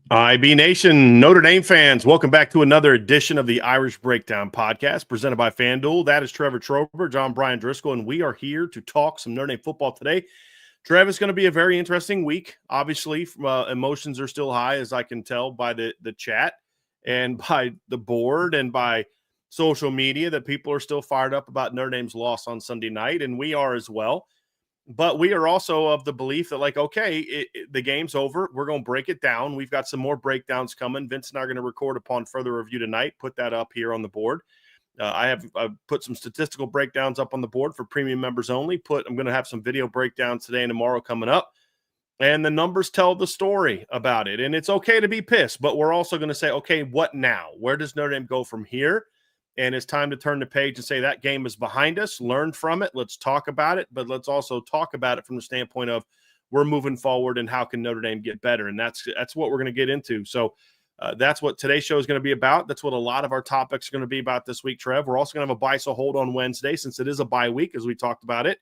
IB Nation, Notre Dame fans, welcome back to another edition of the Irish Breakdown podcast presented by FanDuel. That is Trevor Trober, John Brian Driscoll, and we are here to talk some Notre Dame football today. Trev, it's going to be a very interesting week. Obviously, emotions are still high, as I can tell by the chat and by the board and by social media, that people are still fired up about Notre Dame's loss on Sunday night, and we are as well. But we are also of the belief that, the game's over. We're going to break it down. We've got some more breakdowns coming. Vince and I are going to record upon further review tonight, put that up here on the board. I've put some statistical breakdowns up on the board for premium members only. I'm going to have some video breakdowns today and tomorrow coming up. And the numbers tell the story about it. And it's okay to be pissed, but we're also going to say, okay, what now? Where does Notre Dame go from here? And it's time to turn the page and say that game is behind us, learn from it, let's talk about it, but let's also talk about it from the standpoint of we're moving forward and how can Notre Dame get better. And that's what we're going to get into. So that's what today's show is going to be about. That's what a lot of our topics are going to be about this week, Trev. We're also going to have a buy so hold on Wednesday, since it is a bye week, as we talked about it.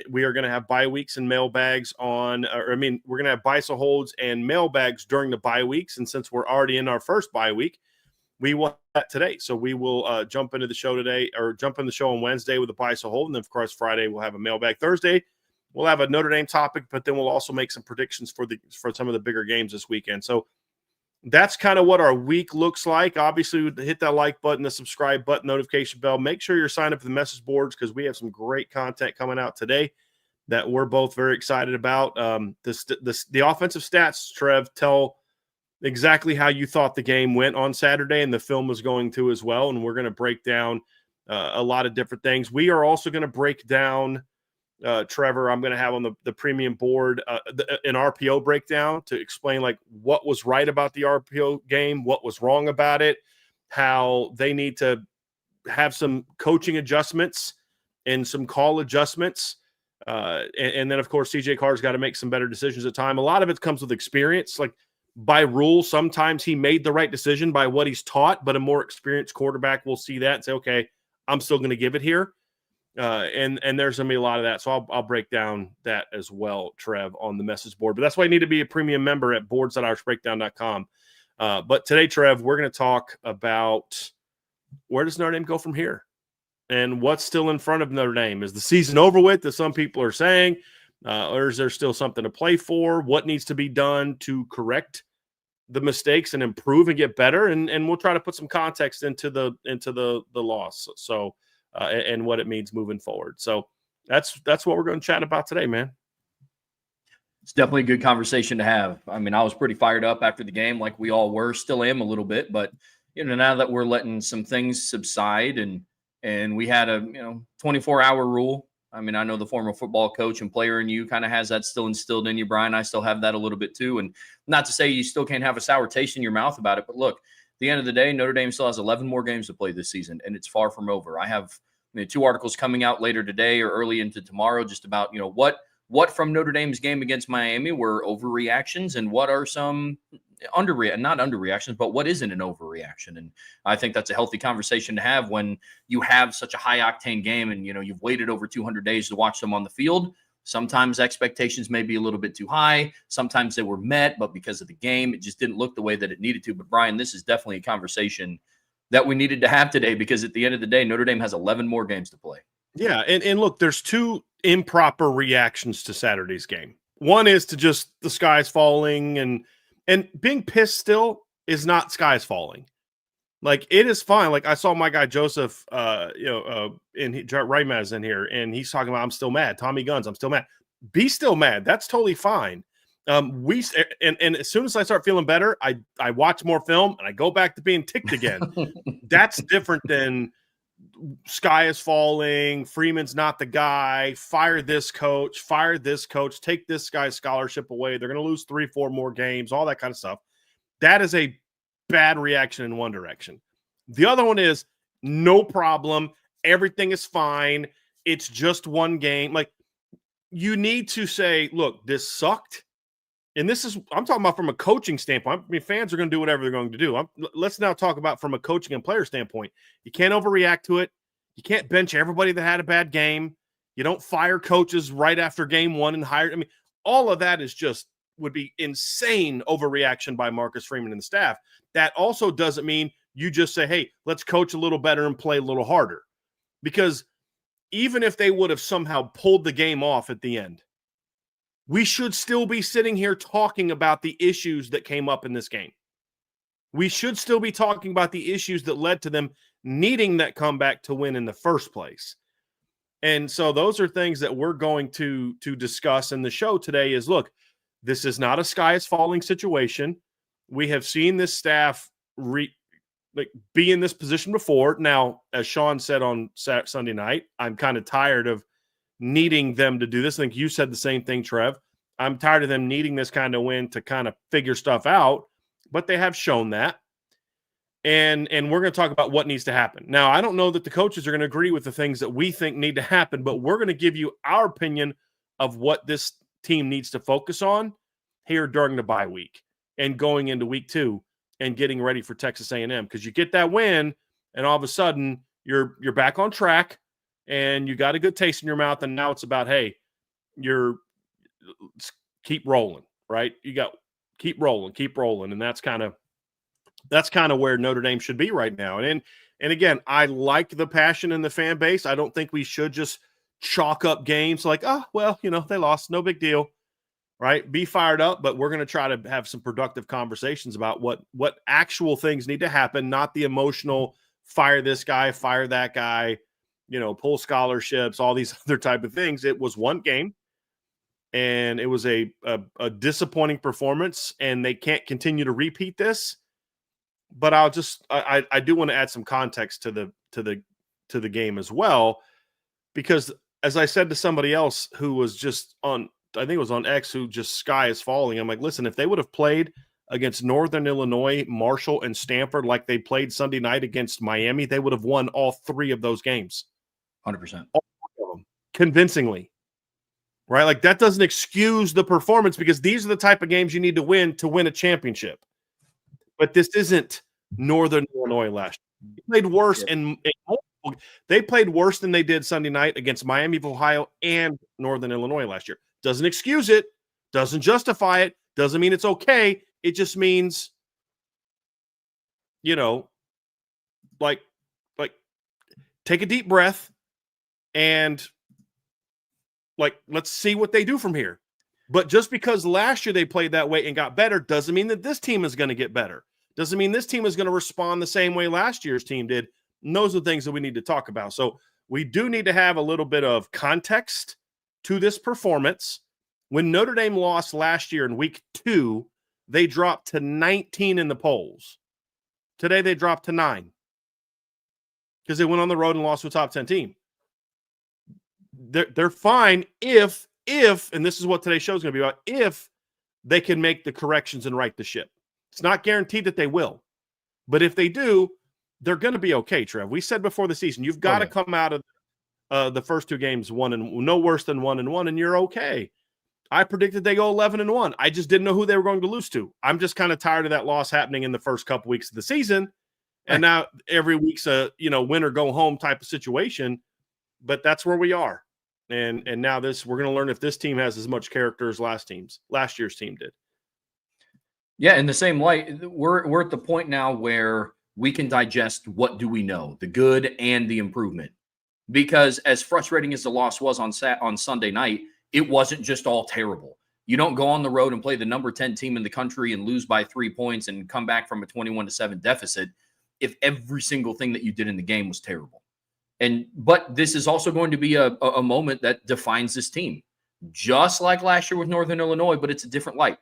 We are going to have bye weeks and mailbags we're going to have buy so holds and mailbags during the bye weeks. And since we're already in our first bye week, we will have that today. So we will jump into the show today, or jump in the show on Wednesday with a buy so hold. And then, of course, Friday we'll have a mailbag. Thursday we'll have a Notre Dame topic, but then we'll also make some predictions for some of the bigger games this weekend. So that's kind of what our week looks like. Obviously, hit that like button, the subscribe button, notification bell. Make sure you're signed up for the message boards, because we have some great content coming out today that we're both very excited about. The offensive stats, Trev, tell exactly how you thought the game went on Saturday, and the film was going to as well. And we're going to break down a lot of different things. We are also going to break down, Trevor, I'm going to have on the premium board an RPO breakdown to explain what was right about the RPO game, what was wrong about it, how they need to have some coaching adjustments and some call adjustments. And then, of course, CJ Carr's got to make some better decisions at time. A lot of it comes with experience. By rule, sometimes he made the right decision by what he's taught, but a more experienced quarterback will see that and say, okay, I'm still going to give it here. And there's going to be a lot of that. So I'll break down that as well, Trev, on the message board. But that's why you need to be a premium member at boards.irishbreakdown.com. But today, Trev, we're going to talk about where does Notre Dame go from here and what's still in front of Notre Dame. Is the season over with, as some people are saying? Or is there still something to play for? What needs to be done to correct the mistakes and improve and get better? And we'll try to put some context into the loss. So and what it means moving forward. So that's what we're going to chat about today, man. It's definitely a good conversation to have. I mean, I was pretty fired up after the game, like we all were, still am a little bit, but now that we're letting some things subside and we had a 24-hour rule. I mean, I know the former football coach and player in you kind of has that still instilled in you, Brian. I still have that a little bit too. And not to say you still can't have a sour taste in your mouth about it, but look, at the end of the day, Notre Dame still has 11 more games to play this season, and it's far from over. I have 2 articles coming out later today or early into tomorrow just about, what from Notre Dame's game against Miami were overreactions and what are some not underreactions, but what isn't an overreaction. And I think that's a healthy conversation to have when you have such a high octane game and, you've waited over 200 days to watch them on the field. Sometimes expectations may be a little bit too high. Sometimes they were met, but because of the game, it just didn't look the way that it needed to. But Brian, this is definitely a conversation that we needed to have today, because at the end of the day, Notre Dame has 11 more games to play. Yeah. And look, there's 2 improper reactions to Saturday's game. One is to just the sky's falling and being pissed still is not skies falling. It is fine. I saw my guy Joseph, Raymaz in here, and he's talking about, I'm still mad. Tommy Guns, I'm still mad. Be still mad. That's totally fine. And as soon as I start feeling better, I watch more film and I go back to being ticked again. That's different than sky is falling, Freeman's not the guy, fire this coach, take this guy's scholarship away. They're going to lose 3-4 more games, all that kind of stuff. That is a bad reaction in one direction. The other one is no problem. Everything is fine. It's just one game. You need to say, look, this sucked. And I'm talking about from a coaching standpoint. I mean, fans are going to do whatever they're going to do. Let's now talk about from a coaching and player standpoint. You can't overreact to it. You can't bench everybody that had a bad game. You don't fire coaches right after game one and hire. I mean, all of that is just would be insane overreaction by Marcus Freeman and the staff. That also doesn't mean you just say, hey, let's coach a little better and play a little harder. Because even if they would have somehow pulled the game off at the end, we should still be sitting here talking about the issues that came up in this game. We should still be talking about the issues that led to them needing that comeback to win in the first place. And so those are things that we're going to discuss in the show today is, look, this is not a sky is falling situation. We have seen this staff be in this position before. Now, as Sean said on Sunday night, I'm kind of tired of needing them to do this. I think you said the same thing, Trev. I'm tired of them needing this kind of win to kind of figure stuff out, but they have shown that. And we're going to talk about what needs to happen. Now, I don't know that the coaches are going to agree with the things that we think need to happen, but we're going to give you our opinion of what this team needs to focus on here during the bye week and going into week 2 and getting ready for Texas A&M, because you get that win and all of a sudden you're back on track and you got a good taste in your mouth, and now it's about, hey, keep rolling, right? You got keep rolling, and that's kind of where Notre Dame should be right now. And again, I like the passion in the fan base. I don't think we should just chalk up games like, oh, well, they lost, no big deal, right? Be fired up, but we're going to try to have some productive conversations about what actual things need to happen, not the emotional fire this guy, fire that guy, pull scholarships, all these other type of things. It was one game, and it was a disappointing performance, and they can't continue to repeat this. But I do want to add some context to the game as well, because as I said to somebody else who was just on, I think it was on X, who just sky is falling. I'm like, listen, if they would have played against Northern Illinois, Marshall, and Stanford like they played Sunday night against Miami, they would have won all 3 of those games. 100%. All 3 of them, convincingly. Right? Like, that doesn't excuse the performance, because these are the type of games you need to win a championship. But this isn't Northern Illinois last year. They played worse they played worse than they did Sunday night against Miami of Ohio and Northern Illinois last year. Doesn't excuse it, doesn't justify it, doesn't mean it's okay. It just means, like take a deep breath and let's see what they do from here. But just because last year they played that way and got better doesn't mean that this team is going to get better. Doesn't mean this team is going to respond the same way last year's team did. And those are things that we need to talk about. So we do need to have a little bit of context to this performance. When Notre Dame lost last year in week 2, they dropped to 19 in the polls. Today they dropped to 9 because they went on the road and lost to a top 10 team. They're fine if, and this is what today's show is going to be about, if they can make the corrections and right the ship. It's not guaranteed that they will, but if they do, they're going to be okay, Trev. We said before the season, you've got to come out of the first 2 games no worse than 1-1, and you're okay. I predicted they go 11-1. I just didn't know who they were going to lose to. I'm just kind of tired of that loss happening in the first couple weeks of the season, and now every week's a win or go home type of situation. But that's where we are, and now we're going to learn if this team has as much character as last year's team did. Yeah, in the same light, we're at the point now where we can digest what do we know, the good and the improvement. Because as frustrating as the loss was on Sunday night, it wasn't just all terrible. You don't go on the road and play the number 10 team in the country and lose by 3 points and come back from a 21-7 deficit if every single thing that you did in the game was terrible. But this is also going to be a moment that defines this team, just like last year with Northern Illinois, but it's a different light.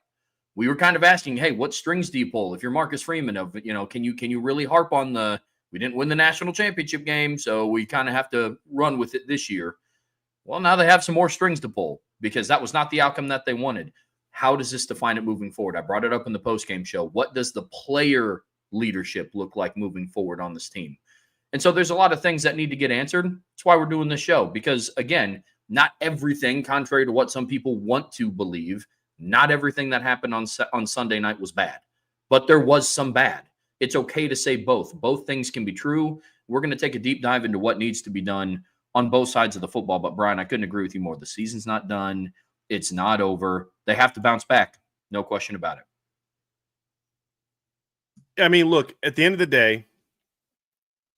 We were kind of asking, hey, what strings do you pull if you're Marcus Freeman? Can you really harp on we didn't win the national championship game, so we kind of have to run with it this year. Well, now they have some more strings to pull because that was not the outcome that they wanted. How does this define it moving forward? I brought it up in the postgame show. What does the player leadership look like moving forward on this team? And so there's a lot of things that need to get answered. That's why we're doing this show, because, again, not everything, contrary to what some people want to believe, not everything that happened on Sunday night was bad, but there was some bad. It's okay to say both. Both things can be true. We're going to take a deep dive into what needs to be done on both sides of the football. But, Brian, I couldn't agree with you more. The season's not done. It's not over. They have to bounce back. No question about it. I mean, look, at the end of the day,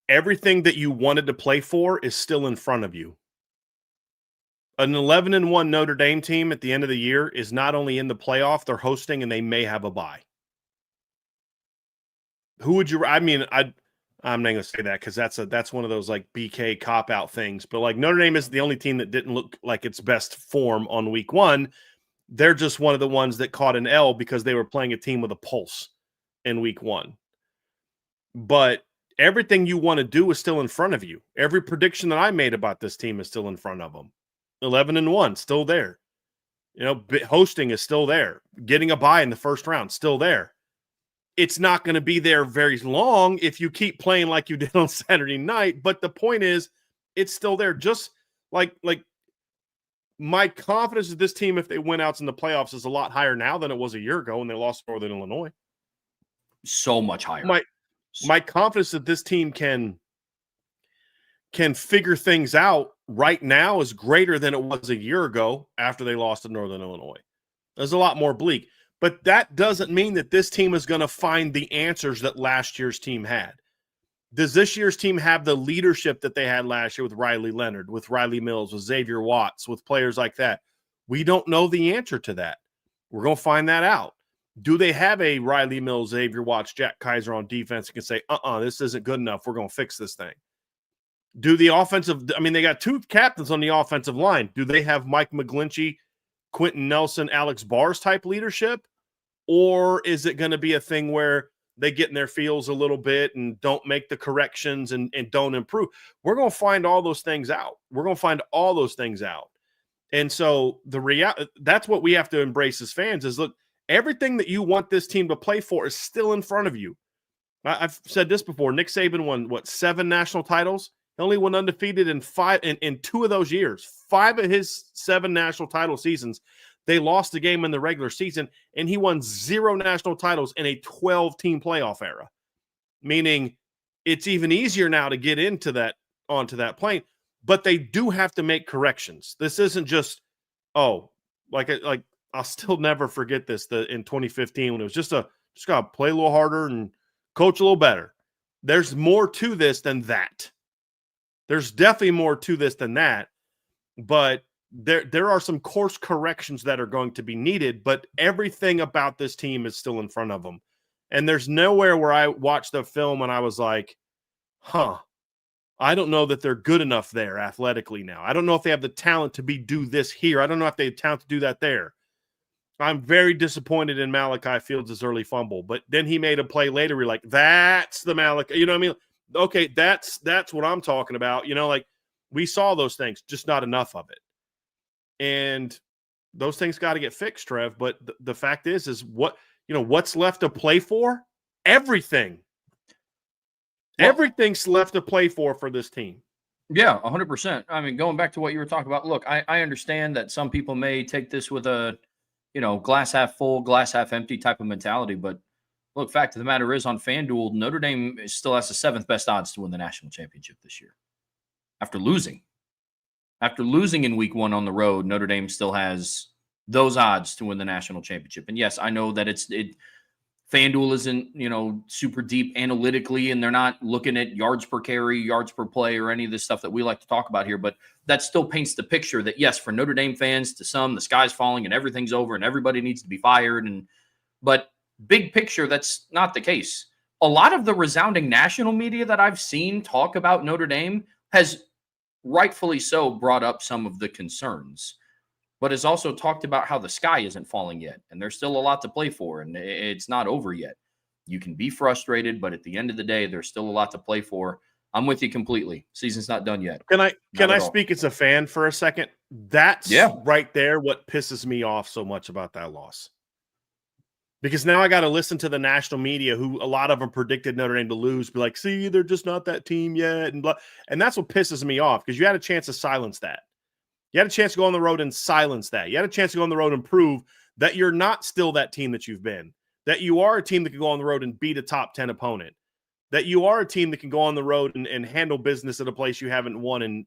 everything that you wanted to play for is still in front of you. An 11-1 Notre Dame team at the end of the year is not only in the playoff, they're hosting and they may have a bye. Who would you? I mean, I'm not going to say that because that's one of those like BK cop out things. But like Notre Dame is the only team that didn't look like its best form on week one. They're just one of the ones that caught an L because they were playing a team with a pulse in week one. But everything you want to do is still in front of you. Every prediction that I made about this team is still in front of them. 11-1, still there. You know, hosting is still there. Getting a bye in the first round, still there. It's not going to be there very long if you keep playing like you did on Saturday night. But the point is, it's still there. Just like my confidence that this team, if they win out in the playoffs, is a lot higher now than it was a year ago when they lost to Northern Illinois. So much higher. My confidence that this team can figure things out right now is greater than it was a year ago after they lost to Northern Illinois. There's a lot more bleak. But that doesn't mean that this team is going to find the answers that last year's team had. Does this year's team have the leadership that they had last year with Riley Leonard, with Riley Mills, with Xavier Watts, with players like that? We don't know the answer to that. We're going to find that out. Do they have a Riley Mills, Xavier Watts, Jack Kaiser on defense and can say, this isn't good enough. We're going to fix this thing. Do the offensive – I mean, they got two captains on the offensive line. Do they have Mike McGlinchey, Quentin Nelson, Alex Bars type leadership? Or is it going to be a thing where they get in their feels a little bit and don't make the corrections and don't improve? We're going to find all those things out. And so that's what we have to embrace as fans is, look, everything that you want this team to play for is still in front of you. I've said this before. Nick Saban won, 7 national titles? He only went undefeated in 5 in 2 of those years. 5 of his 7 national title seasons, they lost the game in the regular season, and he won 0 national titles in a 12-team playoff era, meaning it's even easier now to get onto that plane. But they do have to make corrections. This isn't just, I'll still never forget this in 2015 when it was just got to play a little harder and coach a little better. There's more to this than that. There's definitely more to this than that, but there are some course corrections that are going to be needed, but everything about this team is still in front of them. And there's nowhere where I watched the film and I was like, I don't know that they're good enough there athletically now. I don't know if they have the talent to do this here. I don't know if they have talent to do that there. I'm very disappointed in Malachi Fields' early fumble, but then he made a play later. We're like, that's the Malachi. You know what I mean? Okay, that's what I'm talking about. You know, like we saw those things, just not enough of it. And those things got to get fixed, Trev. But the fact is what's left to play for? Everything. Everything's left to play for this team. Yeah, 100%. I mean, going back to what you were talking about, look, I understand that some people may take this with a, glass half full, glass half empty type of mentality. But look, fact of the matter is on FanDuel, Notre Dame still has the 7th best odds to win the national championship this year. After losing in week 1 on the road, Notre Dame still has those odds to win the national championship. And yes, I know that FanDuel isn't, super deep analytically, and they're not looking at yards per carry, yards per play, or any of this stuff that we like to talk about here. But that still paints the picture that, yes, for Notre Dame fans, to some, the sky's falling and everything's over and everybody needs to be fired. But big picture, that's not the case. A lot of the resounding national media that I've seen talk about Notre Dame has rightfully so brought up some of the concerns, but has also talked about how the sky isn't falling yet, and there's still a lot to play for, and it's not over yet. You can be frustrated, but at the end of the day, there's still a lot to play for. I'm with you completely. Season's not done yet. Can I speak as a fan for a second? That's right there what pisses me off so much about that loss. Because now I got to listen to the national media, who a lot of them predicted Notre Dame to lose, be like, see, they're just not that team yet, and blah. And that's what pisses me off, because you had a chance to silence that. You had a chance to go on the road and silence that. You had a chance to go on the road and prove that you're not still that team that you've been, that you are a team that can go on the road and beat a top 10 opponent, that you are a team that can go on the road and handle business at a place you haven't won in,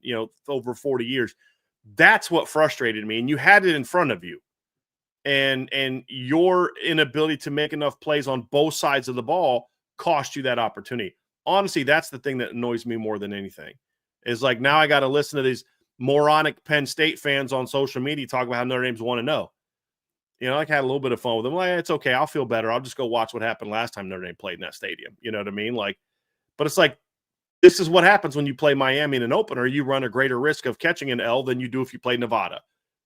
over 40 years. That's what frustrated me. And you had it in front of you. and your inability to make enough plays on both sides of the ball cost you that opportunity. Honestly, that's the thing that annoys me more than anything. Is like now I got to listen to these moronic Penn State fans on social media talk about how Notre Dame's 1-0. You know, I had a little bit of fun with them. Like, it's okay. I'll feel better. I'll just go watch what happened last time Notre Dame played in that stadium. You know what I mean? Like, but it's like, this is what happens when you play Miami in an opener. You run a greater risk of catching an L than you do if you play Nevada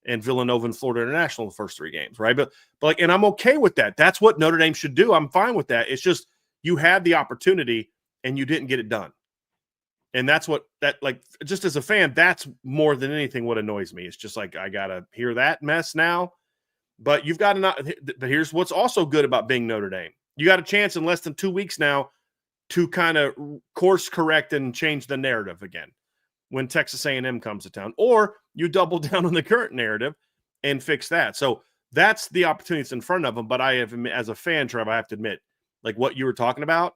and Villanova and Florida International in the first 3 games, right? But like, and I'm okay with that. That's what Notre Dame should do. I'm fine with that. It's just you had the opportunity and you didn't get it done. And that's what that, like, just as a fan, that's more than anything what annoys me. It's just like, I got to hear that mess now. But you've got to not. But here's what's also good about being Notre Dame. You got a chance in less than 2 weeks now to kind of course correct and change the narrative again when Texas A&M comes to town, or you double down on the current narrative and fix that. So that's the opportunity that's in front of them. But I have, as a fan, Trev, I have to admit, like what you were talking about,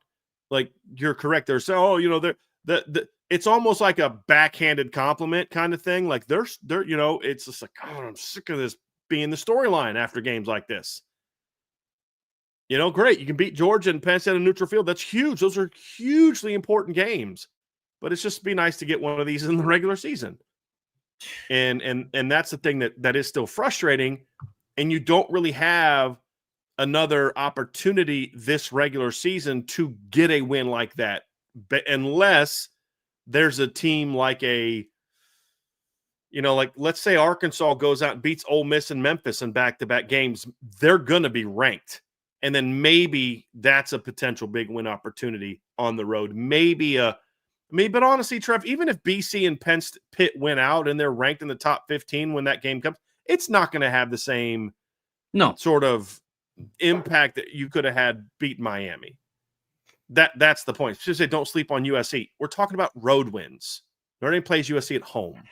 like you're correct. They're so, you know, it's almost like a backhanded compliment kind of thing. Like they're, you know, it's just like, oh, I'm sick of this being the storyline after games like this. You know, great. You can beat Georgia and Penn State on neutral field. That's huge. Those are hugely important games. But it's just be nice to get one of these in the regular season. And that's the thing that is still frustrating. And you don't really have another opportunity this regular season to get a win like that. But unless there's a team like like let's say Arkansas goes out and beats Ole Miss and Memphis in back-to-back games, they're going to be ranked. And then maybe that's a potential big win opportunity on the road. But honestly, Trev, even if BC and Penn Pitt win out and they're ranked in the top 15 when that game comes, it's not going to have the same sort of impact that you could have had beating Miami. That's the point. Just say don't sleep on USC. We're talking about road wins. Notre Dame plays USC at home.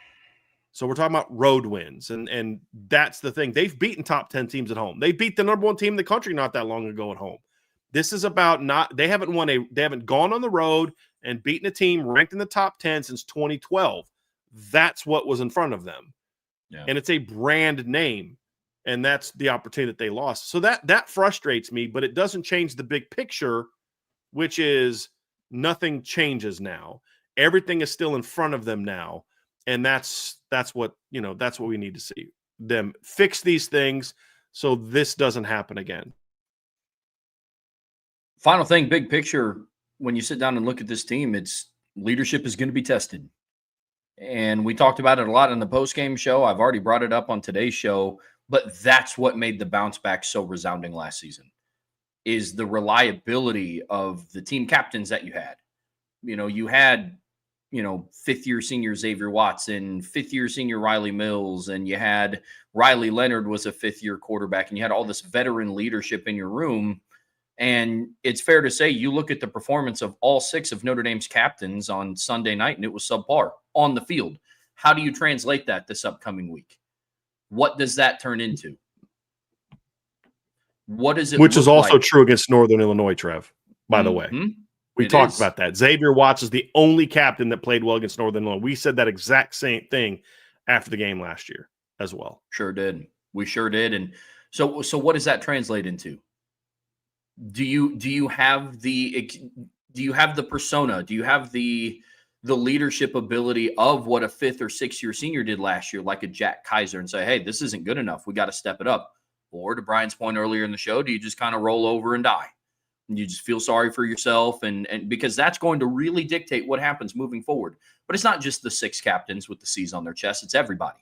So we're talking about road wins, and that's the thing. They've beaten top 10 teams at home. They beat the number 1 team in the country not that long ago at home. This is about they haven't gone on the road and beaten a team ranked in the top 10 since 2012. That's what was in front of them. Yeah. And it's a brand name, and that's the opportunity that they lost. So that frustrates me, but it doesn't change the big picture, which is nothing changes now. Everything is still in front of them now. And that's what we need to see them fix these things so this doesn't happen again. Final thing, big picture, when you sit down and look at this team, it's leadership is going to be tested. And we talked about it a lot in the post-game show. I've already brought it up on today's show, but that's what made the bounce back so resounding last season is the reliability of the team captains that you had. You had fifth-year senior Xavier Watson, fifth-year senior Riley Mills, and you had Riley Leonard was a fifth-year quarterback, and you had all this veteran leadership in your room. And it's fair to say you look at the performance of all 6 of Notre Dame's captains on Sunday night, and it was subpar on the field. How do you translate that this upcoming week? What does that turn into? What does it Which is also like? true against Northern Illinois, Trev, by the way. We talked about that. Xavier Watts is the only captain that played well against Northern Illinois. We said that exact same thing after the game last year as well. Sure did. We sure did. And so what does that translate into? Do you have the persona? Do you have the leadership ability of what a 5th or 6th year senior did last year, like a Jack Kaiser, and say, hey, this isn't good enough. We got to step it up. Or to Brian's point earlier in the show, do you just kind of roll over and die? And you just feel sorry for yourself, and because that's going to really dictate what happens moving forward. But it's not just the 6 captains with the C's on their chest. It's everybody.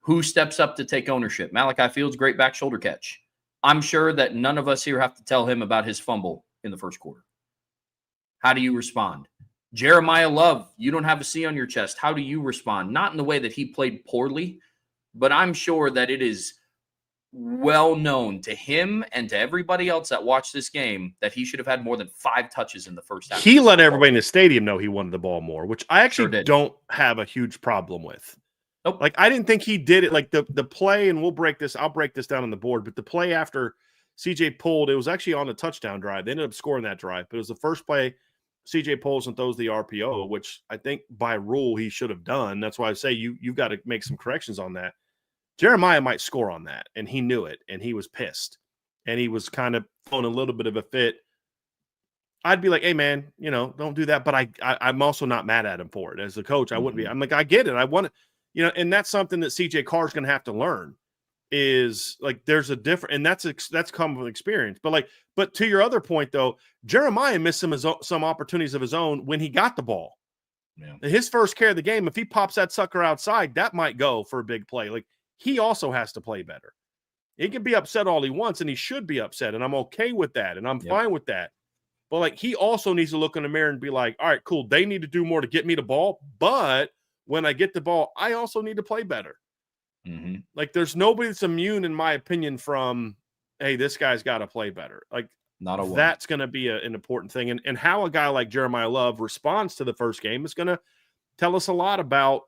Who steps up to take ownership? Malachi Fields, great back shoulder catch. I'm sure that none of us here have to tell him about his fumble in the first quarter. How do you respond? Jeremiah Love, you don't have a C on your chest. How do you respond? Not in the way that he played poorly, but I'm sure that it is well known to him and to everybody else that watched this game that he should have had more than 5 touches in the first half. He let everybody in the stadium know he wanted the ball more, which I actually don't have a huge problem with. Nope. Like, I didn't think he did it. Like the play, and I'll break this down on the board, but the play after CJ pulled, it was actually on a touchdown drive. They ended up scoring that drive, but it was the first play CJ pulls and throws the RPO, which I think by rule he should have done. That's why I say you've got to make some corrections on that. Jeremiah might score on that, and he knew it, and he was pissed, and he was kind of throwing a little bit of a fit. I'd be like, hey, man, don't do that. But I'm also not mad at him for it. As a coach, I wouldn't be. I'm like, I get it. I want to, and that's something that CJ Carr's going to have to learn is like there's a different, and that's come with experience. But to your other point, though, Jeremiah missed some opportunities of his own when he got the ball. Yeah. His first carry of the game, if he pops that sucker outside, that might go for a big play. Like, he also has to play better. He can be upset all he wants, and he should be upset, and I'm okay with that, and I'm fine with that. But, like, he also needs to look in the mirror and be like, all right, cool, they need to do more to get me the ball, but when I get the ball, I also need to play better. Mm-hmm. Like, there's nobody that's immune, in my opinion, from, hey, this guy's got to play better. Like, that's going to be an important thing. And how a guy like Jeremiah Love responds to the first game is going to tell us a lot about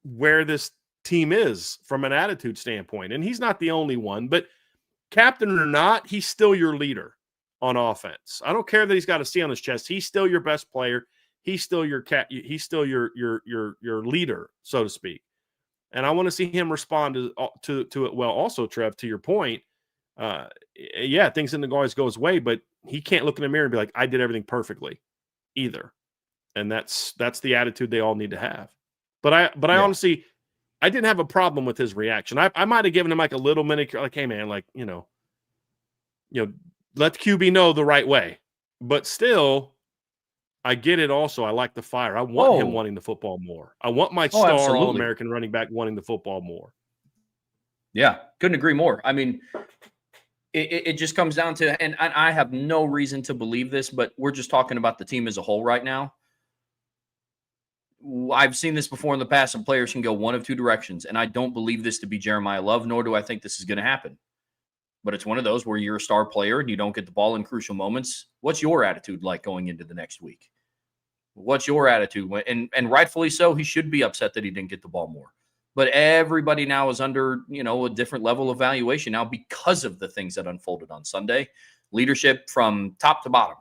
where this team is from an attitude standpoint. And he's not the only one, but captain or not, he's still your leader on offense. I don't care that he's got a C on his chest. He's still your best player. He's still your leader, so to speak. And I want to see him respond to it well. Also, Trev, to your point, things didn't always go his way, but he can't look in the mirror and be like, I did everything perfectly either. And that's the attitude they all need to have. But I honestly, I didn't have a problem with his reaction. I might have given him like a little minute, like, hey man, like, let the QB know the right way. But still, I get it also. I like the fire. I want him wanting the football more. I want my star All-American running back wanting the football more. Yeah, couldn't agree more. I mean, it just comes down to, and I have no reason to believe this, but we're just talking about the team as a whole right now. I've seen this before in the past, and players can go one of two directions, and I don't believe this to be Jeremiah Love, nor do I think this is going to happen. But it's one of those where you're a star player and you don't get the ball in crucial moments. What's your attitude like going into the next week? What's your attitude? And rightfully so, he should be upset that he didn't get the ball more. But everybody now is under, a different level of valuation now because of the things that unfolded on Sunday. Leadership from top to bottom.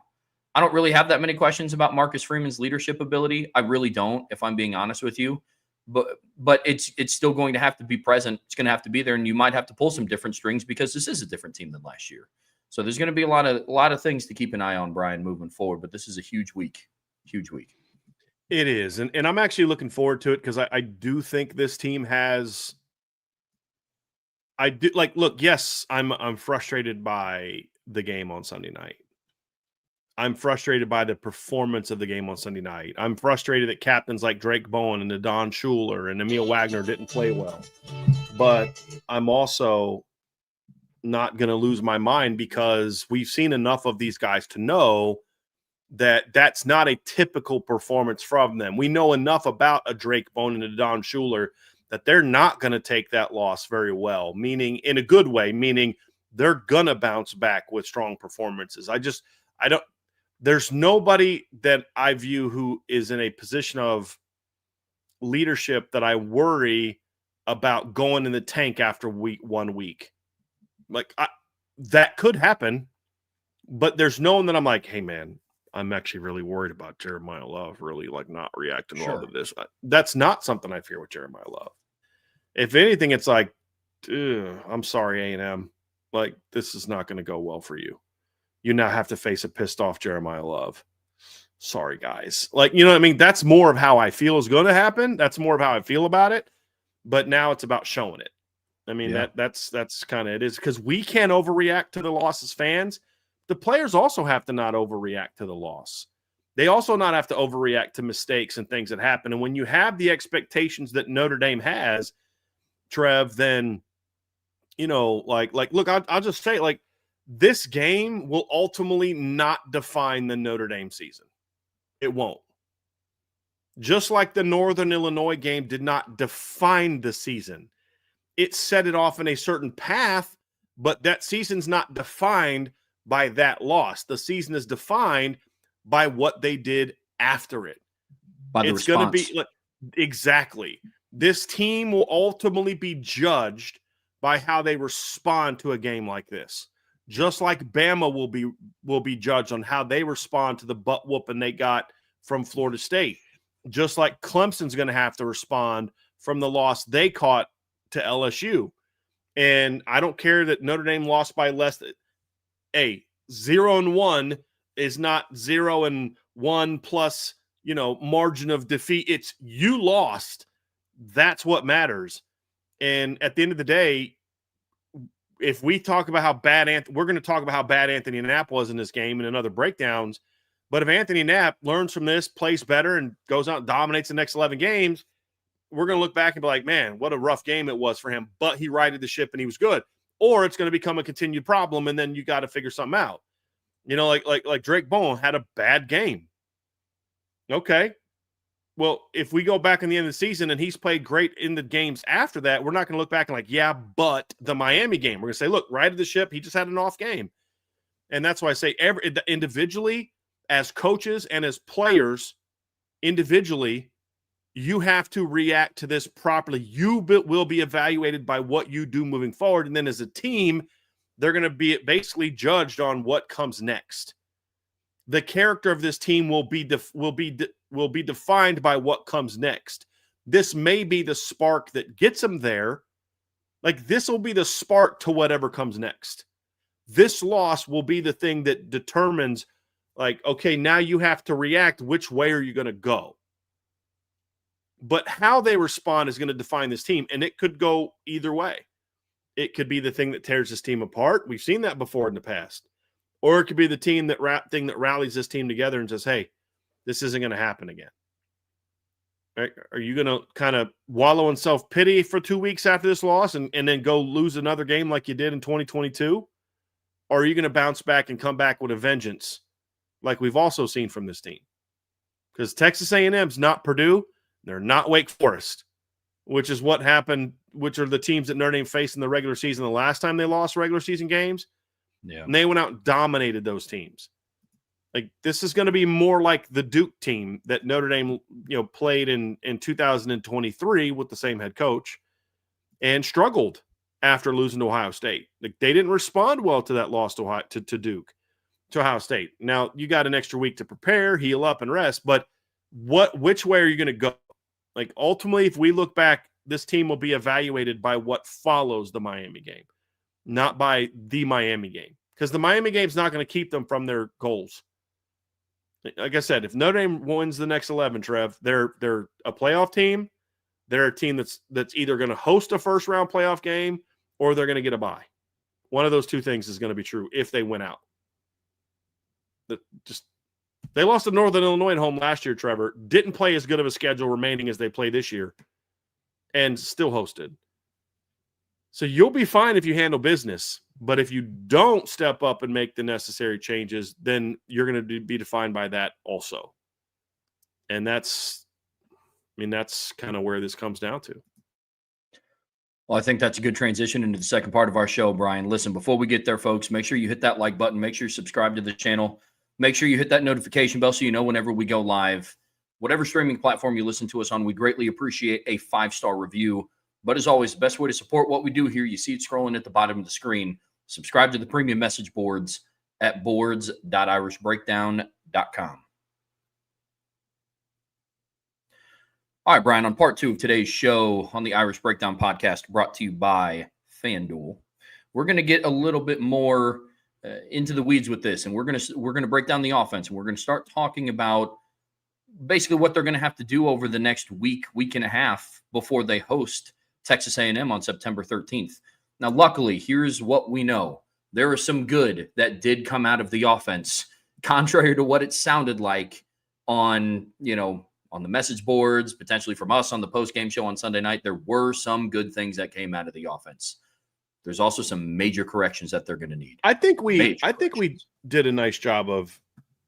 I don't really have that many questions about Marcus Freeman's leadership ability. I really don't, if I'm being honest with you. But it's still going to have to be present. It's going to have to be there, and you might have to pull some different strings because this is a different team than last year. So there's going to be a lot of things to keep an eye on, Brian, moving forward. But this is a huge week. Huge week. It is. And I'm actually looking forward to it because I do think this team has – look, yes, I'm frustrated by the game on Sunday night. I'm frustrated by the performance of the game on Sunday night. I'm frustrated that captains like Drake Bowen and Don Schuler and Emil Wagner didn't play well. But I'm also not going to lose my mind because we've seen enough of these guys to know that that's not a typical performance from them. We know enough about a Drake Bowen and a Don Schuler that they're not going to take that loss very well, meaning in a good way, meaning they're going to bounce back with strong performances. There's nobody that I view who is in a position of leadership that I worry about going in the tank after 1 week. Like, that could happen, but there's no one that I'm like, hey, man, I'm actually really worried about Jeremiah Love really, like, not reacting well to this. That's not something I fear with Jeremiah Love. If anything, it's like, I'm sorry, A&M. Like, this is not going to go well for you. You now have to face a pissed off Jeremiah Love. Sorry, guys. Like, you know what I mean? That's more of how I feel is going to happen. That's more of how I feel about it. But now it's about showing it. I mean, that's kind of it is because we can't overreact to the loss as fans. The players also have to not overreact to the loss. They also not have to overreact to mistakes and things that happen. And when you have the expectations that Notre Dame has, Trev, then, look, I'll just say, like, this game will ultimately not define the Notre Dame season. It won't. Just like the Northern Illinois game did not define the season. It set it off in a certain path, but that season's not defined by that loss. The season is defined by what they did after it. By the response. Going to be exactly. This team will ultimately be judged by how they respond to a game like this. Just like Bama will be judged on how they respond to the butt whooping they got from Florida State. Just like Clemson's going to have to respond from the loss they caught to LSU. And I don't care that Notre Dame lost by less than 0-1 is not 0-1 plus, margin of defeat. It's you lost. That's what matters. And at the end of the day, if we talk about how bad we're going to talk about how bad Anthony Knapp was in this game and in other breakdowns. But if Anthony Knapp learns from this, plays better, and goes out and dominates the next 11 games, we're going to look back and be like, man, what a rough game it was for him. But he righted the ship and he was good. Or it's going to become a continued problem, and then you got to figure something out. Like Drake Bowen had a bad game. Okay. Well, if we go back in the end of the season and he's played great in the games after that, we're not going to look back and like, yeah, but the Miami game. We're going to say, look, righted the ship. He just had an off game. And that's why I say individually, as coaches and as players, individually, you have to react to this properly. You will be evaluated by what you do moving forward. And then as a team, they're going to be basically judged on what comes next. The character of this team will be defined by what comes next. This may be the spark that gets them there. Like, this will be the spark to whatever comes next. This loss will be the thing that determines, like, okay, now you have to react. Which way are you going to go? But how they respond is going to define this team, and it could go either way. It could be the thing that tears this team apart. We've seen that before in the past. Or it could be the thing that rallies this team together and says, hey, this isn't going to happen again. Right? Are you going to kind of wallow in self-pity for 2 weeks after this loss and then go lose another game like you did in 2022? Or are you going to bounce back and come back with a vengeance like we've also seen from this team? Because Texas A&M's not Purdue. They're not Wake Forest, which is what happened, which are the teams that Notre Dame faced in the regular season the last time they lost regular season games. Yeah. And they went out and dominated those teams. Like, this is going to be more like the Duke team that Notre Dame, played in 2023 with the same head coach and struggled after losing to Ohio State. Like, they didn't respond well to that loss to Duke, to Ohio State. Now, you got an extra week to prepare, heal up, and rest, but which way are you going to go? Like, ultimately, if we look back, this team will be evaluated by what follows the Miami game, not by the Miami game, because the Miami game is not going to keep them from their goals. Like I said, if Notre Dame wins the next 11, Trev, they're a playoff team. They're a team that's either going to host a first-round playoff game or they're going to get a bye. One of those two things is going to be true if they win out. They lost to Northern Illinois at home last year, Trevor. Didn't play as good of a schedule remaining as they play this year and still hosted. So you'll be fine if you handle business. But if you don't step up and make the necessary changes, then you're going to be defined by that also. And that's kind of where this comes down to. Well, I think that's a good transition into the second part of our show, Brian. Listen, before we get there, folks, make sure you hit that like button. Make sure you subscribe to the channel. Make sure you hit that notification bell so you know whenever we go live. Whatever streaming platform you listen to us on, we greatly appreciate a 5-star review. But as always, the best way to support what we do here, you see it scrolling at the bottom of the screen. Subscribe to the premium message boards at boards.irishbreakdown.com. All right, Brian, on part 2 of today's show on the Irish Breakdown podcast, brought to you by FanDuel, we're going to get a little bit more into the weeds with this, and we're going to break down the offense, and we're going to start talking about basically what they're going to have to do over the next week and a half before they host Texas A&M on September 13th. Now, luckily, here's what we know. There is some good that did come out of the offense, contrary to what it sounded like on the message boards, potentially from us on the post-game show on Sunday night. There were some good things that came out of the offense. There's also some major corrections that they're going to need. I think we did a nice job of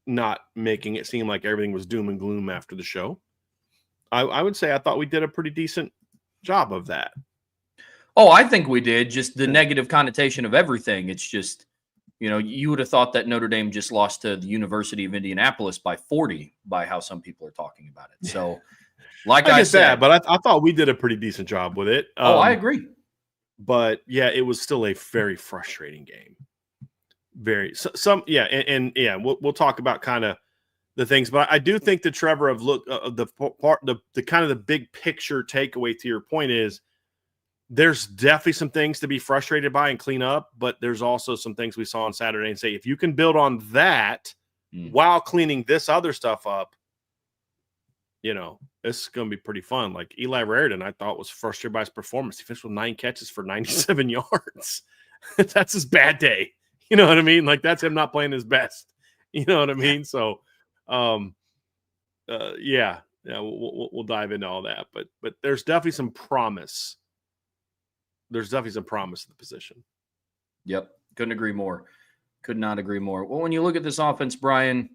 not making it seem like everything was doom and gloom after the show. I would say I thought we did a pretty decent job of that. Oh, I think we did. Just the negative connotation of everything. It's just, you would have thought that Notre Dame just lost to the University of Indianapolis by 40 by how some people are talking about it. So, I said, but I thought we did a pretty decent job with it. I agree. But yeah, it was still a very frustrating game. We'll talk about kind of the things. But I do think that Trevor of the kind of the big picture takeaway to your point is there's definitely some things to be frustrated by and clean up, but there's also some things we saw on Saturday and say, if you can build on that while cleaning this other stuff up, it's going to be pretty fun. Like Eli Raridan, I thought was frustrated by his performance. He finished with 9 catches for 97 yards. That's his bad day. You know what I mean? Like that's him not playing his best. You know what I mean? So, yeah, we'll dive into all that, but there's definitely some promise. There's definitely some promise in the position. Yep. Couldn't agree more. Could not agree more. Well, when you look at this offense, Brian,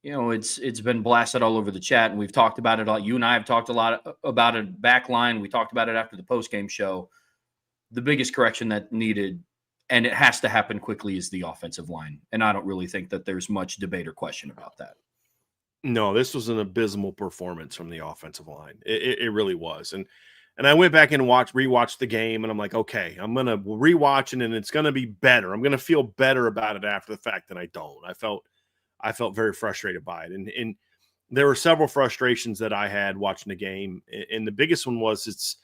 it's been blasted all over the chat, and we've talked about it all. You and I have talked a lot about it back line. We talked about it after the post-game show. The biggest correction that needed, and it has to happen quickly, is the offensive line. And I don't really think that there's much debate or question about that. No, this was an abysmal performance from the offensive line. It really was. And I went back and rewatched the game, and I'm like, okay, I'm going to rewatch it, and it's going to be better. I'm going to feel better about it after the fact than I don't. I felt very frustrated by it. And there were several frustrations that I had watching the game. And the biggest one was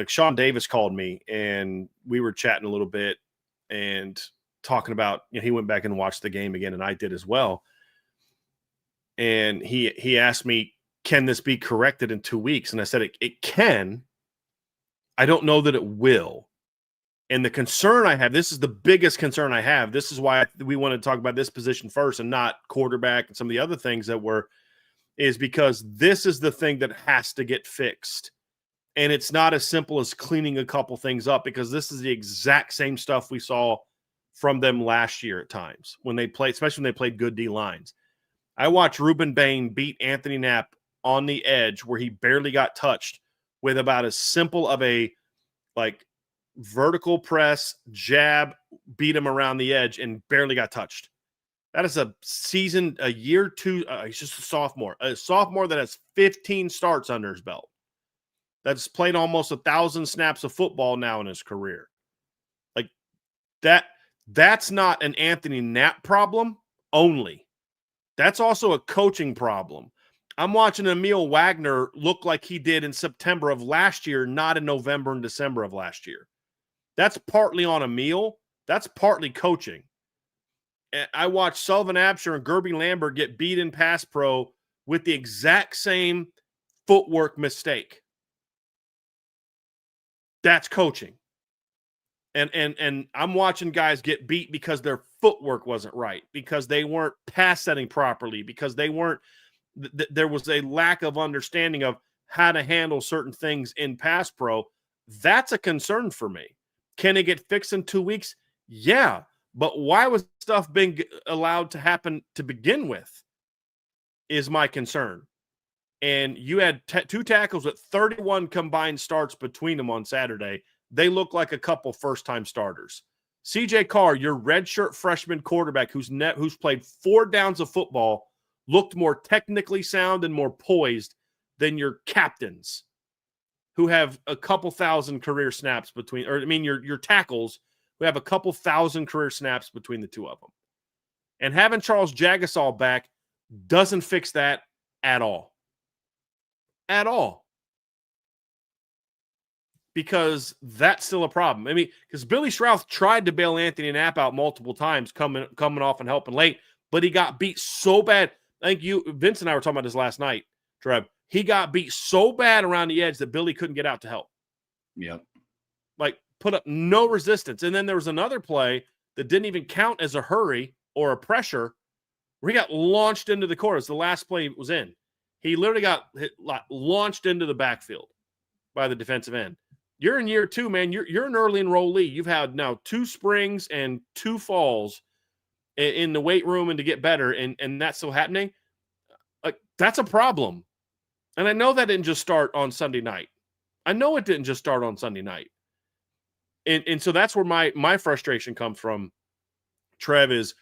Sean Davis called me, and we were chatting a little bit and talking about, he went back and watched the game again, and I did as well. And he asked me, can this be corrected in 2 weeks? And I said, it can. I don't know that it will. And the concern I have, this is the biggest concern I have. This is why we want to talk about this position first and not quarterback and some of the other things is because this is the thing that has to get fixed. And it's not as simple as cleaning a couple things up, because this is the exact same stuff we saw from them last year at times when they played, especially when they played good D lines. I watched Ruben Bain beat Anthony Knapp on the edge where he barely got touched with about as simple of a vertical press, jab, beat him around the edge and barely got touched. That is a year two. He's just a sophomore that has 15 starts under his belt. That's played almost 1,000 snaps of football now in his career. Like that's not an Anthony Knapp problem only. That's also a coaching problem. I'm watching Emil Wagner look like he did in September of last year, not in November and December of last year. That's partly on Emil. That's partly coaching. And I watched Sullivan Absher and Gerby Lambert get beat in pass pro with the exact same footwork mistake. That's coaching. And I'm watching guys get beat because their footwork wasn't right, because they weren't pass setting properly, because they weren't there was a lack of understanding of how to handle certain things in pass pro. That's a concern for me. Can it get fixed in 2 weeks? Yeah. But why was stuff being allowed to happen to begin with is my concern. And you had 2 tackles with 31 combined starts between them on Saturday. They look like a couple first-time starters. CJ Carr, your redshirt freshman quarterback who's played 4 downs of football, looked more technically sound and more poised than your captains who have a couple thousand career snaps between, your tackles who have a couple thousand career snaps between the two of them. And having Charles Jagasaw back doesn't fix that at all. At all. Because that's still a problem. Because Billy Schrauth tried to bail Anthony Knapp out multiple times coming off and helping late, but he got beat so bad. I think Vince and I were talking about this last night, Trev. He got beat so bad around the edge that Billy couldn't get out to help. Yep. Put up no resistance. And then there was another play that didn't even count as a hurry or a pressure where he got launched into the corner. The last play was in. He literally got launched into the backfield by the defensive end. You're in year 2, man. You're an early enrollee. You've had now 2 springs and 2 falls in the weight room and to get better, and that's still happening. That's a problem. And I know that didn't just start on Sunday night. And so that's where my frustration comes from, Trev, is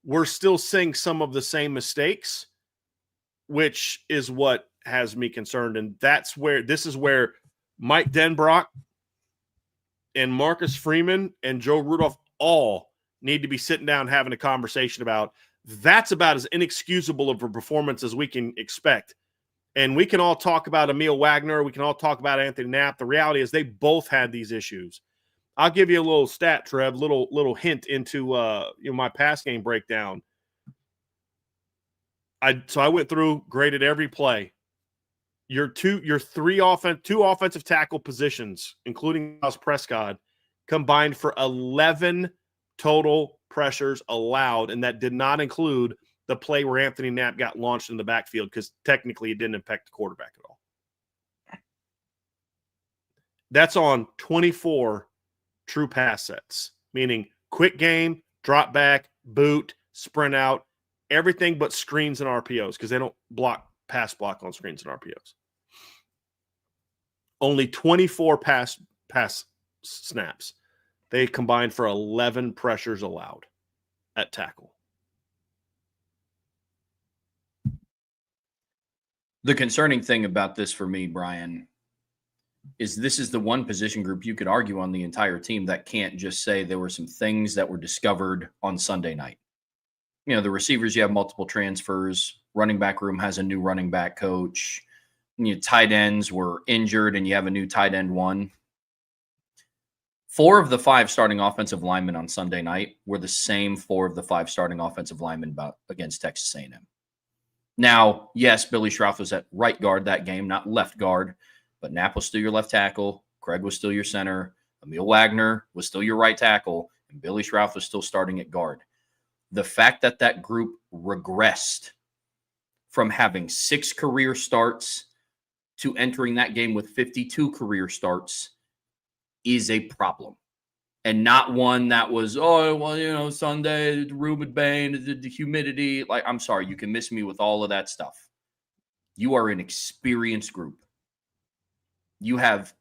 we're still seeing some of the same mistakes, which is what has me concerned. And this is where Mike Denbrock and Marcus Freeman and Joe Rudolph all need to be sitting down having a conversation about That's about as inexcusable of a performance as we can expect. And we can all talk about Emil Wagner. We can all talk about Anthony Knapp. The reality is they both had these issues. I'll give you a little stat, Trev, little hint into my pass game breakdown. So I went through, graded every play. Your two offensive tackle positions, including Miles Prescott, combined for 11 total pressures allowed, and that did not include the play where Anthony Knapp got launched in the backfield because technically it didn't impact the quarterback at all. That's on 24 true pass sets, meaning quick game, drop back, boot, sprint out, everything but screens and RPOs because they don't pass block on screens and RPOs. Only 24 pass snaps. They combined for 11 pressures allowed at tackle. The concerning thing about this for me, Brian, is this is the one position group you could argue on the entire team that can't just say there were some things that were discovered on Sunday night. You know, the receivers, you have multiple transfers. Running back room has a new running back coach. Tight ends were injured, and you have a new tight end one. 4 of the 5 starting offensive linemen on Sunday night were the same 4 of the 5 starting offensive linemen against Texas A&M. Now, yes, Billy Schrauth was at right guard that game, not left guard, but Knapp was still your left tackle. Craig was still your center. Emil Wagner was still your right tackle, and Billy Schrauth was still starting at guard. The fact that that group regressed from having 6 career starts to entering that game with 52 career starts is a problem. And not one that was, Sunday, Ruben Bain, the humidity. Like, I'm sorry, you can miss me with all of that stuff. You are an experienced group. You have,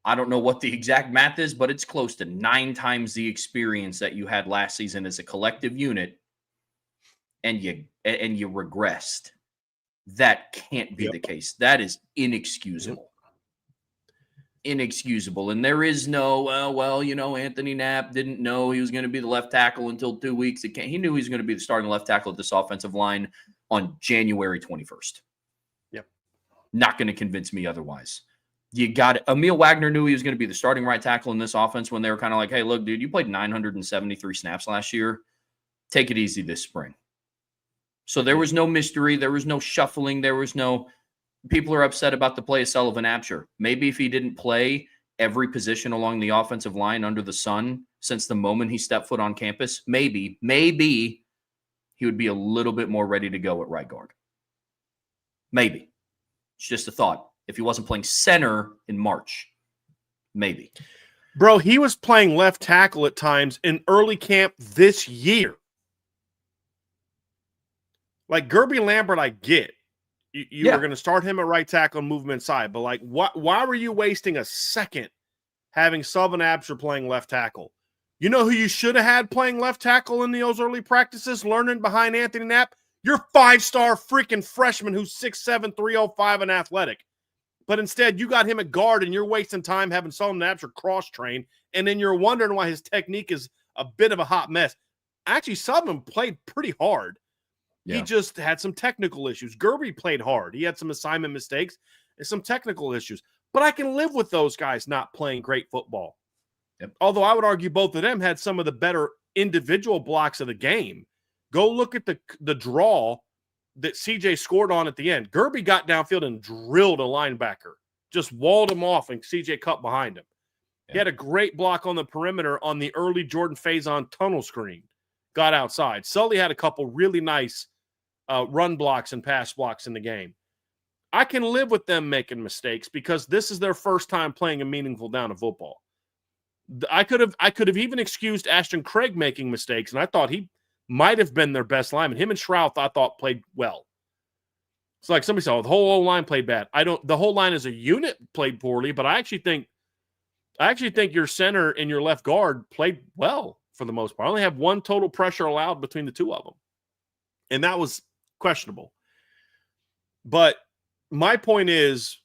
I don't know what the exact math is, but it's close to 9 times the experience that you had last season as a collective unit, and you regressed. That can't be the case. That is inexcusable. Inexcusable. And there is no, Anthony Knapp didn't know he was going to be the left tackle until 2 weeks. He knew he was going to be the starting left tackle at this offensive line on January 21st. Yep. Not going to convince me otherwise. You got it. Emil Wagner knew he was going to be the starting right tackle in this offense when they were kind of like, hey, look, dude, you played 973 snaps last year. Take it easy this spring. So there was no mystery. There was no shuffling. There was no people are upset about the play of Sullivan Absher. Maybe if he didn't play every position along the offensive line under the sun since the moment he stepped foot on campus, maybe he would be a little bit more ready to go at right guard. Maybe. It's just a thought. If he wasn't playing center in March, maybe. Bro, he was playing left tackle at times in early camp this year. Like Gerby Lambert, I get. You were going to start him at right tackle and move him inside. But, like, why were you wasting a second having Sullivan Absher playing left tackle? You know who you should have had playing left tackle in those early practices, learning behind Anthony Knapp? Your 5-star freaking freshman who's 6'7", 305 and athletic. But instead, you got him at guard, and you're wasting time having Sullivan Absher cross-train, and then you're wondering why his technique is a bit of a hot mess. Actually, Sullivan played pretty hard. Yeah. He just had some technical issues. Gerby played hard. He had some assignment mistakes and some technical issues. But I can live with those guys not playing great football. Yep. Although I would argue both of them had some of the better individual blocks of the game. Go look at the draw that CJ scored on at the end. Gerby got downfield and drilled a linebacker. Just walled him off, and CJ cut behind him. Yeah. He had a great block on the perimeter on the early Jordan Faison tunnel screen. Got outside. Sully had a couple really nice run blocks and pass blocks in the game. I can live with them making mistakes because this is their first time playing a meaningful down of football. I could have even excused Ashton Craig making mistakes, and I thought he might have been their best lineman. Him and Schrauth, I thought, played well. It's like somebody said, the whole line played bad. The whole line as a unit played poorly, but I actually think your center and your left guard played well for the most part. I only have 1 total pressure allowed between the 2 of them, and that was questionable. But my point is,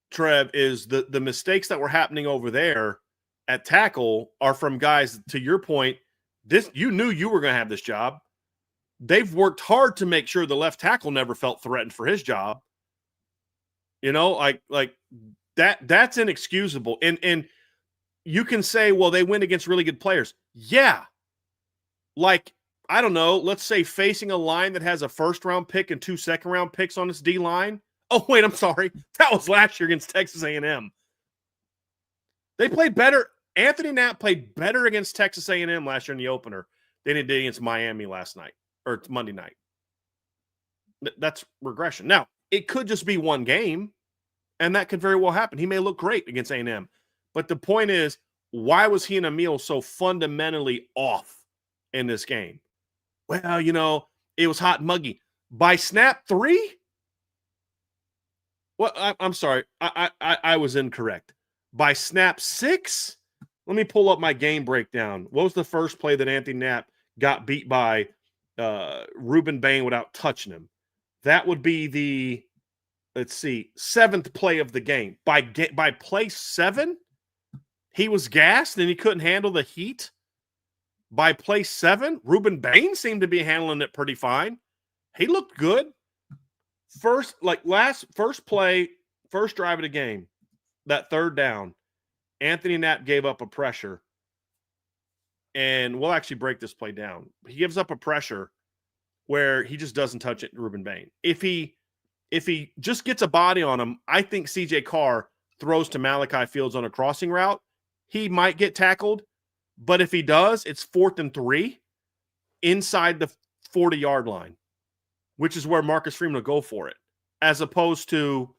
Trev, is the mistakes that were happening over there at tackle are from guys, to your point, you knew you were going to have this job. they've worked hard to make sure the left tackle never felt threatened for his job. You know, like that's inexcusable. And you can say, well, they win against really good players. Yeah. Like, I don't know, let's say facing a line that has a first-round pick and 2 second-round picks on its D-line. Oh, wait, I'm sorry. That was last year against Texas A&M. They played better. Anthony Knapp played better against Texas A&M last year in the opener than he did against Miami last night or Monday night. That's regression. Now, it could just be one game, and that could very well happen. He may look great against A&M. But the point is, why was he and Emil so fundamentally off in this game? Well, you know, it was hot and muggy. By snap 3? Well, I'm sorry. I was incorrect. By snap 6? Let me pull up my game breakdown. What was the first play that Anthony Knapp got beat by Ruben Bain without touching him? That would be the, let's see, 7th play of the game. By play 7, he was gassed and he couldn't handle the heat. By play 7, Ruben Bain seemed to be handling it pretty fine. He looked good. First play, first drive of the game, that third down, Anthony Knapp gave up a pressure. And we'll actually break this play down. He gives up a pressure where he just doesn't touch it, Ruben Bain. If he just gets a body on him, I think CJ Carr throws to Malachi Fields on a crossing route. He might get tackled, but if he does, it's 4th and 3 inside the 40-yard line, which is where Marcus Freeman will go for it, as opposed to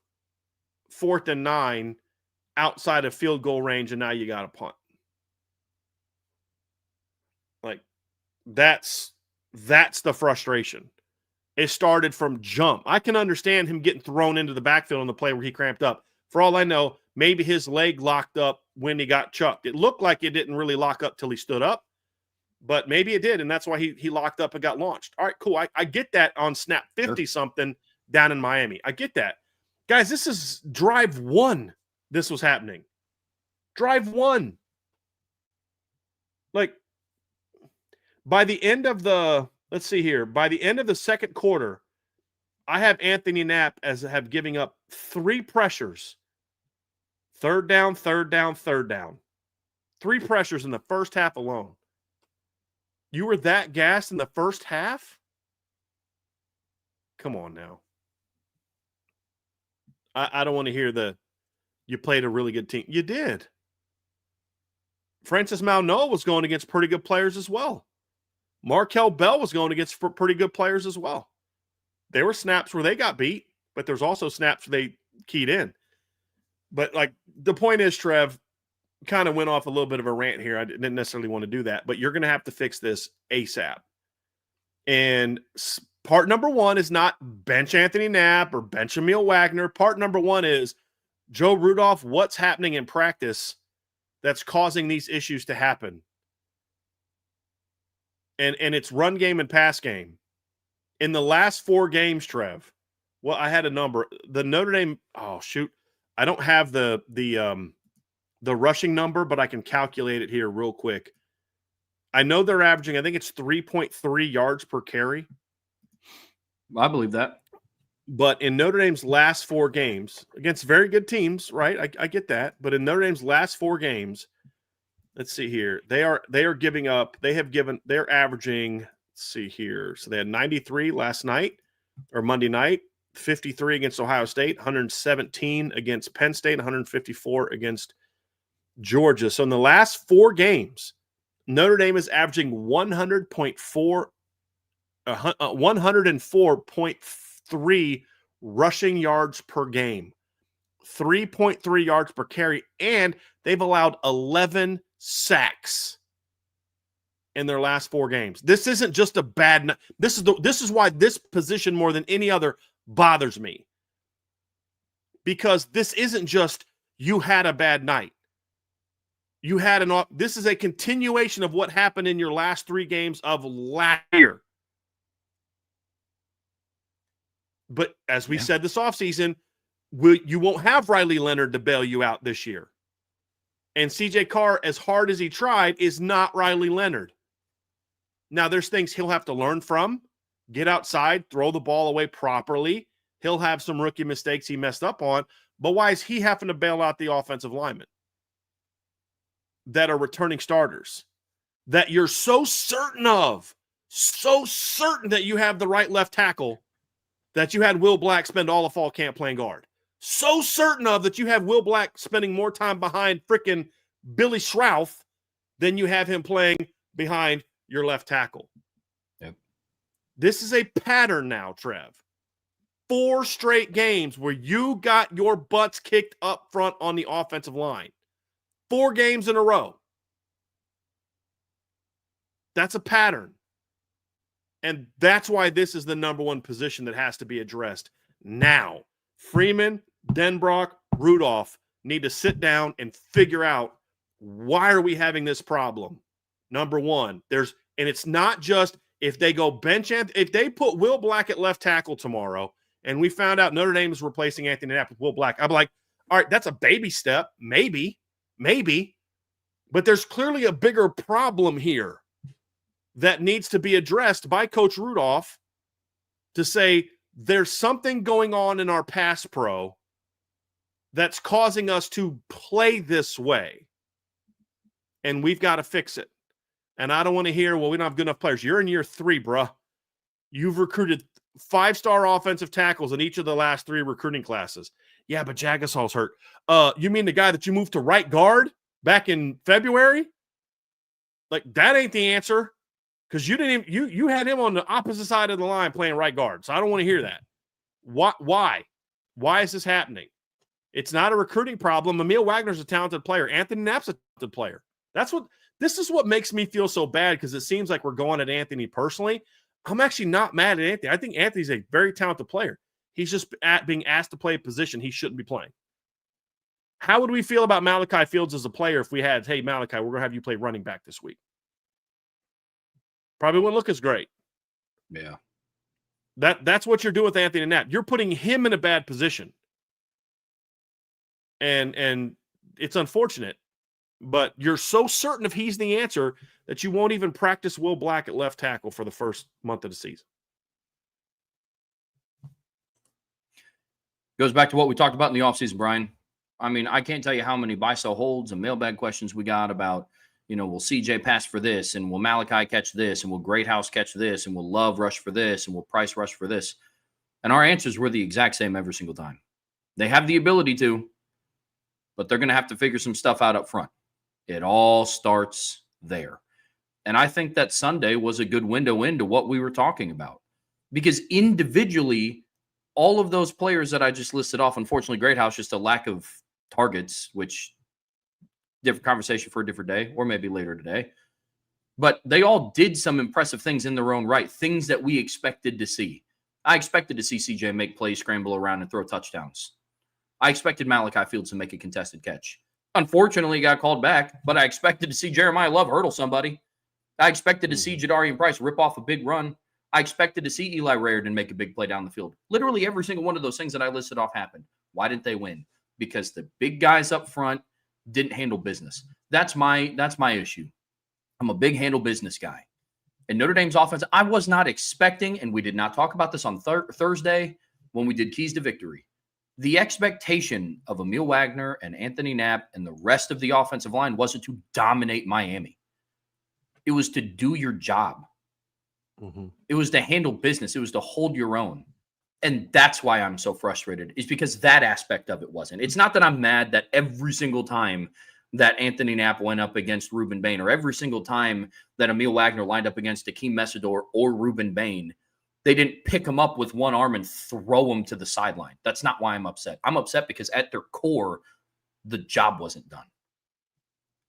4th and 9 outside of field goal range, and now you got a punt. Like, that's the frustration. It started from jump. I can understand him getting thrown into the backfield on the play where he cramped up. For all I know, maybe his leg locked up when he got chucked. It looked like it didn't really lock up till he stood up, but maybe it did, and that's why he locked up and got launched. All right, cool. I get that on snap 50-something down in Miami. I get that. Guys, this is drive 1 this was happening. Drive 1. Like, by the end of the, let's see here, by the end of the second quarter, I have Anthony Knapp as giving up 3 pressures. Third down, third down, third down. 3 pressures in the first half alone. You were that gassed in the first half? Come on now. I don't want to hear you played a really good team. You did. Francis Maunoa was going against pretty good players as well. Markel Bell was going against pretty good players as well. There were snaps where they got beat, but there's also snaps where they keyed in. But, like, the point is, Trev, kind of went off a little bit of a rant here. I didn't necessarily want to do that, but you're going to have to fix this ASAP. And part number 1 is not bench Anthony Knapp or bench Emil Wagner. Part number 1 is, Joe Rudolph, what's happening in practice that's causing these issues to happen? And it's run game and pass game. In the last 4 games, Trev, well, I had a number. The Notre Dame, oh, shoot. I don't have the rushing number, but I can calculate it here real quick. I know they're averaging, I think it's 3.3 yards per carry. I believe that. But in Notre Dame's last 4 games, against very good teams, right? I get that. But in Notre Dame's last 4 games, let's see here. They're averaging, let's see here. So they had 93 last night or Monday night, 53 against Ohio State, 117 against Penn State, 154 against Georgia. So in the last 4 games, Notre Dame is averaging 104.3 rushing yards per game, 3.3 yards per carry, and they've allowed 11 sacks in their last 4 games. This isn't just a bad. This is why this position more than any other bothers me, because this isn't just you had a bad night. This is a continuation of what happened in your last 3 games of last year. But as we said this offseason, you won't have Riley Leonard to bail you out this year. And CJ Carr, as hard as he tried, is not Riley Leonard. Now, there's things he'll have to learn from. get outside, throw the ball away properly. He'll have some rookie mistakes he messed up on, but why is he having to bail out the offensive linemen that are returning starters that you're so certain that you have the right left tackle that you had Will Black spend all of fall camp playing guard? So certain of that you have Will Black spending more time behind frickin' Billy Schrouth than you have him playing behind your left tackle. Yep. This is a pattern now, Trev. 4 straight games where you got your butts kicked up front on the offensive line. 4 games in a row. That's a pattern. And that's why this is the number one position that has to be addressed now. Freeman, Denbrock, Rudolph need to sit down and figure out, why are we having this problem? Number one, and it's not just if they go bench, if they put Will Black at left tackle tomorrow and we found out Notre Dame is replacing Anthony Knapp with Will Black, I'm like, all right, that's a baby step. Maybe. But there's clearly a bigger problem here that needs to be addressed by Coach Rudolph to say there's something going on in our pass pro that's causing us to play this way. And we've got to fix it. And I don't want to hear, well, we don't have good enough players. You're in year 3, bruh. You've recruited 5-star offensive tackles in each of the last 3 recruiting classes. Yeah, but Jagasol's hurt. You mean the guy that you moved to right guard back in February? Like, that ain't the answer. Because you had him on the opposite side of the line playing right guard. So I don't want to hear that. Why? Why is this happening? It's not a recruiting problem. Emil Wagner's a talented player. Anthony Knapp's a talented player. This is what makes me feel so bad, because it seems like we're going at Anthony personally. I'm actually not mad at Anthony. I think Anthony's a very talented player. He's just being asked to play a position he shouldn't be playing. How would we feel about Malachi Fields as a player if we had, hey, Malachi, we're going to have you play running back this week? Probably wouldn't look as great. Yeah. That's what you're doing with Anthony Knapp. You're putting him in a bad position. And it's unfortunate, but you're so certain if he's the answer that you won't even practice Will Black at left tackle for the first month of the season. Goes back to what we talked about in the offseason, Brian. I mean, I can't tell you how many buy-sell holds and mailbag questions we got about, will CJ pass for this, and will Malachi catch this, and will Greathouse catch this, and will Love rush for this, and will Price rush for this? And our answers were the exact same every single time. They have the ability to, but they're going to have to figure some stuff out up front. It all starts there. And I think that Sunday was a good window into what we were talking about, because individually, all of those players that I just listed off, unfortunately, Greathouse, just a lack of targets, which different conversation for a different day, or maybe later today. But they all did some impressive things in their own right, things that we expected to see. I expected to see CJ make plays, scramble around, and throw touchdowns. I expected Malachi Fields to make a contested catch. Unfortunately, he got called back, but I expected to see Jeremiah Love hurdle somebody. I expected to see Jadarian Price rip off a big run. I expected to see Eli Raridan make a big play down the field. Literally every single one of those things that I listed off happened. Why didn't they win? Because the big guys up front didn't handle business. That's my issue. I'm a big handle business guy. And Notre Dame's offense, I was not expecting, and we did not talk about this on Thursday when we did Keys to Victory. The expectation of Emil Wagner and Anthony Knapp and the rest of the offensive line wasn't to dominate Miami. It was to do your job. It was to handle business. It was to hold your own. And that's why I'm so frustrated, is because that aspect of it wasn't. It's not that I'm mad that every single time that Anthony Knapp went up against Ruben Bain, or every single time that Emil Wagner lined up against Akeem Messidor or Ruben Bain, they didn't pick him up with one arm and throw him to the sideline. That's not why I'm upset. I'm upset because at their core, the job wasn't done.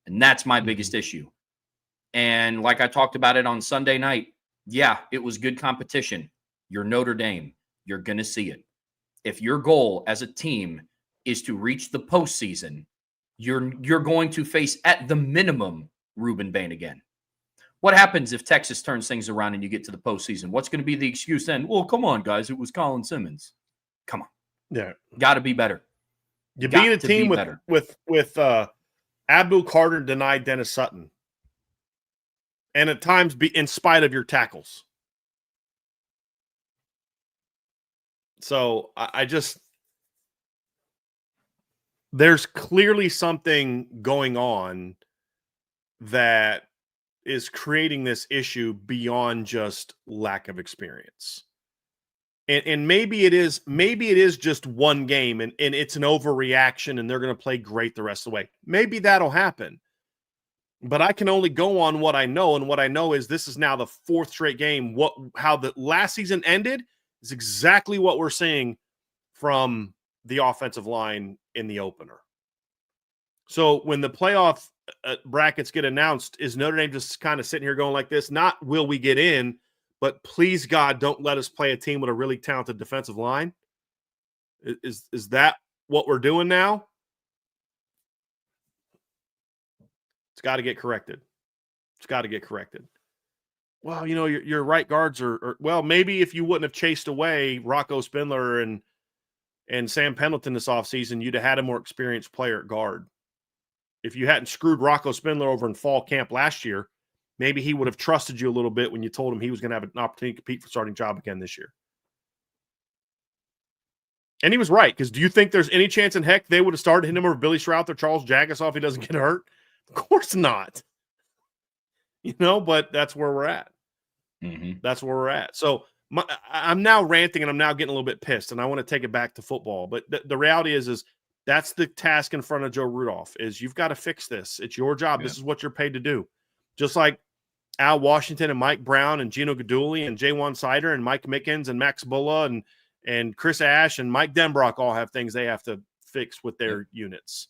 And that's my biggest issue. And like I talked about it on Sunday night, yeah, it was good competition. You're Notre Dame. You're going to see it. If your goal as a team is to reach the postseason, you're going to face, at the minimum, Ruben Bain again. What happens if Texas turns things around and you get to the postseason? What's going to be the excuse then? Well, come on, guys. It was Colin Simmons. Come on. Yeah. Got to be better. You beat a team with Abdul Carter denied Dennis Sutton. And at times be in spite of your tackles. So I just there's clearly something going on that is creating this issue beyond just lack of experience. And maybe it is just one game and it's an overreaction and they're going to play great the rest of the way. Maybe that'll happen. But I can only go on what I know, and what I know is this is now the fourth straight game. How the last season ended is exactly what we're seeing from the offensive line in the opener. So when the playoff brackets get announced, is Notre Dame just kind of sitting here going like this? Not will we get in, but please God, don't let us play a team with a really talented defensive line. Is that what we're doing now? It's got to get corrected. It's got to get corrected. Well, your right guards are well, maybe if you wouldn't have chased away Rocco Spindler and Sam Pendleton this offseason, you'd have had a more experienced player at guard. If you hadn't screwed Rocco Spindler over in fall camp last year, maybe he would have trusted you a little bit when you told him he was going to have an opportunity to compete for starting job again this year. And he was right, because do you think there's any chance in heck they would have started him over Billy Strouth or Charles Jagasaw if he doesn't get hurt? Of course not. But that's where we're at. Mm-hmm. That's where we're at. So I'm now ranting and I'm now getting a little bit pissed, and I want to take it back to football. But the reality is that's the task in front of Joe Rudolph, is you've got to fix this. It's your job. Yeah. This is what you're paid to do. Just like Al Washington and Mike Brown and Gino Gaduli and Jaywan Sider and Mike Mickens and Max Bulla and Chris Ash and Mike Denbrock all have things they have to fix with their units.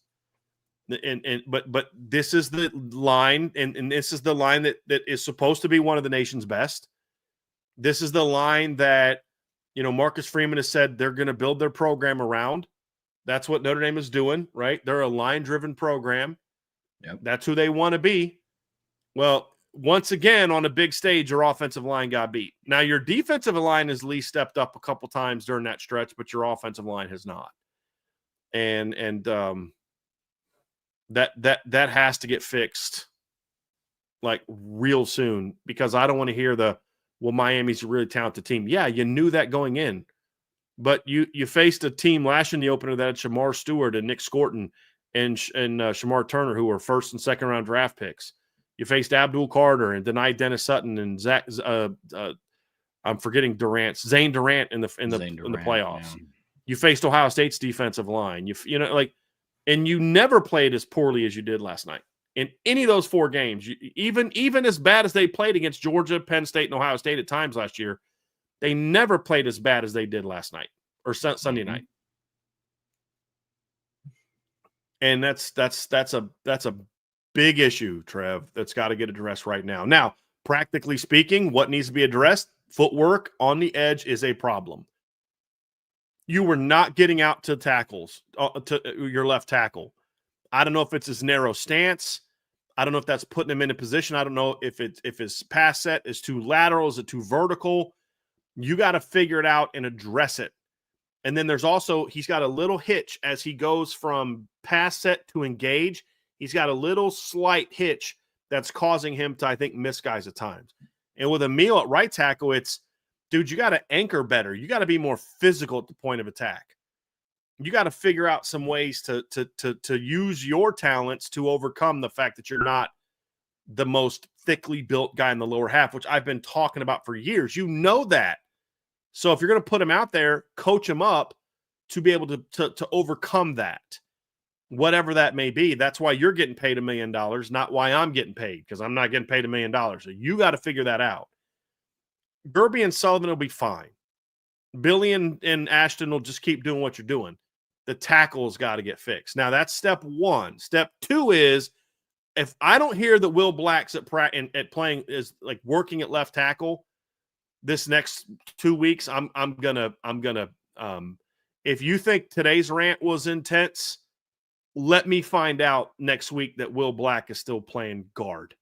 But this is the line, and this is the line that is supposed to be one of the nation's best. This is the line that, Marcus Freeman has said they're going to build their program around. That's what Notre Dame is doing, right? They're a line-driven program. Yep. That's who they want to be. Well, once again, on a big stage, your offensive line got beat. Now, your defensive line has at least stepped up a couple times during that stretch, but your offensive line has not. And that has to get fixed like real soon, because I don't want to hear Miami's a really talented team. Yeah, you knew that going in, but you faced a team last in the opener that had Shamar Stewart and Nick Scorton and Shamar Turner, who were first and second round draft picks. You faced Abdul Carter and Denai Dennis Sutton and Zach. I'm forgetting Zane Durant in the playoffs. Yeah. You faced Ohio State's defensive line. And you never played as poorly as you did last night in any of those four games. Even as bad as they played against Georgia, Penn State, and Ohio State at times last year, they never played as bad as they did last night or Sunday night. And that's a big issue, Trev, that's got to get addressed right now. Now, practically speaking, what needs to be addressed? Footwork on the edge is a problem. You were not getting out to tackles, to your left tackle. I don't know if it's his narrow stance. I don't know if that's putting him in a position. I don't know if his pass set is too lateral, is it too vertical? You got to figure it out and address it. And then there's also, he's got a little hitch as he goes from pass set to engage. He's got a little slight hitch that's causing him to, I think, miss guys at times. And with Emil at right tackle, it's, dude, you got to anchor better. You got to be more physical at the point of attack. You got to figure out some ways to use your talents to overcome the fact that you're not the most thickly built guy in the lower half, which I've been talking about for years. You know that. So if you're going to put him out there, coach him up to be able to overcome that, whatever that may be. That's why you're getting paid $1 million, not why I'm getting paid, because I'm not getting paid $1 million. So you got to figure that out. Gerby and Sullivan will be fine. Billy and Ashton will just keep doing what you're doing. The tackle's got to get fixed. Now, that's step one. Step two is, if I don't hear that Will Black's at playing is like working at left tackle this next 2 weeks, I'm gonna if you think today's rant was intense, let me find out next week that Will Black is still playing guard.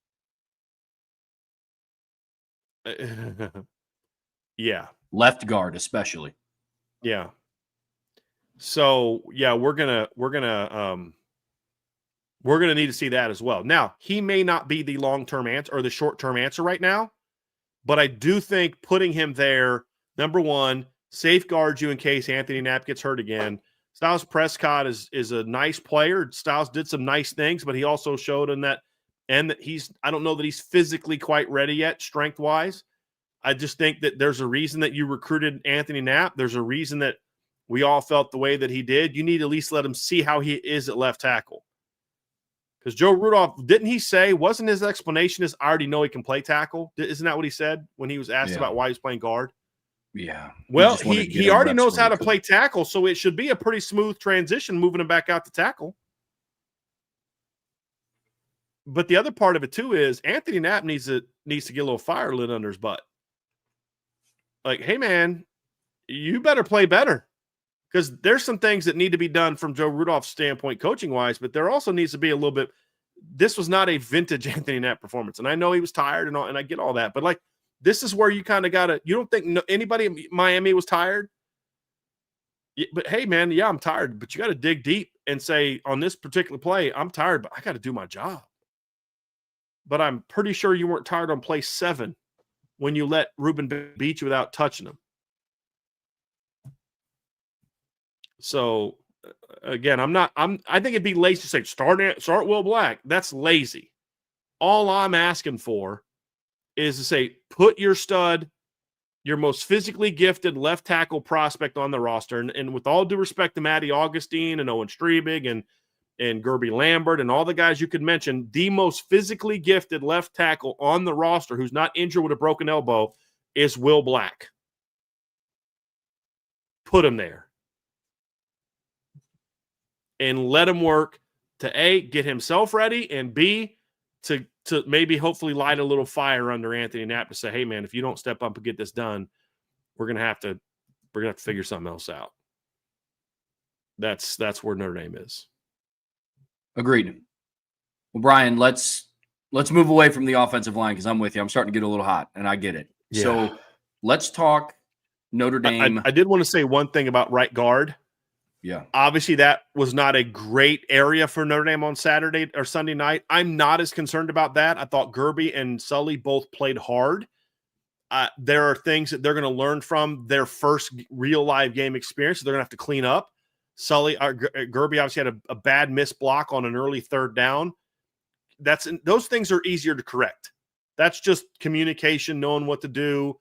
Yeah. Left guard, especially. Yeah. So yeah, we're gonna need to see that as well. Now, he may not be the long-term answer or the short-term answer right now, but I do think putting him there, number one, safeguard you in case Anthony Knapp gets hurt again. Styles Prescott is a nice player. Styles did some nice things, but he also showed in that and that I don't know that he's physically quite ready yet, strength-wise. I just think that there's a reason that you recruited Anthony Knapp. There's a reason that we all felt the way that he did. You need to at least let him see how he is at left tackle. Because Joe Rudolph, didn't he say, wasn't his explanation is, I already know he can play tackle? Isn't that what he said when he was asked about why he's playing guard? Yeah. Well, he already knows how to play tackle, so it should be a pretty smooth transition moving him back out to tackle. But the other part of it, too, is Anthony Knapp needs to get a little fire lit under his butt. Like, hey, man, you better play better. Because there's some things that need to be done from Joe Rudolph's standpoint, coaching-wise, but there also needs to be a little bit – this was not a vintage Anthony Knapp performance. And I know he was tired and I get all that. But, like, this is where you kind of got to – you don't think anybody in Miami was tired? But, hey, man, yeah, I'm tired. But you got to dig deep and say, on this particular play, I'm tired, but I got to do my job. But I'm pretty sure you weren't tired on play 7 when you let Ruben beat you without touching him. So, again, I think it'd be lazy to say, start Will Black. That's lazy. All I'm asking for is to say, put your stud, your most physically gifted left tackle prospect on the roster. And with all due respect to Matty Augustine and Owen Strebig and Gerby Lambert and all the guys you could mention, the most physically gifted left tackle on the roster who's not injured with a broken elbow is Will Black. Put him there. And let him work to A, get himself ready, and B, to maybe hopefully light a little fire under Anthony Knapp to say, hey, man, if you don't step up and get this done, we're gonna have to figure something else out. That's where Notre Dame is. Agreed. Well, Brian, let's move away from the offensive line because I'm with you. I'm starting to get a little hot, and I get it. Yeah. So let's talk Notre Dame. I did want to say one thing about right guard. Yeah. Obviously, that was not a great area for Notre Dame on Saturday or Sunday night. I'm not as concerned about that. I thought Gerby and Sully both played hard. There are things that they're going to learn from their first real live game experience. So they're going to have to clean up. Gerby obviously had a bad missed block on an early third down. Those things are easier to correct. That's just communication, knowing what to do.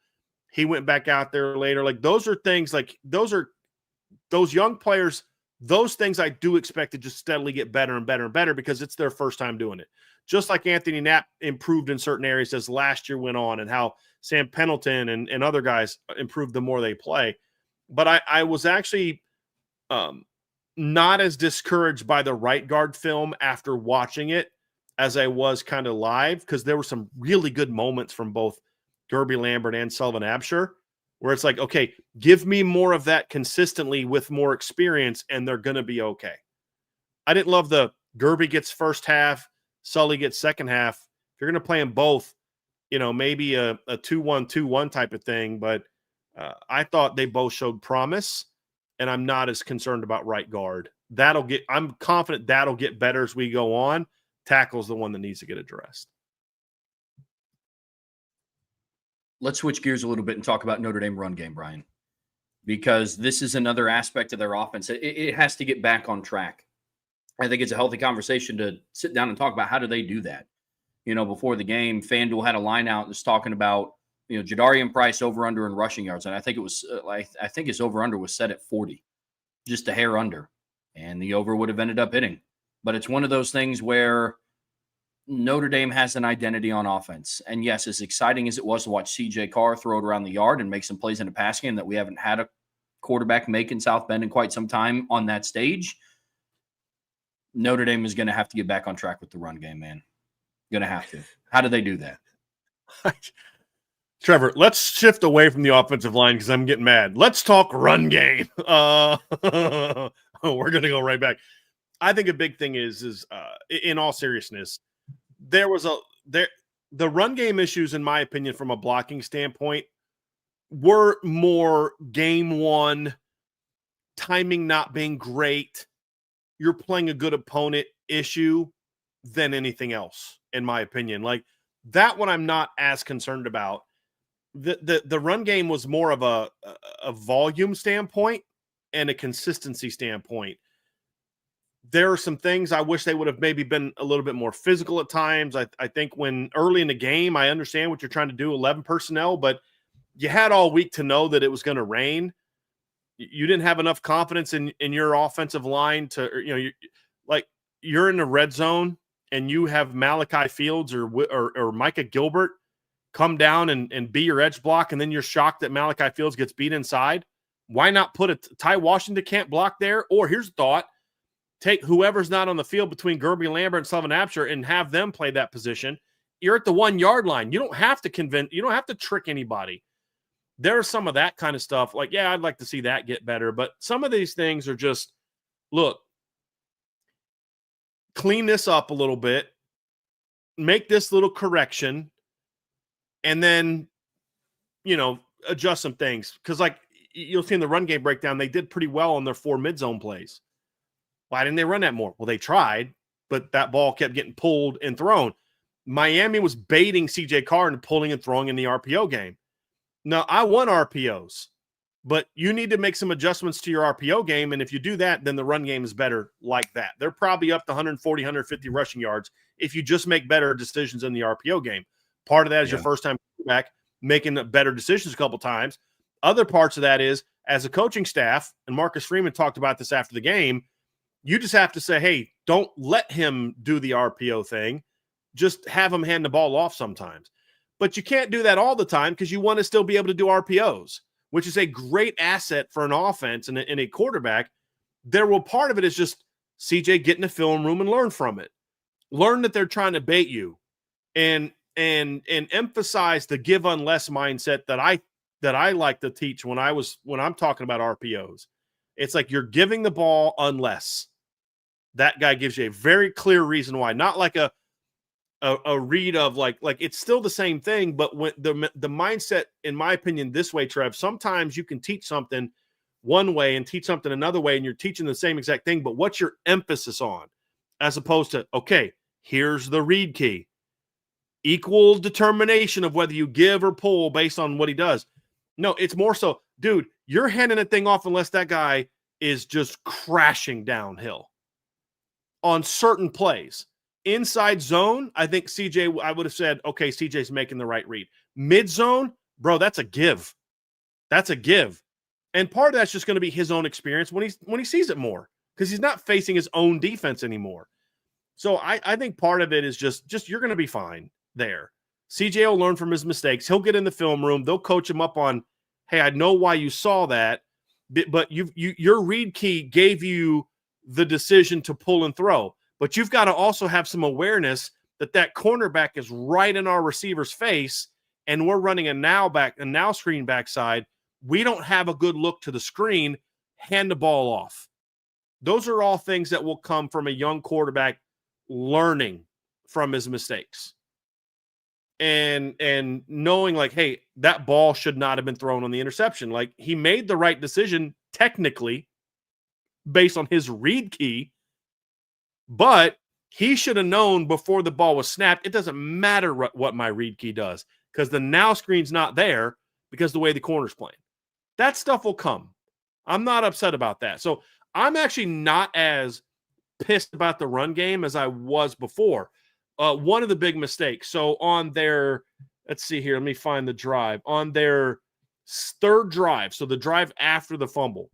He went back out there later. Like, those are things like those young players, those things I do expect to just steadily get better and better and better because it's their first time doing it. Just like Anthony Knapp improved in certain areas as last year went on and how Sam Pendleton and other guys improved the more they play. But I was actually not as discouraged by the right guard film after watching it as I was kind of live because there were some really good moments from both Gerby Lambert and Sullivan Absher where it's like, okay, give me more of that consistently with more experience, and they're going to be okay. I didn't love the Gerby gets first half, Sully gets second half. If you're going to play them both, maybe a 2-1-2-1 type of thing, but I thought they both showed promise, and I'm not as concerned about right guard. I'm confident that'll get better as we go on. Tackle's the one that needs to get addressed. Let's switch gears a little bit and talk about Notre Dame run game, Brian, because this is another aspect of their offense. It has to get back on track. I think it's a healthy conversation to sit down and talk about how do they do that. Before the game, FanDuel had a line out that's talking about, Jadarian Price over under in rushing yards. And I think it was, I think his over under was set at 40, just a hair under. And the over would have ended up hitting. But it's one of those things where Notre Dame has an identity on offense. And yes, as exciting as it was to watch CJ Carr throw it around the yard and make some plays in a pass game that we haven't had a quarterback make in South Bend in quite some time on that stage, Notre Dame is going to have to get back on track with the run game, man. Going to have to. How do they do that? Trevor, let's shift away from the offensive line because I'm getting mad. Let's talk run game. We're going to go right back. I think a big thing is in all seriousness, the run game issues, in my opinion, from a blocking standpoint, were more game one, timing not being great, you're playing a good opponent issue than anything else, in my opinion. Like, that one I'm not as concerned about. the run game was more of a volume standpoint and a consistency standpoint. There are some things I wish they would have maybe been a little bit more physical at times. I think when early in the game, I understand what you're trying to do, 11 personnel, but you had all week to know that it was going to rain. You didn't have enough confidence in your offensive line to, you're in the red zone and you have Malachi Fields or Micah Gilbert come down and be your edge block, and then you're shocked that Malachi Fields gets beat inside. Why not put a Ty Washington can't block there? Or here's a thought. Take whoever's not on the field between Gerby Lambert and Sullivan Absher and have them play that position. You're at the 1 yard line. You don't have to trick anybody. There's some of that kind of stuff. Like, yeah, I'd like to see that get better. But some of these things are just, look, clean this up a little bit, make this little correction, and then, adjust some things. Because, like, you'll see in the run game breakdown, they did pretty well on their 4 mid-zone plays. Why didn't they run that more? Well, they tried, but that ball kept getting pulled and thrown. Miami was baiting C.J. Carr and pulling and throwing in the RPO game. Now, I want RPOs, but you need to make some adjustments to your RPO game, and if you do that, then the run game is better like that. They're probably up to 140, 150 rushing yards if you just make better decisions in the RPO game. Part of that is your first-time quarterback making better decisions a couple times. Other parts of that is, as a coaching staff, and Marcus Freeman talked about this after the game, you just have to say, hey, don't let him do the RPO thing. Just have him hand the ball off sometimes. But you can't do that all the time because you want to still be able to do RPOs, which is a great asset for an offense and a quarterback. Part of it is just CJ get in the film room and learn from it. Learn that they're trying to bait you and emphasize the give unless mindset that I like to teach when I'm talking about RPOs. It's like you're giving the ball unless that guy gives you a very clear reason why, not like a read of like it's still the same thing, but when the mindset, in my opinion, this way, Trev, sometimes you can teach something one way and teach something another way, and you're teaching the same exact thing, but what's your emphasis on? As opposed to, okay, here's the read key. Equal determination of whether you give or pull based on what he does. No, it's more so, dude, you're handing that thing off unless that guy is just crashing downhill on certain plays. Inside zone, I think CJ, I would have said, okay, CJ's making the right read. Mid zone, bro, that's a give. That's a give. And part of that's just going to be his own experience when he sees it more, because he's not facing his own defense anymore. So I think part of it is just you're going to be fine there. CJ will learn from his mistakes. He'll get in the film room. They'll coach him up on, hey, I know why you saw that, but your read key gave you the decision to pull and throw. But you've got to also have some awareness that cornerback is right in our receiver's face, and we're running a now screen backside. We don't have a good look to the screen. Hand the ball off. Those are all things that will come from a young quarterback learning from his mistakes. And knowing like, hey, that ball should not have been thrown on the interception. Like, he made the right decision technically based on his read key, but he should have known before the ball was snapped. It doesn't matter what my read key does, because the now screen's not there because the way the corner's playing. That stuff will come. I'm not upset about that. So I'm actually not as pissed about the run game as I was before. One of the big mistakes. So on their, let's see here, let me find the drive. On their third drive, so the drive after the fumble,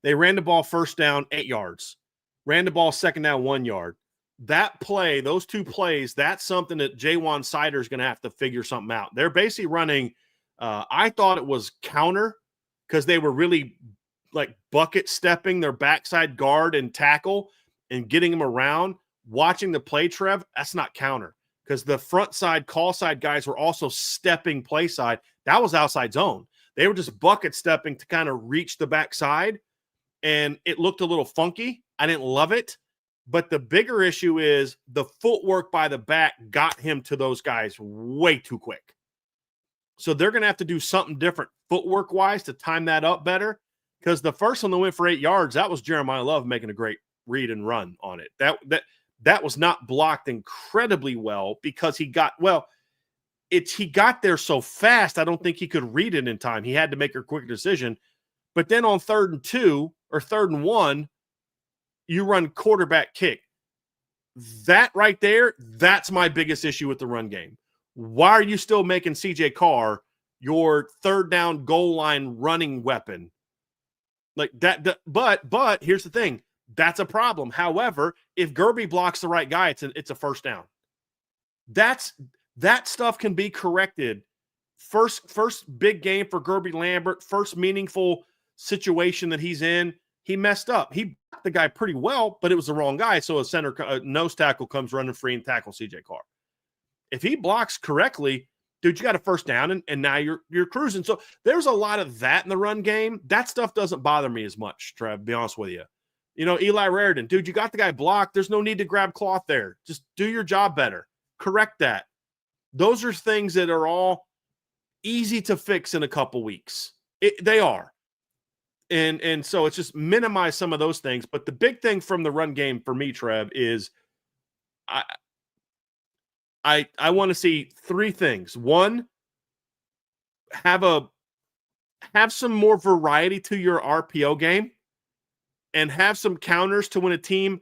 they ran the ball first down, 8 yards. Ran the ball second down, 1 yard. That play, those two plays, that's something that Jaywan Sider is going to have to figure something out. They're basically running, I thought it was counter, because they were really like bucket stepping their backside guard and tackle and getting them around. Watching the play, Trev, that's not counter, because the front side, call side guys were also stepping play side. That was outside zone. They were just bucket stepping to kind of reach the backside, and it looked a little funky. I didn't love it, but the bigger issue is the footwork by the back got him to those guys way too quick. So they're going to have to do something different footwork-wise to time that up better, because the first one that went for 8 yards, that was Jeremiah Love making a great read and run on it. That was not blocked incredibly well, because he got – well, he got there so fast, I don't think he could read it in time. He had to make a quick decision. But then on 3rd and 2 or 3rd and 1, you run quarterback kick. That right there, that's my biggest issue with the run game. Why are you still making CJ Carr your 3rd down goal line running weapon? Like that, but here's the thing. That's a problem. However, if Gerby blocks the right guy, it's a first down. That stuff can be corrected. First big game for Gerby Lambert, first meaningful situation that he's in. He messed up. He blocked the guy pretty well, but it was the wrong guy. So a nose tackle comes running free and tackles CJ Carr. If he blocks correctly, dude, you got a first down, and now you're cruising. So there's a lot of that in the run game. That stuff doesn't bother me as much, Trev, to be honest with you. You know, Eli Raridan, dude, you got the guy blocked. There's no need to grab cloth there. Just do your job better. Correct that. Those are things that are all easy to fix in a couple weeks. They are. And so it's just minimize some of those things. But the big thing from the run game for me, Trev, is I want to see 3 things. One, have some more variety to your RPO game and have some counters to when a team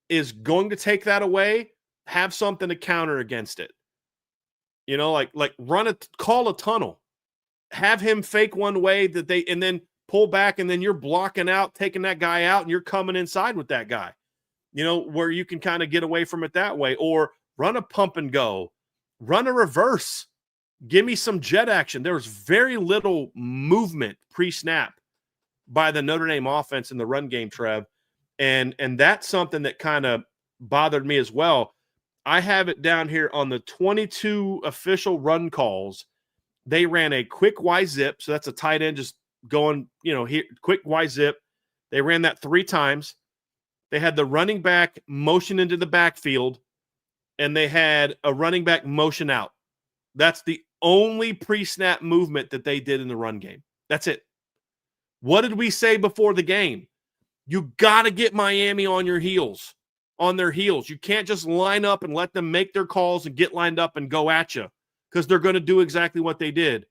is going to take that away, have something to counter against it. You know, like call a tunnel. Have him fake one way and then pull back, and then you're blocking out, taking that guy out, and you're coming inside with that guy. You know, where you can kind of get away from it that way. Or run a pump and go. Run a reverse. Give me some jet action. There was very little movement pre-snap by the Notre Dame offense in the run game, Trev. And that's something that kind of bothered me as well. I have it down here on the 22 official run calls. They ran a quick Y zip. So that's a tight end just going, here, quick Y zip. They ran that 3 times. They had the running back motion into the backfield, and they had a running back motion out. That's the only pre-snap movement that they did in the run game. That's it. What did we say before the game? You got to get Miami on their heels. You can't just line up and let them make their calls and get lined up and go at you, because they're going to do exactly what they did.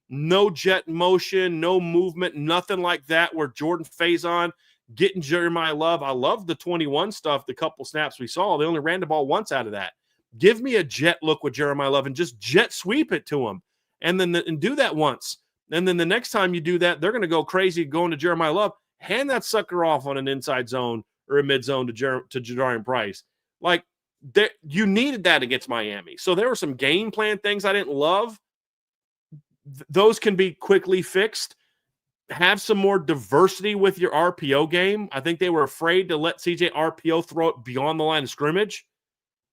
No jet motion, no movement, nothing like that where Jordan Faison getting Jeremiah Love. I love the 21 stuff, the couple snaps we saw. They only ran the ball once out of that. Give me a jet look with Jeremiah Love and just jet sweep it to him, and do that once. And then the next time you do that, they're going to go crazy going to Jeremiah Love. Hand that sucker off on an inside zone or a mid zone to Jadarian Price. Like, you needed that against Miami. So there were some game plan things I didn't love. Those can be quickly fixed. Have some more diversity with your RPO game. I think they were afraid to let CJ RPO throw it beyond the line of scrimmage.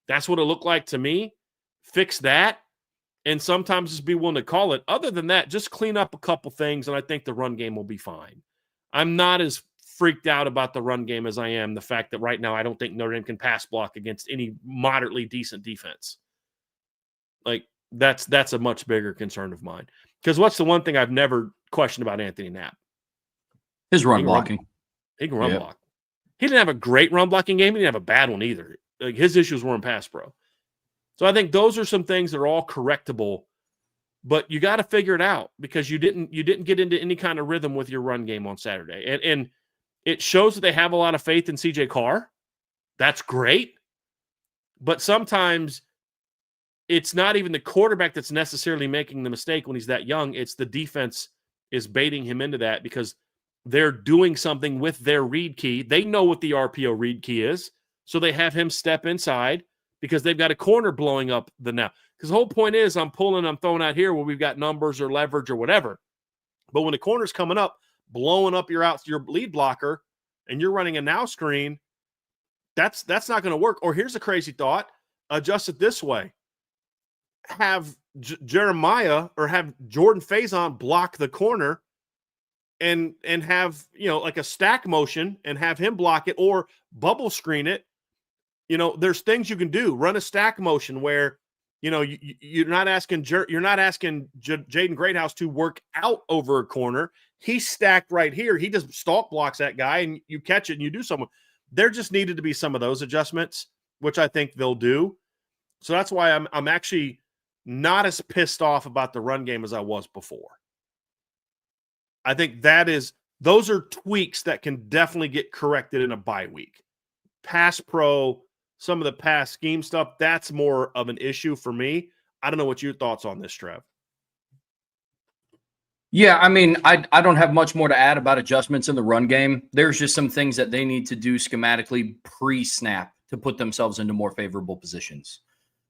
That's what it looked like to me. Fix that. And sometimes just be willing to call it. Other than that, just clean up a couple things, and I think the run game will be fine. I'm not as freaked out about the run game as I am the fact that right now I don't think Notre Dame can pass block against any moderately decent defense. Like, that's a much bigger concern of mine. Because what's the one thing I've never questioned about Anthony Knapp? His run blocking. He can run block. He didn't have a great run blocking game. He didn't have a bad one either. Like, his issues were in pass pro. So I think those are some things that are all correctable, but you got to figure it out, because you didn't get into any kind of rhythm with your run game on Saturday. And it shows that they have a lot of faith in CJ Carr. That's great. But sometimes it's not even the quarterback that's necessarily making the mistake when he's that young. It's the defense is baiting him into that, because they're doing something with their read key. They know what the RPO read key is, so they have him step inside because they've got a corner blowing up the now. Because the whole point is I'm throwing out here where we've got numbers or leverage or whatever. But when the corner's coming up, blowing up your lead blocker, and you're running a now screen, that's not going to work. Or here's a crazy thought. Adjust it this way. Have Jeremiah or have Jordan Faison block the corner and have, like a stack motion and have him block it, or bubble screen it. There's things you can do. Run a stack motion where, you're not asking Jaden Greathouse to work out over a corner. He's stacked right here. He just stalk blocks that guy, and you catch it and you do something. There just needed to be some of those adjustments, which I think they'll do. So that's why I'm actually not as pissed off about the run game as I was before. I think those are tweaks that can definitely get corrected in a bye week. Pass pro, some of the pass scheme stuff, that's more of an issue for me. I don't know what your thoughts on this, Trev. Yeah, I mean, I don't have much more to add about adjustments in the run game. There's just some things that they need to do schematically pre-snap to put themselves into more favorable positions.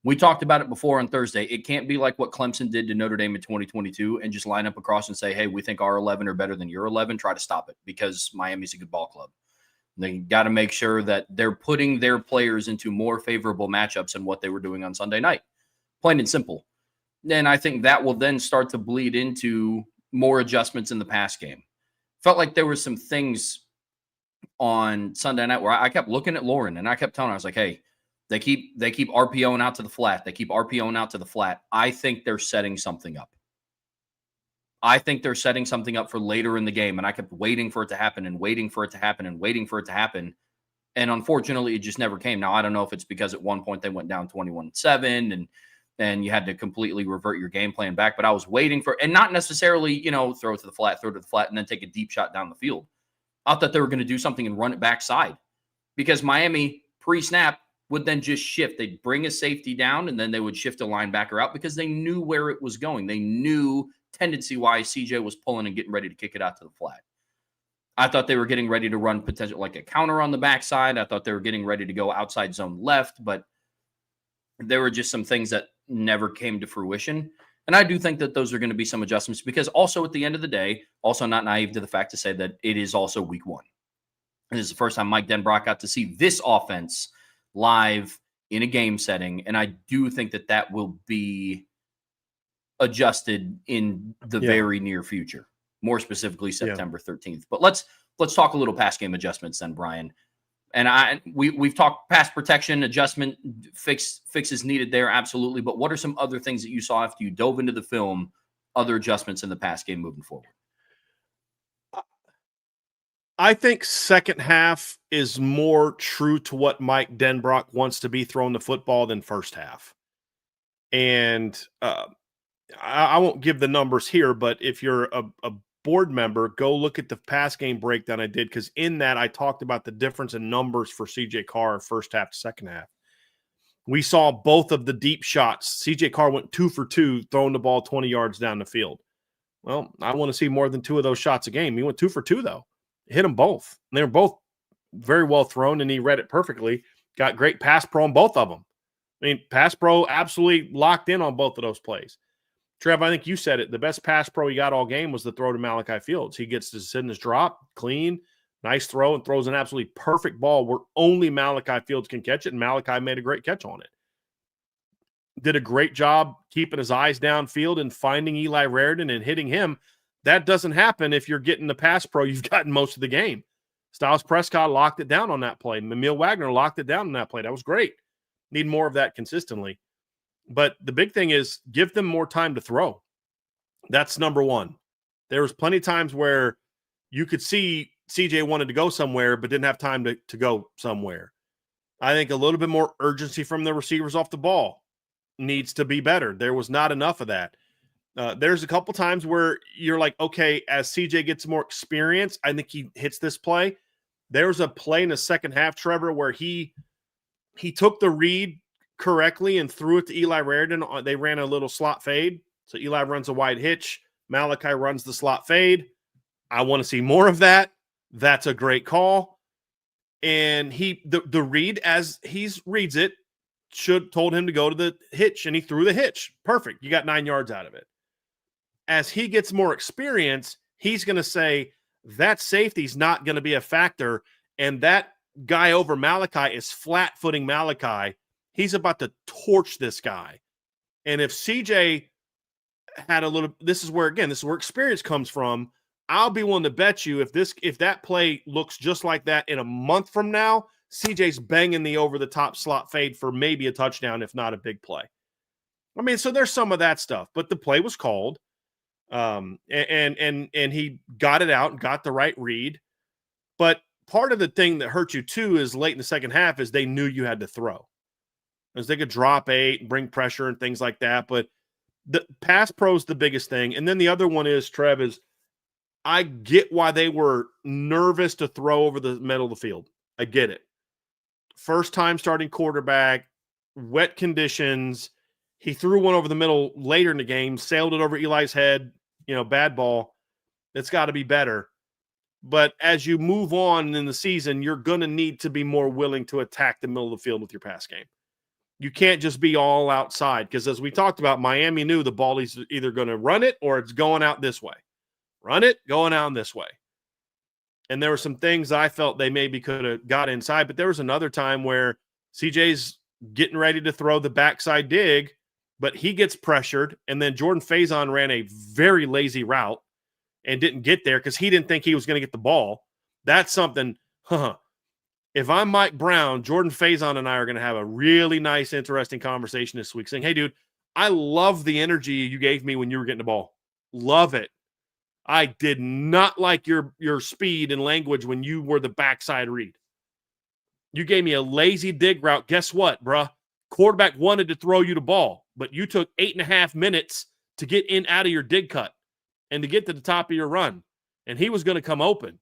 We talked about it before on Thursday. It can't be like what Clemson did to Notre Dame in 2022 and just line up across and say, hey, we think our 11 are better than your 11. Try to stop it because Miami's a good ball club. They got to make sure that they're putting their players into more favorable matchups than what they were doing on Sunday night. Plain and simple. And I think that will then start to bleed into more adjustments in the pass game. Felt like there were some things on Sunday night where I kept looking at Lauren and I kept telling her, I was like, hey, they keep RPOing out to the flat. They keep RPOing out to the flat. I think they're setting something up. I think they're setting something up for later in the game. And I kept waiting for it to happen and waiting for it to happen and waiting for it to happen. And unfortunately, it just never came. Now, I don't know if it's because at one point they went down 21-7 and you had to completely revert your game plan back. But I was waiting for, and not necessarily, throw it to the flat, and then take a deep shot down the field. I thought they were going to do something and run it backside because Miami pre-snap would then just shift. They'd bring a safety down and then they would shift a linebacker out because they knew where it was going. They knew tendency-wise CJ was pulling and getting ready to kick it out to the flat. I thought they were getting ready to run potential like a counter on the backside. I thought they were getting ready to go outside zone left, but there were just some things that never came to fruition. And I do think that those are going to be some adjustments because also at the end of the day, also not naive to the fact to say that it is also week one. This is the first time Mike Denbrock got to see this offense live in a game setting. And I do think that that will be adjusted in the very near future, more specifically September 13th. But let's talk a little pass game adjustments then, Brian. And we've talked pass protection, adjustment, fixes needed there, absolutely. But what are some other things that you saw after you dove into the film, other adjustments in the pass game moving forward? I think second half is more true to what Mike Denbrock wants to be throwing the football than first half. And I won't give the numbers here, but if you're a board member, go look at the pass game breakdown I did, because in that I talked about the difference in numbers for CJ Carr first half to second half. We saw both of the deep shots. CJ Carr went 2 for 2, throwing the ball 20 yards down the field. Well, I want to see more than 2 of those shots a game. He went 2 for 2, though. Hit them both. And they were both very well thrown, and he read it perfectly. Got great pass pro on both of them. I mean, pass pro absolutely locked in on both of those plays. Trev, I think you said it. The best pass pro he got all game was the throw to Malachi Fields. He gets to sit in his drop, clean, nice throw, and throws an absolutely perfect ball where only Malachi Fields can catch it, and Malachi made a great catch on it. Did a great job keeping his eyes downfield and finding Eli Raridan and hitting him. That doesn't happen if you're getting the pass pro you've gotten most of the game. Styles Prescott locked it down on that play. Emil Wagner locked it down on that play. That was great. Need more of that consistently. But the big thing is give them more time to throw. That's number one. There was plenty of times where you could see CJ wanted to go somewhere but didn't have time to go somewhere. I think a little bit more urgency from the receivers off the ball needs to be better. There was not enough of that. There's a couple times where you're like, okay, as CJ gets more experience, I think he hits this play. There was a play in the second half, Trevor, where he took the read correctly and threw it to Eli Raridan. They ran a little slot fade. So Eli runs a wide hitch. Malachi runs the slot fade. I want to see more of that. That's a great call. And the read, as he reads it, told him to go to the hitch, and he threw the hitch. Perfect. You got 9 yards out of it. As he gets more experience, he's going to say that safety's not going to be a factor, and that guy over Malachi is flat-footing Malachi. He's about to torch this guy. And if CJ had a little – this is where experience comes from. I'll be willing to bet you if that play looks just like that in a month from now, CJ's banging the over-the-top slot fade for maybe a touchdown, if not a big play. I mean, so there's some of that stuff. But the play was called, and he got it out and got the right read. But part of the thing that hurt you, too, is late in the second half is they knew you had to throw. Because they could drop 8 and bring pressure and things like that. But the pass pro is the biggest thing. And then the other one is, Trev, is I get why they were nervous to throw over the middle of the field. I get it. First time starting quarterback, wet conditions. He threw one over the middle later in the game, sailed it over Eli's head, bad ball. It's got to be better. But as you move on in the season, you're going to need to be more willing to attack the middle of the field with your pass game. You can't just be all outside because, as we talked about, Miami knew the ball is either going to run it or it's going out this way. Run it, going out this way. And there were some things I felt they maybe could have got inside, but there was another time where CJ's getting ready to throw the backside dig, but he gets pressured, and then Jordan Faison ran a very lazy route and didn't get there because he didn't think he was going to get the ball. That's something, if I'm Mike Brown, Jordan Faison and I are going to have a really nice, interesting conversation this week saying, hey, dude, I love the energy you gave me when you were getting the ball. Love it. I did not like your speed and language when you were the backside read. You gave me a lazy dig route. Guess what, bruh? Quarterback wanted to throw you the ball, but you took 8.5 minutes to get in out of your dig cut and to get to the top of your run. And he was going to come open.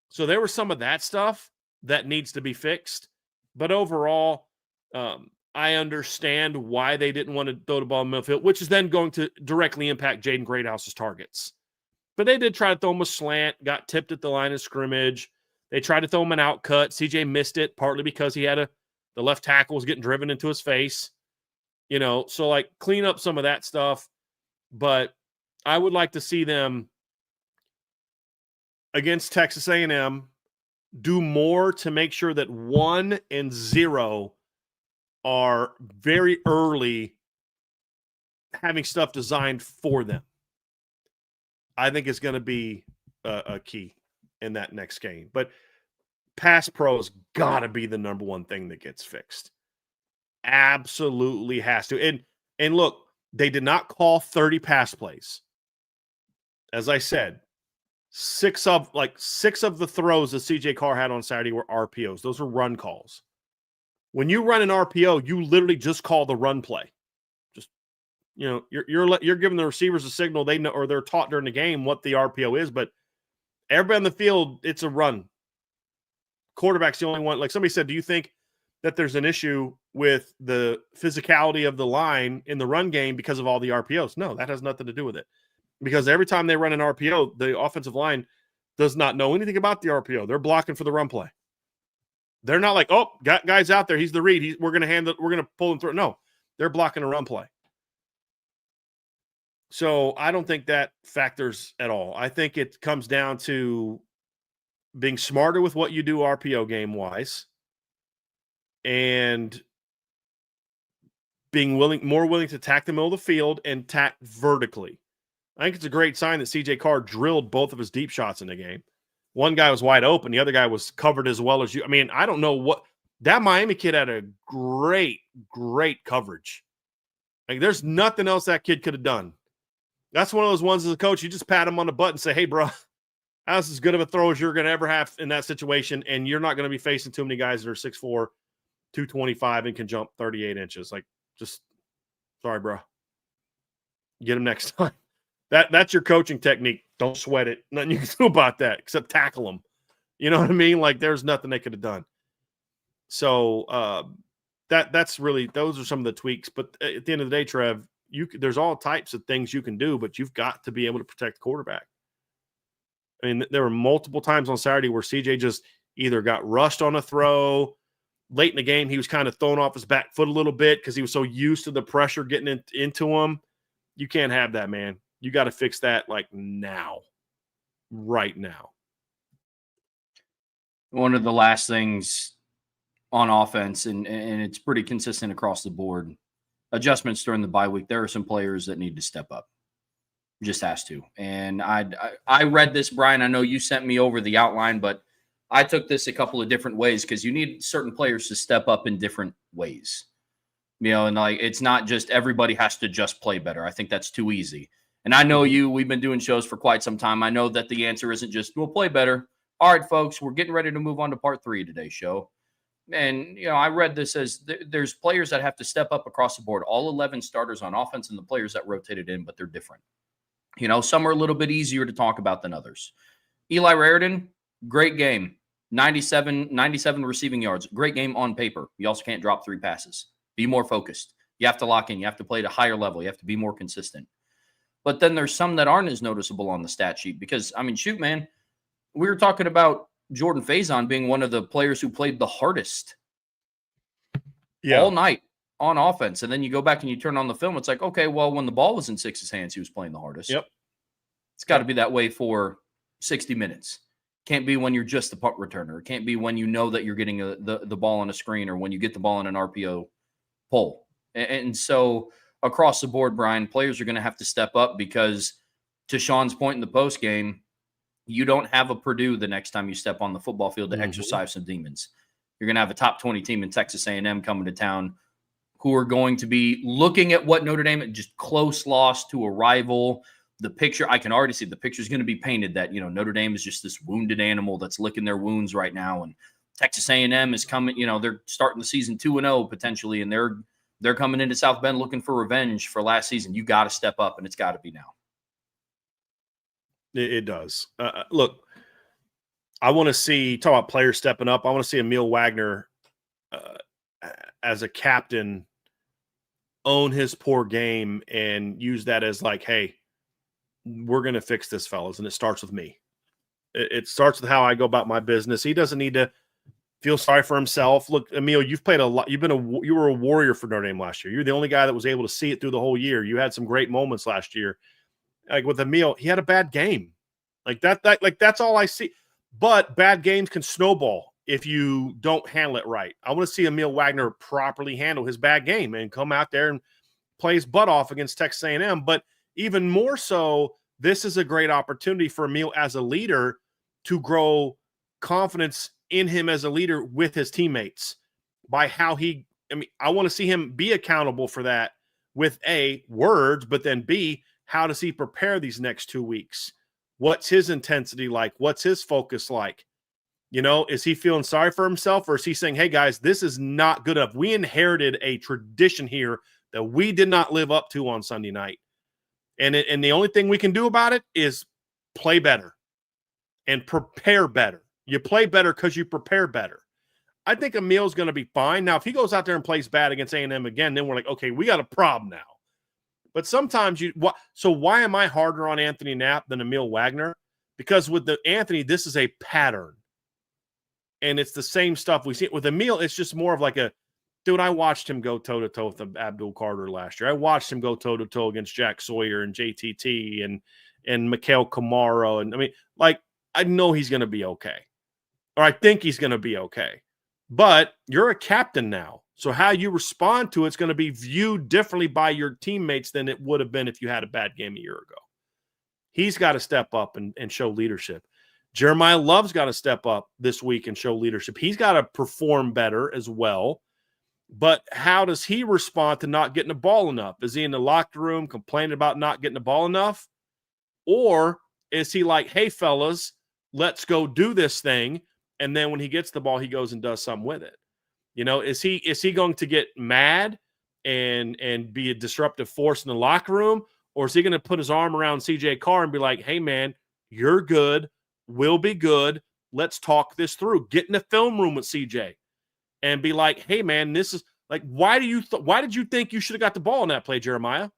So there was some of that stuff that needs to be fixed. But overall, I understand why they didn't want to throw the ball in the midfield, which is then going to directly impact Jaden Greathouse's targets. But they did try to throw him a slant, got tipped at the line of scrimmage. They tried to throw him an out cut. CJ missed it, partly because he had the left tackle was getting driven into his face. So like clean up some of that stuff. But I would like to see them against Texas A&M do more to make sure that 1 and 0 are very early having stuff designed for them. I think it's going to be a key in that next game. But pass pro has got to be the number one thing that gets fixed. Absolutely has to. And look, they did not call 30 pass plays. As I said, six of the throws that CJ Carr had on Saturday were RPOs. Those were run calls. When you run an RPO, you literally just call the run play. You're giving the receivers a signal they know, or they're taught during the game what the RPO is, but everybody on the field, it's a run. Quarterback's the only one. Like somebody said, do you think that there's an issue with the physicality of the line in the run game because of all the RPOs? No, that has nothing to do with it. Because every time they run an RPO, the offensive line does not know anything about the RPO. They're blocking for the run play. They're not like, oh, got guys out there. He's the read. We're going to pull him through. No, they're blocking a run play. So I don't think that factors at all. I think it comes down to being smarter with what you do RPO game-wise and being more willing to attack the middle of the field and attack vertically. I think it's a great sign that CJ Carr drilled both of his deep shots in the game. One guy was wide open. The other guy was covered as well as you. I mean, I don't know what – that Miami kid had a great, great coverage. Like, there's nothing else that kid could have done. That's one of those ones as a coach, you just pat him on the butt and say, hey, bro, that's as good of a throw as you're going to ever have in that situation, and you're not going to be facing too many guys that are 6'4", 225 and can jump 38 inches. Like, just sorry, bro. Get him next time. That's your coaching technique. Don't sweat it. Nothing you can do about that except tackle them. You know what I mean? Like, there's nothing they could have done. So that's really – those are some of the tweaks. But at the end of the day, Trev, there's all types of things you can do, but you've got to be able to protect the quarterback. I mean, there were multiple times on Saturday where CJ just either got rushed on a throw. Late in the game, he was kind of thrown off his back foot a little bit because he was so used to the pressure getting into him. You can't have that, man. You got to fix that like now, right now. One of the last things on offense, and it's pretty consistent across the board, adjustments during the bye week. There are some players that need to step up. Just has to. And I read this, Brian. I know you sent me over the outline, but I took this a couple of different ways because you need certain players to step up in different ways. And like it's not just everybody has to just play better. I think that's too easy. And I know we've been doing shows for quite some time. I know that the answer isn't just we'll play better. All right, folks, we're getting ready to move on to part 3 of today's show. And, I read this as there's players that have to step up across the board, all 11 starters on offense and the players that rotated in, but they're different. Some are a little bit easier to talk about than others. Eli Raridan, great game. 97 receiving yards. Great game on paper. You also can't drop 3 passes. Be more focused. You have to lock in. You have to play at a higher level. You have to be more consistent. But then there's some that aren't as noticeable on the stat sheet because, shoot, man, we were talking about Jordan Faison being one of the players who played the hardest all night on offense. And then you go back and you turn on the film. It's like, okay, well, when the ball was in Six's hands, he was playing the hardest. Yep. It's got to be that way for 60 minutes. Can't be when you're just the punt returner. It can't be when you know that you're getting the ball on a screen or when you get the ball in an RPO pull. And so across the board, Brian, players are going to have to step up because to Sean's point in the post game, you don't have a Purdue the next time you step on the football field to exercise some demons. You're going to have a top 20 team in Texas A&M coming to town who are going to be looking at what Notre Dame, just close loss to a rival. The picture, I can already see the picture is going to be painted that, Notre Dame is just this wounded animal that's licking their wounds right now. And Texas A&M is coming, they're starting the season 2-0 potentially, and they're coming into South Bend looking for revenge for last season. You got to step up, and it's got to be now. It does. Look, I want to see, talk about players stepping up. I want to see Emil Wagner as a captain own his poor game and use that as like, hey, we're going to fix this, fellas. And it starts with me. It starts with how I go about my business. He doesn't need to feel sorry for himself. Look, Emil, you've played a lot. You were a warrior for Notre Dame last year. You're the only guy that was able to see it through the whole year. You had some great moments last year. Like with Emil, he had a bad game. Like that's all I see. But bad games can snowball if you don't handle it right. I want to see Emil Wagner properly handle his bad game and come out there and play his butt off against Texas A&M. But even more so, this is a great opportunity for Emil as a leader to grow confidence in him as a leader with his teammates by how I want to see him be accountable for that with A, words, but then B, how does he prepare these next 2 weeks? What's his intensity like? What's his focus like? Is he feeling sorry for himself, or is he saying, hey, guys, this is not good enough? We inherited a tradition here that we did not live up to on Sunday night. And the only thing we can do about it is play better and prepare better. You play better because you prepare better. I think Emil's going to be fine. Now, if he goes out there and plays bad against A&M again, then we're like, okay, we got a problem now. But sometimes so why am I harder on Anthony Knapp than Emil Wagner? Because with Anthony, this is a pattern. And it's the same stuff we see. With Emil, it's just more of like dude, I watched him go toe-to-toe with Abdul Carter last year. I watched him go toe-to-toe against Jack Sawyer and JTT and Mikhail Kamara. And I know he's going to be okay. Or I think he's going to be okay. But you're a captain now. So how you respond to it's going to be viewed differently by your teammates than it would have been if you had a bad game a year ago. He's got to step up and show leadership. Jeremiah Love's got to step up this week and show leadership. He's got to perform better as well. But how does he respond to not getting the ball enough? Is he in the locker room complaining about not getting the ball enough? Or is he like, hey, fellas, let's go do this thing. And then when he gets the ball, he goes and does something with it. Is he going to get mad and be a disruptive force in the locker room? Or is he going to put his arm around CJ Carr and be like, hey, man, you're good. We'll be good. Let's talk this through. Get in the film room with CJ and be like, hey, man, this is like, why did you think you should have got the ball in that play, Jeremiah?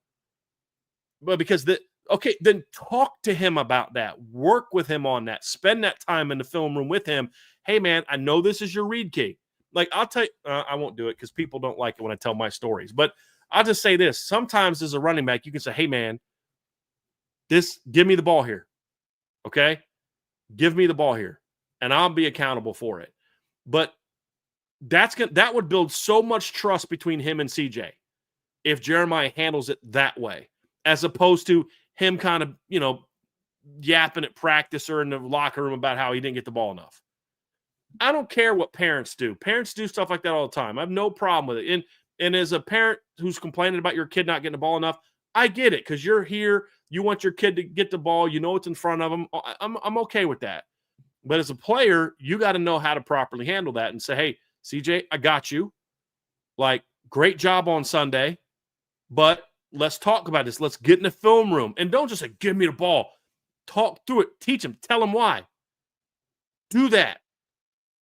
Well, because then talk to him about that. Work with him on that. Spend that time in the film room with him. Hey, man, I know this is your read key. Like, I'll tell you, I won't do it because people don't like it when I tell my stories. But I'll just say this. Sometimes as a running back, you can say, hey, man, give me the ball here. Okay? Give me the ball here. And I'll be accountable for it. But that would build so much trust between him and CJ if Jeremiah handles it that way, as opposed to him kind of, yapping at practice or in the locker room about how he didn't get the ball enough. I don't care what parents do. Parents do stuff like that all the time. I have no problem with it. And as a parent who's complaining about your kid not getting the ball enough, I get it because you're here. You want your kid to get the ball. You know it's in front of them. I'm okay with that. But as a player, you got to know how to properly handle that and say, hey, CJ, I got you. Like, great job on Sunday, but let's talk about this. Let's get in the film room. And don't just say, give me the ball. Talk through it. Teach him. Tell him why. Do that.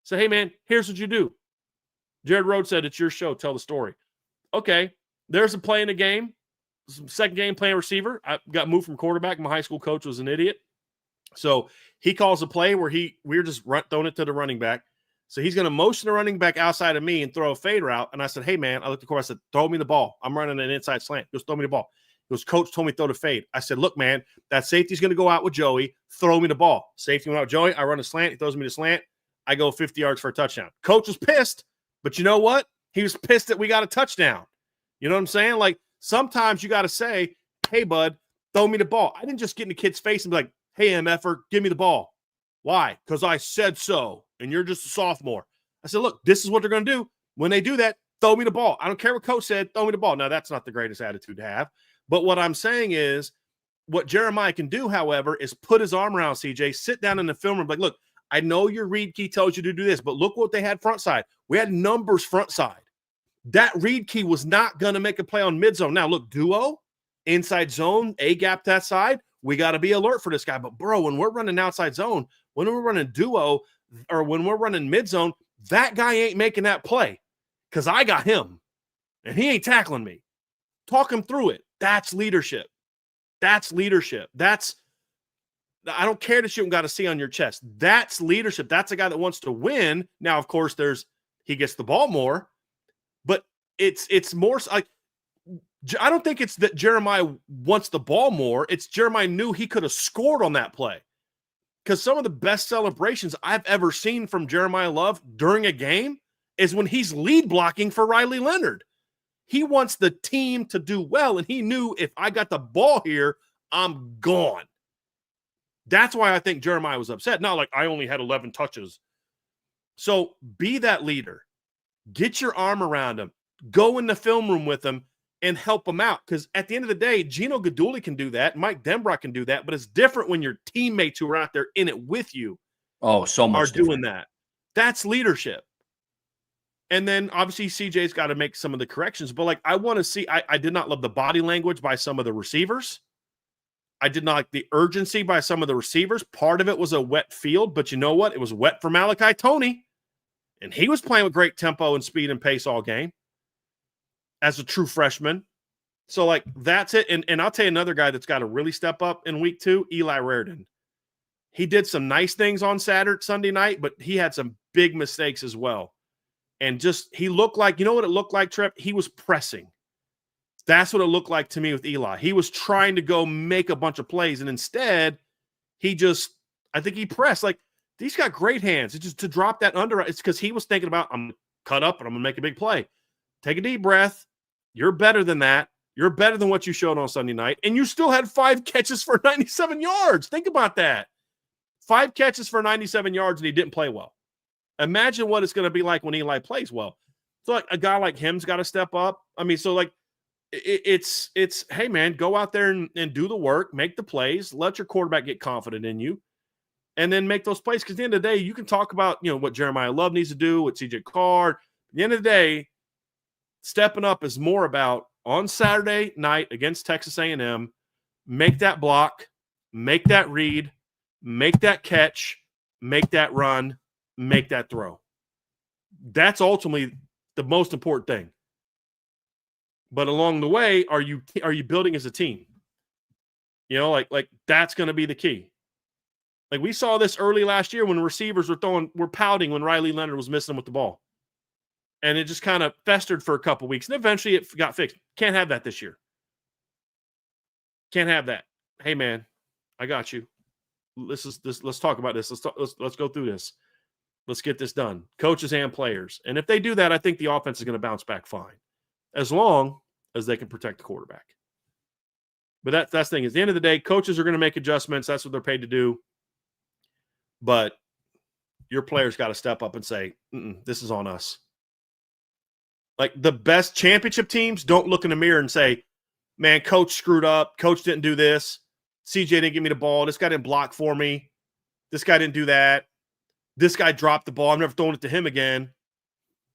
Say, hey, man, here's what you do. Jared Rhodes said, it's your show. Tell the story. Okay, there's a play in the game. Second game playing receiver. I got moved from quarterback. My high school coach was an idiot. So he calls a play where we're just throwing it to the running back. So he's going to motion the running back outside of me and throw a fade route. And I said, hey, man, I looked at the court. I said, throw me the ball. I'm running an inside slant. Just throw me the ball. He goes, coach told me to throw the fade. I said, look, man, that safety's going to go out with Joey. Throw me the ball. Safety went out with Joey. I run a slant. He throws me the slant. I go 50 yards for a touchdown. Coach was pissed, but you know what? He was pissed that we got a touchdown. You know what I'm saying? Like, sometimes you got to say, hey, bud, throw me the ball. I didn't just get in the kid's face and be like, hey, MFer, give me the ball. Why? Because I said so, and you're just a sophomore. I said, look, this is what they're going to do. When they do that, throw me the ball. I don't care what coach said, throw me the ball. Now, that's not the greatest attitude to have. But what I'm saying is, what Jeremiah can do, however, is put his arm around CJ, sit down in the film room, like, look, I know your read key tells you to do this, but look what they had front side. We had numbers front side. That read key was not going to make a play on mid zone. Now, look, duo, inside zone, A gap that side. We got to be alert for this guy. But, bro, when we're running outside zone, when we're running duo, or when we're running mid zone, that guy ain't making that play because I got him, and he ain't tackling me. Talk him through it. That's leadership. That's leadership. I don't care that you got to see on your chest. That's leadership. That's a guy that wants to win. Now, of course, he gets the ball more, but it's more like, I don't think it's that Jeremiah wants the ball more. It's Jeremiah knew he could have scored on that play. Because some of the best celebrations I've ever seen from Jeremiah Love during a game is when he's lead blocking for Riley Leonard. He wants the team to do well, and he knew if I got the ball here, I'm gone. That's why I think Jeremiah was upset. Not like I only had 11 touches. So be that leader. Get your arm around him. Go in the film room with him and help him out. Because at the end of the day, Gino Gaduli can do that. Mike Denbrock can do that. But it's different when your teammates who are out there in it with you so much are doing that. That's leadership. And then obviously CJ's got to make some of the corrections. But like, I want to see, I did not love the body language by some of the receivers. I did not like the urgency by some of the receivers. Part of it was a wet field, but you know what? It was wet for Malachi Toney. And he was playing with great tempo and speed and pace all game as a true freshman. So, like, that's it. And I'll tell you another guy that's got to really step up in week 2, Eli Raridan. He did some nice things on Sunday night, but he had some big mistakes as well. And just, he looked like, you know what it looked like, Trip? He was pressing. That's what it looked like to me with Eli. He was trying to go make a bunch of plays, and instead, I think he pressed. Like, he's got great hands. It's just to drop that under, it's because he was thinking about, I'm going to cut up and I'm going to make a big play. Take a deep breath. You're better than that. You're better than what you showed on Sunday night, and you still had 5 catches for 97 yards. Think about that. 5 catches for 97 yards, and he didn't play well. Imagine what it's going to be like when Eli plays well. So, like, a guy like him's got to step up. I mean, so, like, it's hey, man, go out there and do the work, make the plays, let your quarterback get confident in you, and then make those plays. Because at the end of the day, you can talk about, what Jeremiah Love needs to do, what CJ Card. At the end of the day, stepping up is more about on Saturday night against Texas A&M, make that block, make that read, make that catch, make that run, make that throw. That's ultimately the most important thing. But along the way, are you building as a team? Like that's going to be the key. Like we saw this early last year when receivers were pouting when Riley Leonard was missing with the ball. And it just kind of festered for a couple weeks. And eventually it got fixed. Can't have that this year. Can't have that. Hey, man, I got you. Let's talk about this. Let's go through this. Let's get this done. Coaches and players. And if they do that, I think the offense is going to bounce back fine. As long as they can protect the quarterback. But that's the thing. At the end of the day, coaches are going to make adjustments. That's what they're paid to do. But your players got to step up and say, this is on us. Like the best championship teams don't look in the mirror and say, man, coach screwed up. Coach didn't do this. CJ didn't give me the ball. This guy didn't block for me. This guy didn't do that. This guy dropped the ball. I'm never throwing it to him again.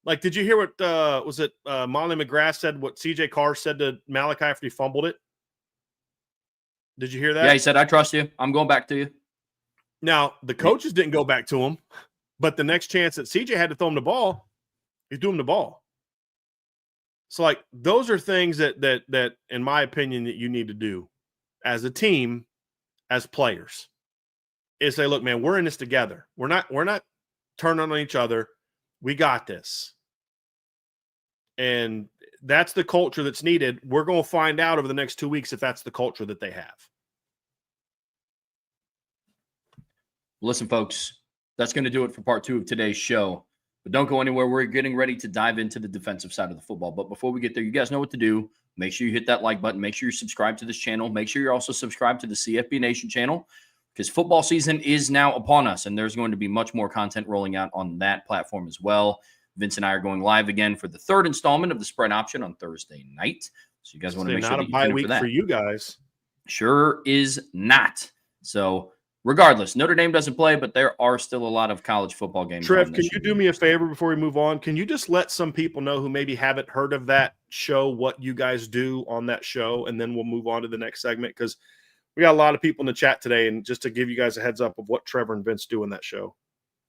Like, did you hear what was it Molly McGrath said, what CJ Carr said to Malachi after he fumbled it? Did you hear that? Yeah, he said, I trust you. I'm going back to you. Now, the coaches didn't go back to him, but the next chance that CJ had to throw him the ball, he threw him the ball. So, like, those are things that, in my opinion, that you need to do as a team, as players, is say, look, man, we're in this together. We're not turning on each other. We got this. And that's the culture that's needed. We're going to find out over the next 2 weeks if that's the culture that they have. Listen, folks, that's going to do it for part 2 of today's show. But don't go anywhere. We're getting ready to dive into the defensive side of the football. But before we get there, you guys know what to do. Make sure you hit that like button. Make sure you subscribe to this channel. Make sure you're also subscribed to the CFB Nation channel, because football season is now upon us, and there's going to be much more content rolling out on that platform as well. Vince and I are going live again for the 3rd installment of the Spread Option on Thursday night. So you guys want to make sure that you not a bye tune in week for that. for you guys. Sure is not. So regardless, Notre Dame doesn't play, but there are still a lot of college football games. Trev, can you do me a favor before we move on? Can you just let some people know who maybe haven't heard of that show, what you guys do on that show, and then we'll move on to the next segment, because we got a lot of people in the chat today, and just to give you guys a heads up of what Trevor and Vince do in that show.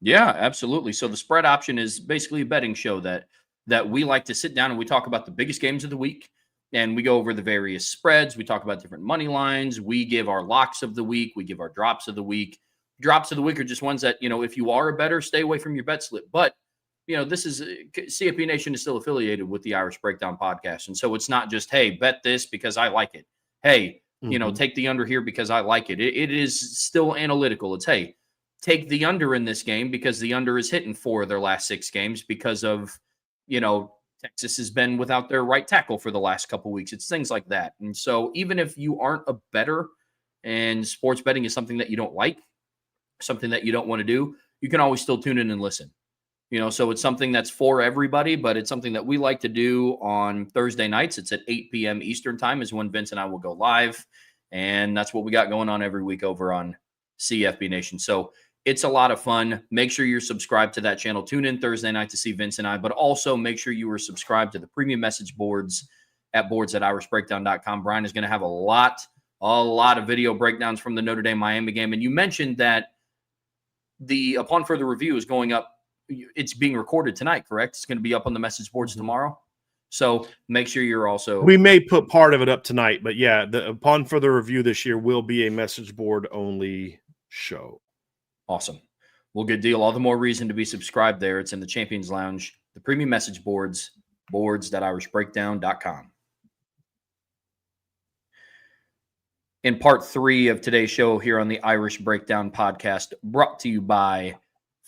Yeah, absolutely. So the Spread Option is basically a betting show that we like to sit down and we talk about the biggest games of the week, and we go over the various spreads. We talk about different money lines. We give our locks of the week. We give our drops of the week. Drops of the week are just ones that, if you are a bettor, stay away from your bet slip. But, this is CFP Nation is still affiliated with the Irish Breakdown podcast. And so it's not just, hey, bet this because I like it. Hey, take the under here because I like it. It is still analytical. It's, hey, take the under in this game because the under is hitting 4 of their last 6 games because of, Texas has been without their right tackle for the last couple of weeks. It's things like that. And so even if you aren't a bettor and sports betting is something that you don't like, something that you don't want to do, you can always still tune in and listen. So it's something that's for everybody, but it's something that we like to do on Thursday nights. It's at 8 p.m. Eastern time is when Vince and I will go live. And that's what we got going on every week over on CFB Nation. So it's a lot of fun. Make sure you're subscribed to that channel. Tune in Thursday night to see Vince and I, but also make sure you are subscribed to the premium message boards at boards@irishbreakdown.com. Brian is going to have a lot of video breakdowns from the Notre Dame Miami game. And you mentioned that upon further review is going up. It's being recorded tonight, correct? It's going to be up on the message boards tomorrow. So make sure you're also. We may put part of it up tonight, but yeah, upon further review this year will be a message board only show. Awesome. Well, good deal. All the more reason to be subscribed there. It's in the Champions Lounge, the premium message boards, boards.irishbreakdown.com. In part 3 of today's show here on the Irish Breakdown podcast, brought to you by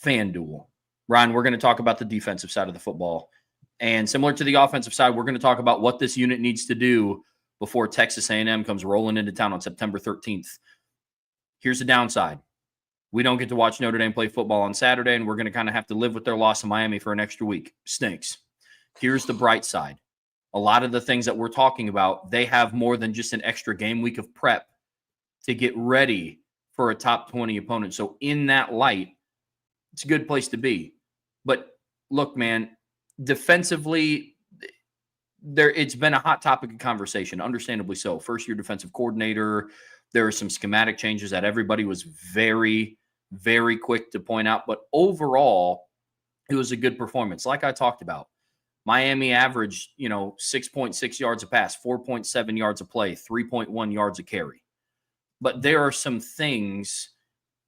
FanDuel. Ryan, we're going to talk about the defensive side of the football. And similar to the offensive side, we're going to talk about what this unit needs to do before Texas A&M comes rolling into town on September 13th. Here's the downside. We don't get to watch Notre Dame play football on Saturday, and we're going to kind of have to live with their loss to Miami for an extra week. Stinks. Here's the bright side. A lot of the things that we're talking about, they have more than just an extra game week of prep to get ready for a top 20 opponent. So in that light, it's a good place to be. But look, man, defensively, it's been a hot topic of conversation, understandably so. First-year defensive coordinator. There are some schematic changes that everybody was very, very quick to point out. But overall, it was a good performance. Like I talked about, Miami averaged, 6.6 yards a pass, 4.7 yards a play, 3.1 yards a carry. But there are some things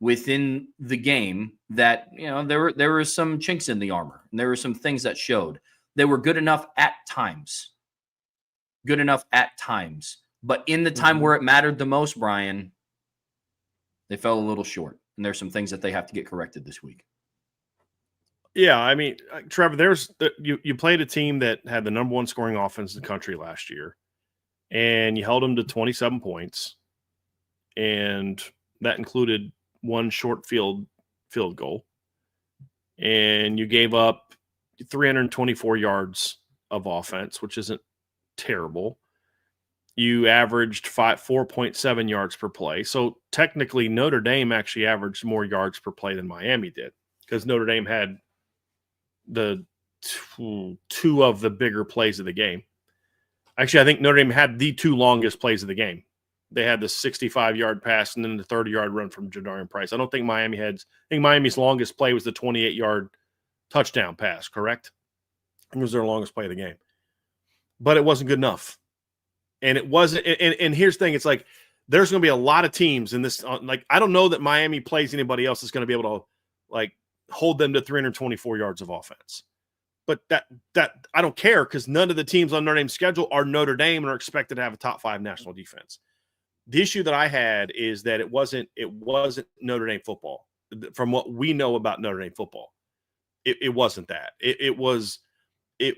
within the game that, there were some chinks in the armor. And there were some things that showed. They were good enough at times. But in the time where it mattered the most, Brian, they fell a little short. And there's some things that they have to get corrected this week. Yeah, I mean, Trevor, you played a team that had the number 1 scoring offense in the country last year, and you held them to 27 points, and that included 1 short field goal, and you gave up 324 yards of offense, which isn't terrible. You averaged 4.7 yards per play. So technically, Notre Dame actually averaged more yards per play than Miami did, because Notre Dame had the two of the bigger plays of the game. Actually, I think Notre Dame had the two longest plays of the game. They had the 65-yard pass and then the 30-yard run from Jadarian Price. I don't think Miami had. I think Miami's longest play was the 28-yard touchdown pass, correct? I think it was their longest play of the game. But it wasn't good enough. And it wasn't. And here's the thing. It's like there's going to be a lot of teams in this. Like, I don't know that Miami plays anybody else that's going to be able to, like, hold them to 324 yards of offense. But that I don't care because none of the teams on Notre Dame's schedule are Notre Dame and are expected to have a top 5 national defense. The issue that I had is that it wasn't Notre Dame football. From what we know about Notre Dame football, it wasn't that. It was a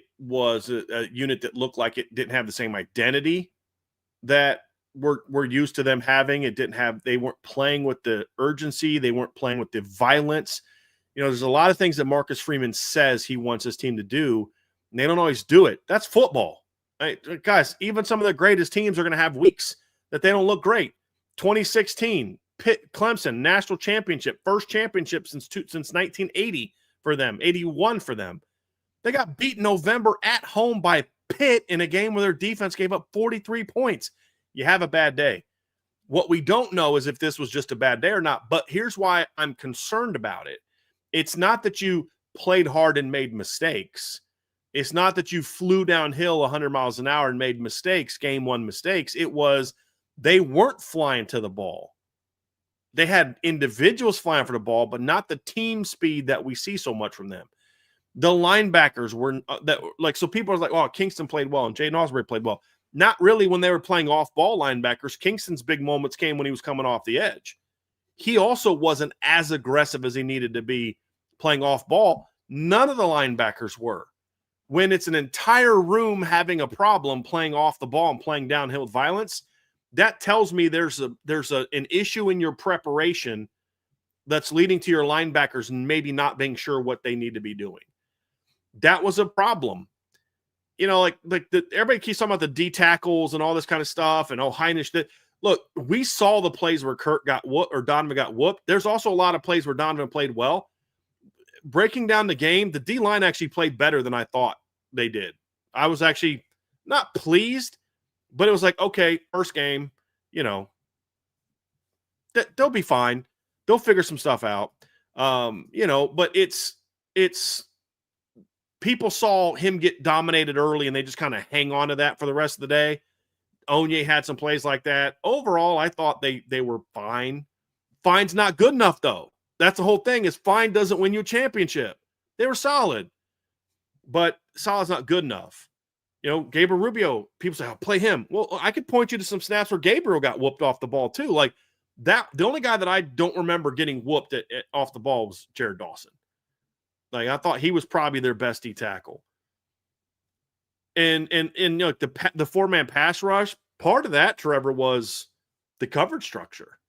unit that looked like it didn't have the same identity that we're used to them having. They weren't playing with the urgency. They weren't playing with the violence. You know, there's a lot of things that Marcus Freeman says he wants his team to do, and they don't always do it. That's football. Right? Guys, even some of the greatest teams are going to have weeks that they don't look great. 2016, Pitt, Clemson, national championship, first championship since 1980 for them, 81 for them. They got beat in November at home by Pitt in a game where their defense gave up 43 points. You have a bad day. What we don't know is if this was just a bad day or not, but here's why I'm concerned about it. It's not that you played hard and made mistakes. It's not that you flew downhill 100 miles an hour and made mistakes, game one mistakes. It was they weren't flying to the ball. They had individuals flying for the ball, but not the team speed that we see so much from them. The linebackers were so people are like, oh, Kingston played well and Jaden Osbury played well. Not really when they were playing off-ball linebackers. Kingston's big moments came when he was coming off the edge. He also wasn't as aggressive as he needed to be playing off ball. None of the linebackers were. When it's an entire room having a problem playing off the ball and playing downhill with violence, that tells me there's an issue in your preparation that's leading to your linebackers and maybe not being sure what they need to be doing. That was a problem. You know, everybody keeps talking about the D tackles and all this kind of stuff, and Heinisch. Look, we saw the plays where Kurt got whooped or Donovan got whooped. There's also a lot of plays where Donovan played well. Breaking down the game, the D-line actually played better than I thought they did. I was actually not pleased, but it was like, okay, first game, you know, they'll be fine. They'll figure some stuff out. But it's people saw him get dominated early and they just kind of hang on to that for the rest of the day. Onye had some plays like that. Overall, I thought they were fine. Fine's not good enough, though. That's the whole thing is fine doesn't win you a championship. They were solid, but solid's not good enough. You know, Gabriel Rubio, people say, I'll play him. Well, I could point you to some snaps where Gabriel got whooped off the ball, too. Like that, the only guy that I don't remember getting whooped off the ball was Jared Dawson. Like, I thought he was probably their best D tackle. And you know, the four-man pass rush, part of that, Trevor, was the coverage structure.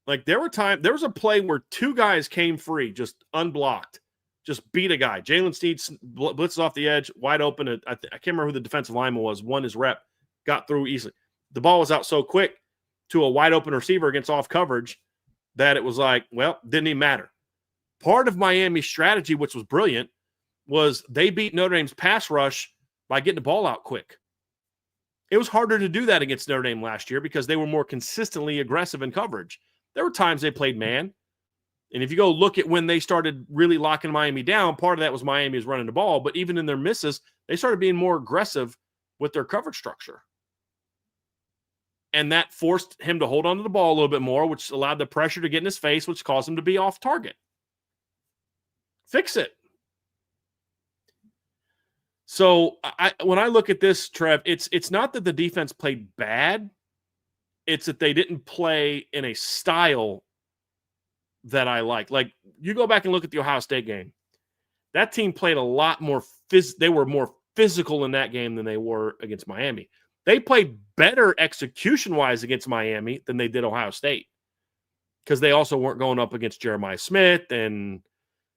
Like there was a play where two guys came free, just unblocked, just beat a guy. Jalen Steed blitzes off the edge, wide open. I can't remember who the defensive lineman was. Won his rep, got through easily. The ball was out so quick to a wide open receiver against off coverage that it was like, well, didn't even matter. Part of Miami's strategy, which was brilliant, was they beat Notre Dame's pass rush by getting the ball out quick. It was harder to do that against Notre Dame last year because they were more consistently aggressive in coverage. There were times they played man. And if you go look at when they started really locking Miami down, part of that was Miami was running the ball. But even in their misses, they started being more aggressive with their coverage structure. And that forced him to hold on to the ball a little bit more, which allowed the pressure to get in his face, which caused him to be off target. Fix it. So when I look at this, Trev, it's not that the defense played bad. It's that they didn't play in a style that I like. Like, you go back and look at the Ohio State game. That team played a lot more they were more physical in that game than they were against Miami. They played better execution-wise against Miami than they did Ohio State because they also weren't going up against Jeremiah Smith and,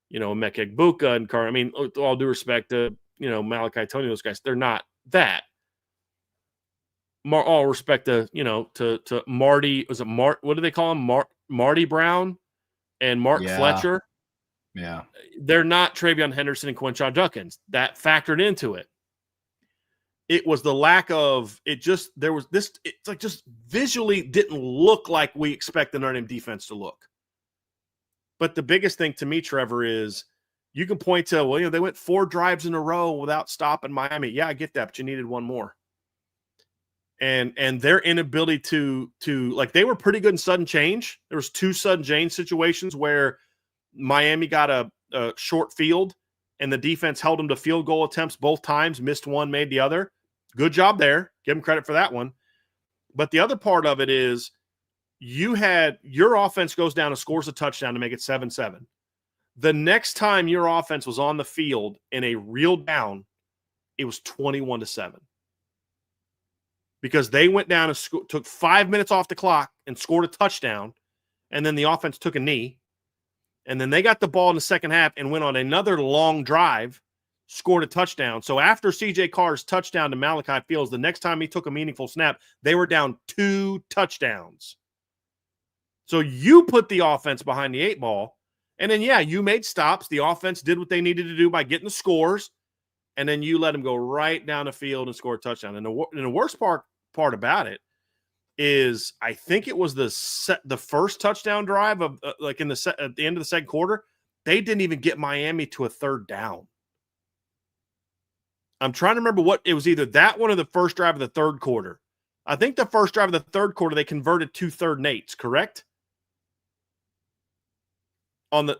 you know, Emeka Egbuka and Carr. I mean, with all due respect to, you know, Malachi Tony, those guys, they're not that. All respect to, you know, to Marty, was it What do they call him? Marty Brown and Mark Fletcher. Yeah. They're not Travion Henderson and Quinshon Judkins. That factored into it. It was the lack of it. Just there was this. It's like just visually didn't look like we expect the Notre Dame defense to look. But the biggest thing to me, Trevor, is you can point to, well, they went 4 drives in a row without stopping Miami. Yeah, I get that, but you needed one more. And their inability to like, they were pretty good in sudden change. There was 2 sudden change situations where Miami got a short field and the defense held them to field goal attempts both times, missed one, made the other. Good job there. Give them credit for that one. But the other part of it is your offense goes down and scores a touchdown to make it 7-7. The next time your offense was on the field in a real down, it was 21-7. Because they went down and took 5 minutes off the clock and scored a touchdown, and then the offense took a knee. And then they got the ball in the second half and went on another long drive, scored a touchdown. So after C.J. Carr's touchdown to Malachi Fields, the next time he took a meaningful snap, they were down 2 touchdowns. So you put the offense behind the 8 ball, and then, yeah, you made stops. The offense did what they needed to do by getting the scores, and then you let them go right down the field and score a touchdown. And the worst part about it is I think it was the first touchdown drive of at the end of the second quarter. They didn't even get Miami to a third down. I'm trying to remember what it was, either that one or the first drive of the third quarter. I think the first drive of the third quarter, they converted 2 third and 8s, correct? On the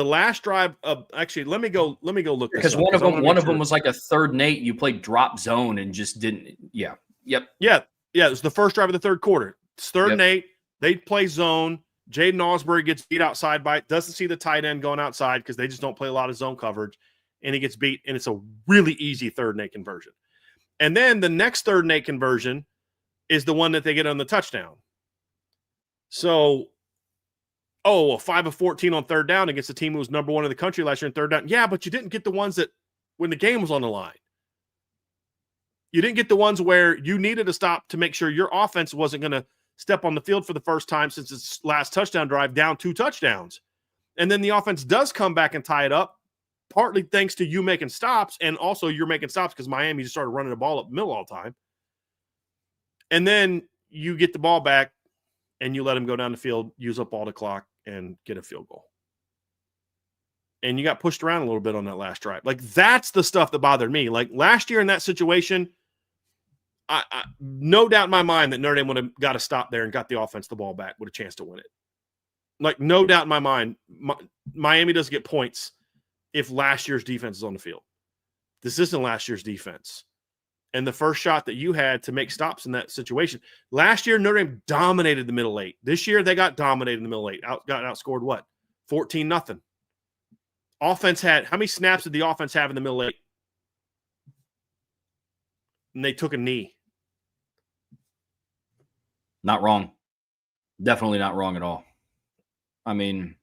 last drive of, actually, let me go look, because one of them was like a third and 8. You played drop zone and just didn't. Yeah. Yep. Yeah. It was the first drive of the third quarter. It's 3rd and 8. They play zone. Jaden Osbury gets beat outside doesn't see the tight end going outside because they just don't play a lot of zone coverage, and he gets beat, and it's a really easy 3rd and 8 conversion. And then the next 3rd and 8 conversion is the one that they get on the touchdown. So, 5 of 14 on 3rd down against a team who was number 1 in the country last year in 3rd down. Yeah, but you didn't get the ones that when the game was on the line. You didn't get the ones where you needed to stop to make sure your offense wasn't going to step on the field for the first time since its last touchdown drive, down 2 touchdowns. And then the offense does come back and tie it up, partly thanks to you making stops, and also you're making stops because Miami just started running the ball up the middle all the time. And then you get the ball back, and you let them go down the field, use up all the clock, and get a field goal. And you got pushed around a little bit on that last drive. Like, that's the stuff that bothered me. Like, last year in that situation, I no doubt in my mind that Notre Dame would have got to stop there and got the offense the ball back with a chance to win it. Like, no doubt in my mind, Miami doesn't get points if last year's defense is on the field. This isn't last year's defense. And the first shot that you had to make stops in that situation. Last year, Notre Dame dominated the middle 8. This year, they got dominated in the middle 8. Got outscored what? 14-0. Offense had, how many snaps did the offense have in the middle 8? And they took a knee. Not wrong. Definitely not wrong at all. I mean,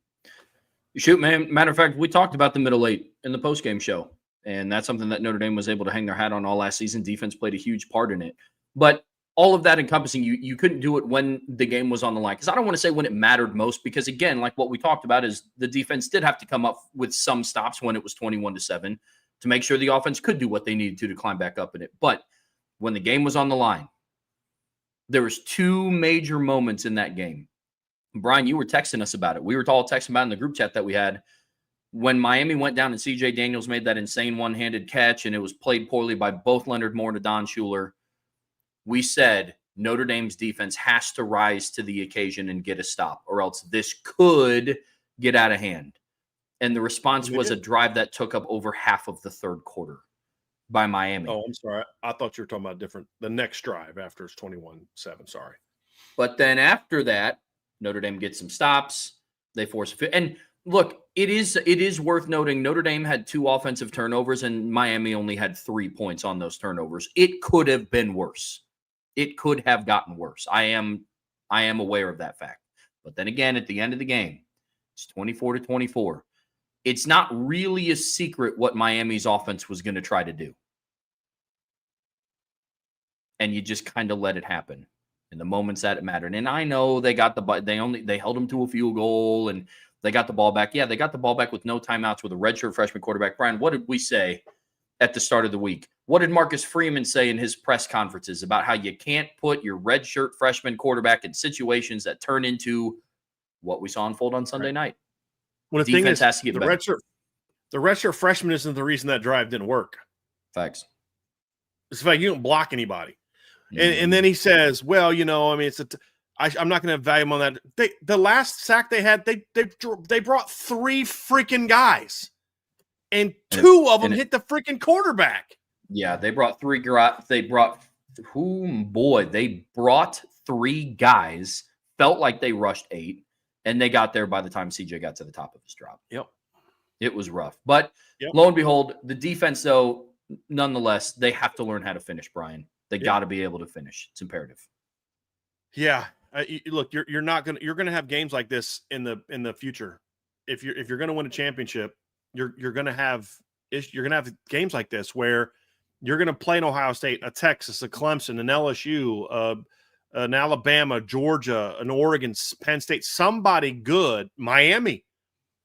shoot, man. Matter of fact, we talked about the middle 8 in the postgame show, and that's something that Notre Dame was able to hang their hat on all last season. Defense played a huge part in it. But all of that encompassing, you couldn't do it when the game was on the line. Because I don't want to say when it mattered most, because, again, like what we talked about is the defense did have to come up with some stops when it was 21-7 to make sure the offense could do what they needed to climb back up in it. But when the game was on the line, there was 2 major moments in that game. Brian, you were texting us about it. We were all texting about it in the group chat that we had. When Miami went down and C.J. Daniels made that insane one-handed catch and it was played poorly by both Leonard Moore and Don Schuler, we said Notre Dame's defense has to rise to the occasion and get a stop, or else this could get out of hand. And the response was a drive that took up over half of the third quarter by Miami. Oh, I'm sorry. I thought you were talking about the next drive after it's 21-7. Sorry. But then after that, Notre Dame gets some stops. They force a and look, it is worth noting Notre Dame had 2 offensive turnovers and Miami only had 3 points on those turnovers. It could have been worse. It could have gotten worse. I am aware of that fact. But then again, at the end of the game, it's 24-24. It's not really a secret what Miami's offense was going to try to do. And you just kind of let it happen in the moments that it mattered. And I know they got they held them to a field goal and They got the ball back. Yeah, they got the ball back with no timeouts with a redshirt freshman quarterback. Brian, what did we say at the start of the week? What did Marcus Freeman say in his press conferences about how you can't put your redshirt freshman quarterback in situations that turn into what we saw unfold on Sunday night? Well, the Defense thing is, has to get better. The redshirt freshman isn't the reason that drive didn't work. Facts. It's like you don't block anybody. And then he says, well, you know, I mean, I'm not going to value him on that. The last sack they had, they brought 3 freaking guys, and 2 of them hit the freaking quarterback. Yeah, they brought 3. They brought 3 guys. Felt like they rushed 8, and they got there by the time CJ got to the top of his drop. Yep, it was rough, but lo and behold, the defense, though, nonetheless, they have to learn how to finish. Brian, they got to be able to finish. It's imperative. Yeah. Look, you're going to have games like this in the future. If you're going to win a championship, you're going to have games like this where you're going to play an Ohio State, a Texas, a Clemson, an LSU, an Alabama, Georgia, an Oregon, Penn State, somebody good, Miami.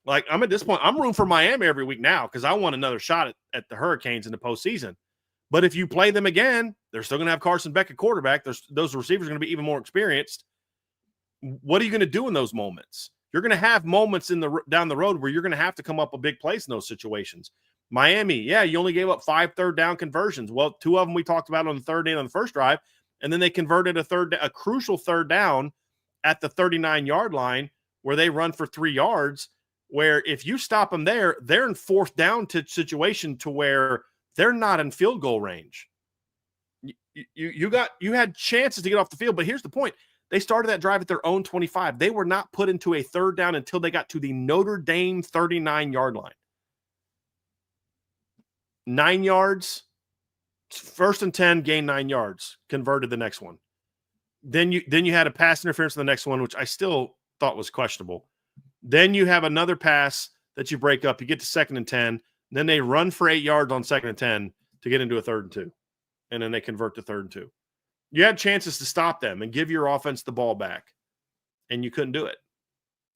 Like, I'm at this point, I'm rooting for Miami every week now because I want another shot at the Hurricanes in the postseason. But if you play them again, they're still going to have Carson Beck at quarterback. Those receivers are going to be even more experienced. What are you going to do in those moments? You're going to have moments down the road where you're going to have to come up with big plays in those situations. Miami, you only gave up 5 third-down conversions. Well, 2 of them we talked about on the third day on the first drive, and then they converted a crucial third down at the 39-yard line where they run for 3 yards, where if you stop them there, they're in 4th down situation to where they're not in field goal range. You had chances to get off the field, but here's the point. They started that drive at their own 25. They were not put into a third down until they got to the Notre Dame 39-yard line. 9 yards, 1st and 10, gain 9 yards, converted the next one. Then you had a pass interference in the next one, which I still thought was questionable. Then you have another pass that you break up. You get to 2nd and 10. Then they run for 8 yards on 2nd and 10 to get into a 3rd and 2. And then they convert to 3rd and 2. You had chances to stop them and give your offense the ball back, and you couldn't do it.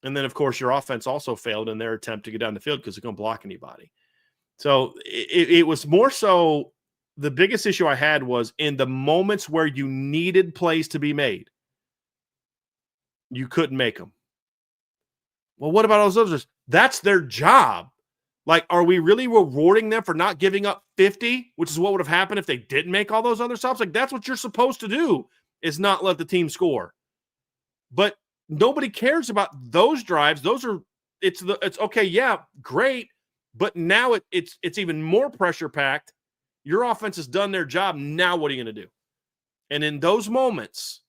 And then, of course, your offense also failed in their attempt to get down the field because they couldn't block anybody. So it was more so the biggest issue I had was in the moments where you needed plays to be made, you couldn't make them. Well, what about those others? That's their job. Like, are we really rewarding them for not giving up 50, which is what would have happened if they didn't make all those other stops? Like, that's what you're supposed to do, is not let the team score. But nobody cares about those drives. It's okay, yeah, great. But now it's even more pressure packed. Your offense has done their job. Now what are you going to do? And in those moments,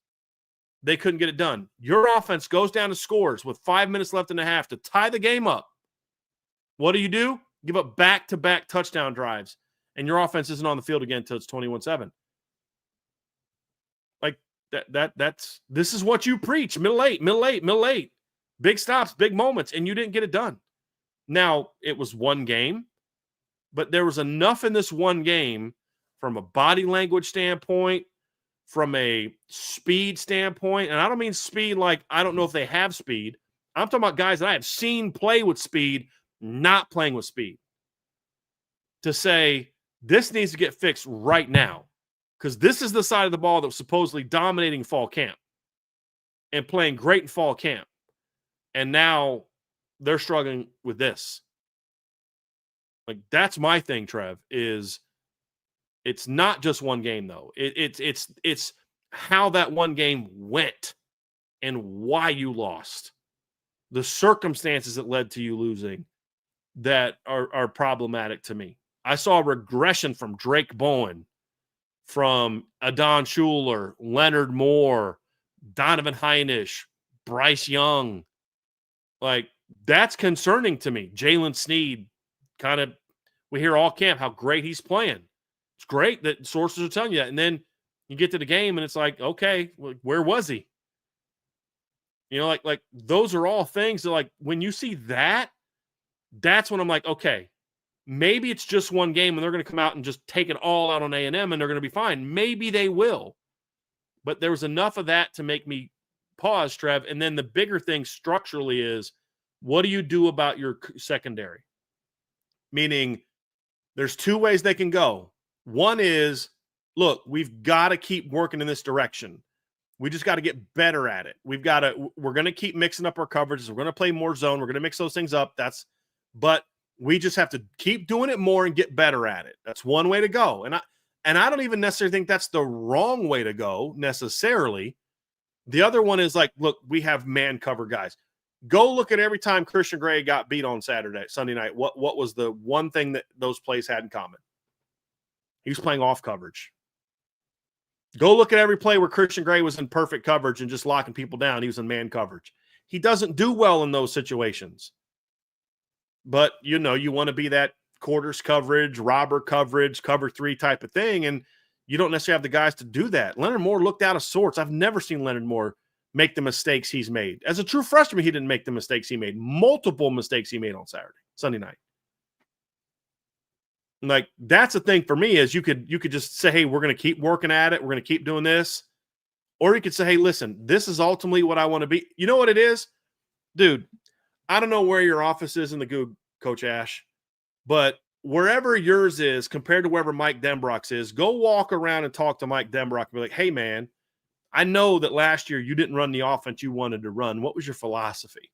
they couldn't get it done. Your offense goes down to scores with 5 minutes left in the half to tie the game up. What do? Give up back-to-back touchdown drives, and your offense isn't on the field again until it's 21-7. Like this is what you preach. Middle eight. Big stops, big moments, and you didn't get it done. Now, it was one game, but there was enough in this one game from a body language standpoint, from a speed standpoint, and I don't mean speed like I don't know if they have speed. I'm talking about guys that I have seen play with speed, not playing with speed, to say this needs to get fixed right now because this is the side of the ball that was supposedly dominating fall camp and playing great in fall camp. And now they're struggling with this. Like, that's my thing, Trev, is it's not just one game, though. It's how that one game went and why you lost. The circumstances that led to you losing that are problematic to me. I saw a regression from Drake Bowen, from Adon Schuler, Leonard Moore, Donovan Heinisch, Bryce Young. Like, that's concerning to me. Jalen Sneed, we hear all camp how great he's playing. It's great that sources are telling you that. And then you get to the game and it's like, okay, where was he? You know, like those are all things that, like, when you see that, that's when I'm like, okay, maybe it's just one game and they're going to come out and just take it all out on A&M and they're going to be fine. Maybe they will. But there was enough of that to make me pause, Trev. And then the bigger thing structurally is what do you do about your secondary? Meaning there's two ways they can go. One is, look, we've got to keep working in this direction. We just got to get better at it. We're going to keep mixing up our coverages. We're going to play more zone. We're going to mix those things up. But we just have to keep doing it more and get better at it. That's one way to go. And I don't even necessarily think that's the wrong way to go necessarily. The other one is like, look, we have man cover guys. Go look at every time Christian Gray got beat on Sunday night. What was the one thing that those plays had in common? He was playing off coverage. Go look at every play where Christian Gray was in perfect coverage and just locking people down. He was in man coverage. He doesn't do well in those situations. But, you want to be that quarters coverage, robber coverage, cover 3 type of thing, and you don't necessarily have the guys to do that. Leonard Moore looked out of sorts. I've never seen Leonard Moore make the mistakes he's made. As a true freshman, he didn't make the mistakes he made. Multiple mistakes he made on Sunday night. Like, that's the thing for me is you could just say, hey, we're going to keep working at it. We're going to keep doing this. Or you could say, hey, listen, this is ultimately what I want to be. You know what it is? Dude, I don't know where your office is in the Goog, Coach Ash, but wherever yours is compared to wherever Mike Denbrock's is, go walk around and talk to Mike Denbrock and be like, hey, man, I know that last year you didn't run the offense you wanted to run. What was your philosophy?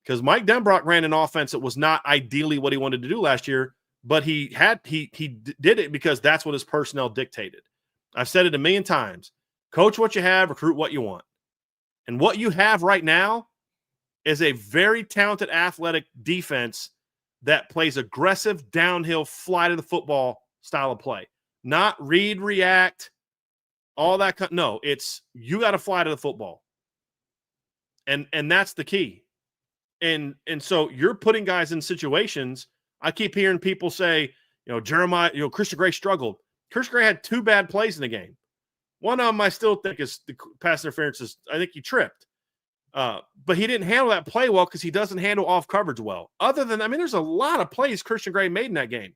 Because Mike Denbrock ran an offense that was not ideally what he wanted to do last year, but he did it because that's what his personnel dictated. I've said it a million times. Coach what you have, recruit what you want. And what you have right now is a very talented athletic defense that plays aggressive, downhill, fly to the football style of play. Not read, react, all that. No, it's you got to fly to the football. And that's the key. And so you're putting guys in situations. I keep hearing people say, Jeremiah, Christian Gray struggled. Christian Gray had 2 bad plays in the game. One of them I still think is the pass interference. I think he tripped. But he didn't handle that play well because he doesn't handle off coverage well. There's a lot of plays Christian Gray made in that game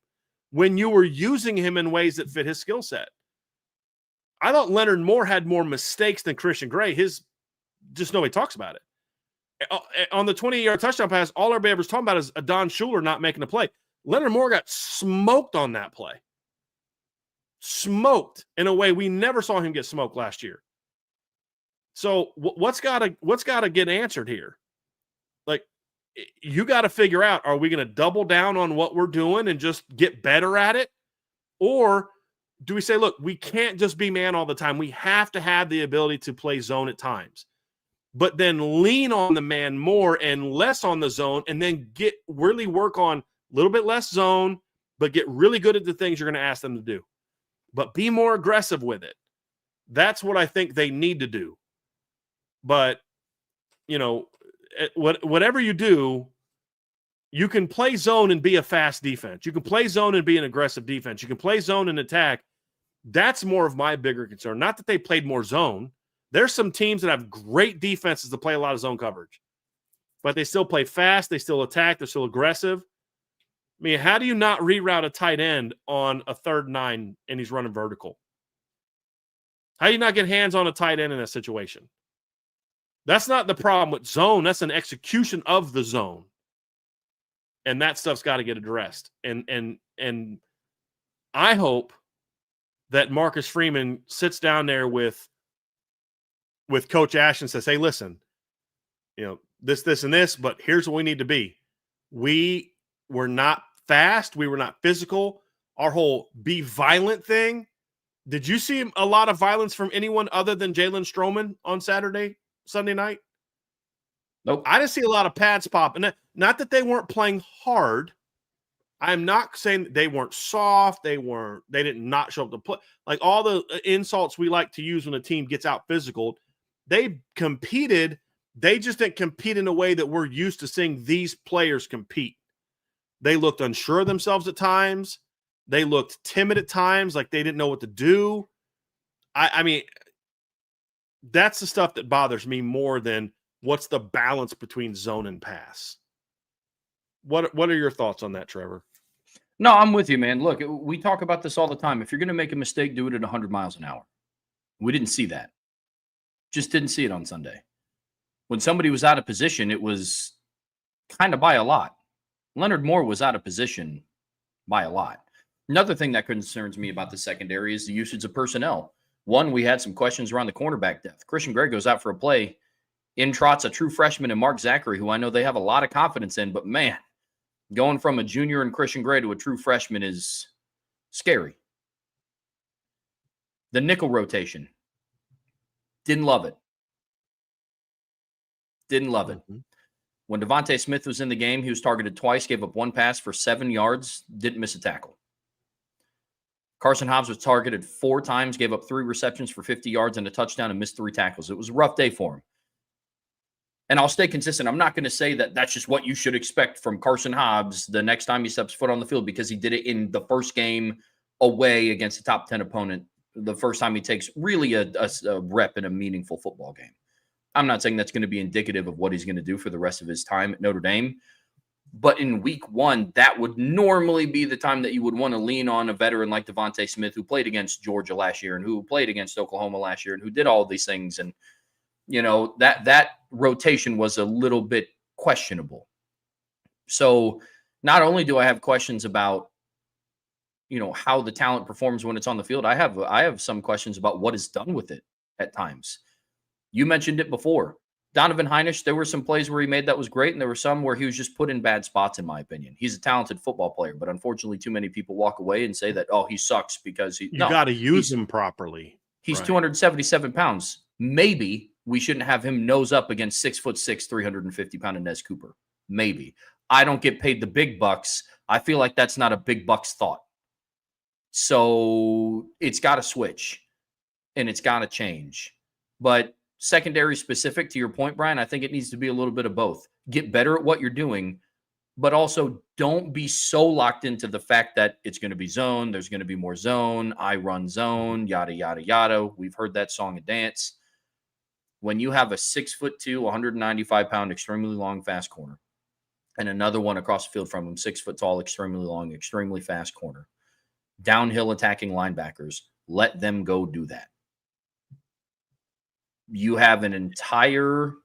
when you were using him in ways that fit his skill set. I thought Leonard Moore had more mistakes than Christian Gray. Just nobody talks about it. On the 20-yard touchdown pass, all everybody ever was talking about is Don Schuler not making a play. Leonard Moore got smoked on that play. Smoked in a way we never saw him get smoked last year. So what's got to get answered here? Like, you got to figure out, are we going to double down on what we're doing and just get better at it? Or do we say, look, we can't just be man all the time. We have to have the ability to play zone at times, but then lean on the man more and less on the zone, and then really work on a little bit less zone, but get really good at the things you're going to ask them to do. But be more aggressive with it. That's what I think they need to do. But, whatever you do, you can play zone and be a fast defense. You can play zone and be an aggressive defense. You can play zone and attack. That's more of my bigger concern. Not that they played more zone. There's some teams that have great defenses that play a lot of zone coverage, but they still play fast. They still attack. They're still aggressive. How do you not reroute a tight end on a 3rd and 9 and he's running vertical? How do you not get hands on a tight end in that situation? That's not the problem with zone. That's an execution of the zone. And that stuff's got to get addressed. And I hope that Marcus Freeman sits down there with Coach Ash and says, hey, listen, this, and this, but here's what we need to be. We were not fast. We were not physical. Our whole be violent thing. Did you see a lot of violence from anyone other than Jalen Stroman on Sunday night? Nope. I didn't see a lot of pads pop. And not that they weren't playing hard. I'm not saying they weren't soft. They didn't not show up to play. Like all the insults we like to use when a team gets out physical, they competed. They just didn't compete in a way that we're used to seeing these players compete. They looked unsure of themselves at times. They looked timid at times, like they didn't know what to do. That's the stuff that bothers me more than what's the balance between zone and pass. What are your thoughts on that, Trevor? No, I'm with you, man. Look, we talk about this all the time. If you're going to make a mistake, do it at 100 miles an hour. We didn't see that. Just didn't see it on Sunday. When somebody was out of position, it was kind of by a lot. Leonard Moore was out of position by a lot. Another thing that concerns me about the secondary is the usage of personnel. One, we had some questions around the cornerback depth. Christian Gray goes out for a play. In trots a true freshman and Mark Zachary, who I know they have a lot of confidence in, but man, going from a junior and Christian Gray to a true freshman is scary. The nickel rotation. Didn't love it. Didn't love it. When Devontae Smith was in the game, he was targeted twice, gave up one pass for 7 yards, didn't miss a tackle. Carson Hobbs was targeted 4 times, gave up 3 receptions for 50 yards and a touchdown and missed 3 tackles. It was a rough day for him. And I'll stay consistent. I'm not going to say that that's just what you should expect from Carson Hobbs the next time he steps foot on the field, because he did it in the first game away against a top 10 opponent, the first time he takes really a rep in a meaningful football game. I'm not saying that's going to be indicative of what he's going to do for the rest of his time at Notre Dame. But in week 1, that would normally be the time that you would want to lean on a veteran like Devontae Smith, who played against Georgia last year and who played against Oklahoma last year and who did all of these things. And, you know, that rotation was a little bit questionable. So not only do I have questions about, you know, how the talent performs when it's on the field, I have some questions about what is done with it at times. You mentioned it before. Donovan Heinisch, there were some plays where he made that was great, and there were some where he was just put in bad spots, in my opinion. He's a talented football player, but unfortunately too many people walk away and say that, oh, he sucks because he – You got to use him properly. He's right. 277 pounds. Maybe we shouldn't have him nose up against 6'6", 350-pound Inez Cooper. Maybe. I don't get paid the big bucks. I feel like that's not a big bucks thought. So it's got to switch, and it's got to change. But – secondary specific to your point, Brian, I think it needs to be a little bit of both. Get better at what you're doing, but also don't be so locked into the fact that it's going to be zone. There's going to be more zone. I run zone, yada, yada, yada. We've heard that song and dance. When you have a 6'2", 195-pound, extremely long, fast corner, and another one across the field from him, 6 foot tall, extremely long, extremely fast corner, downhill attacking linebackers, let them go do that. You have an entire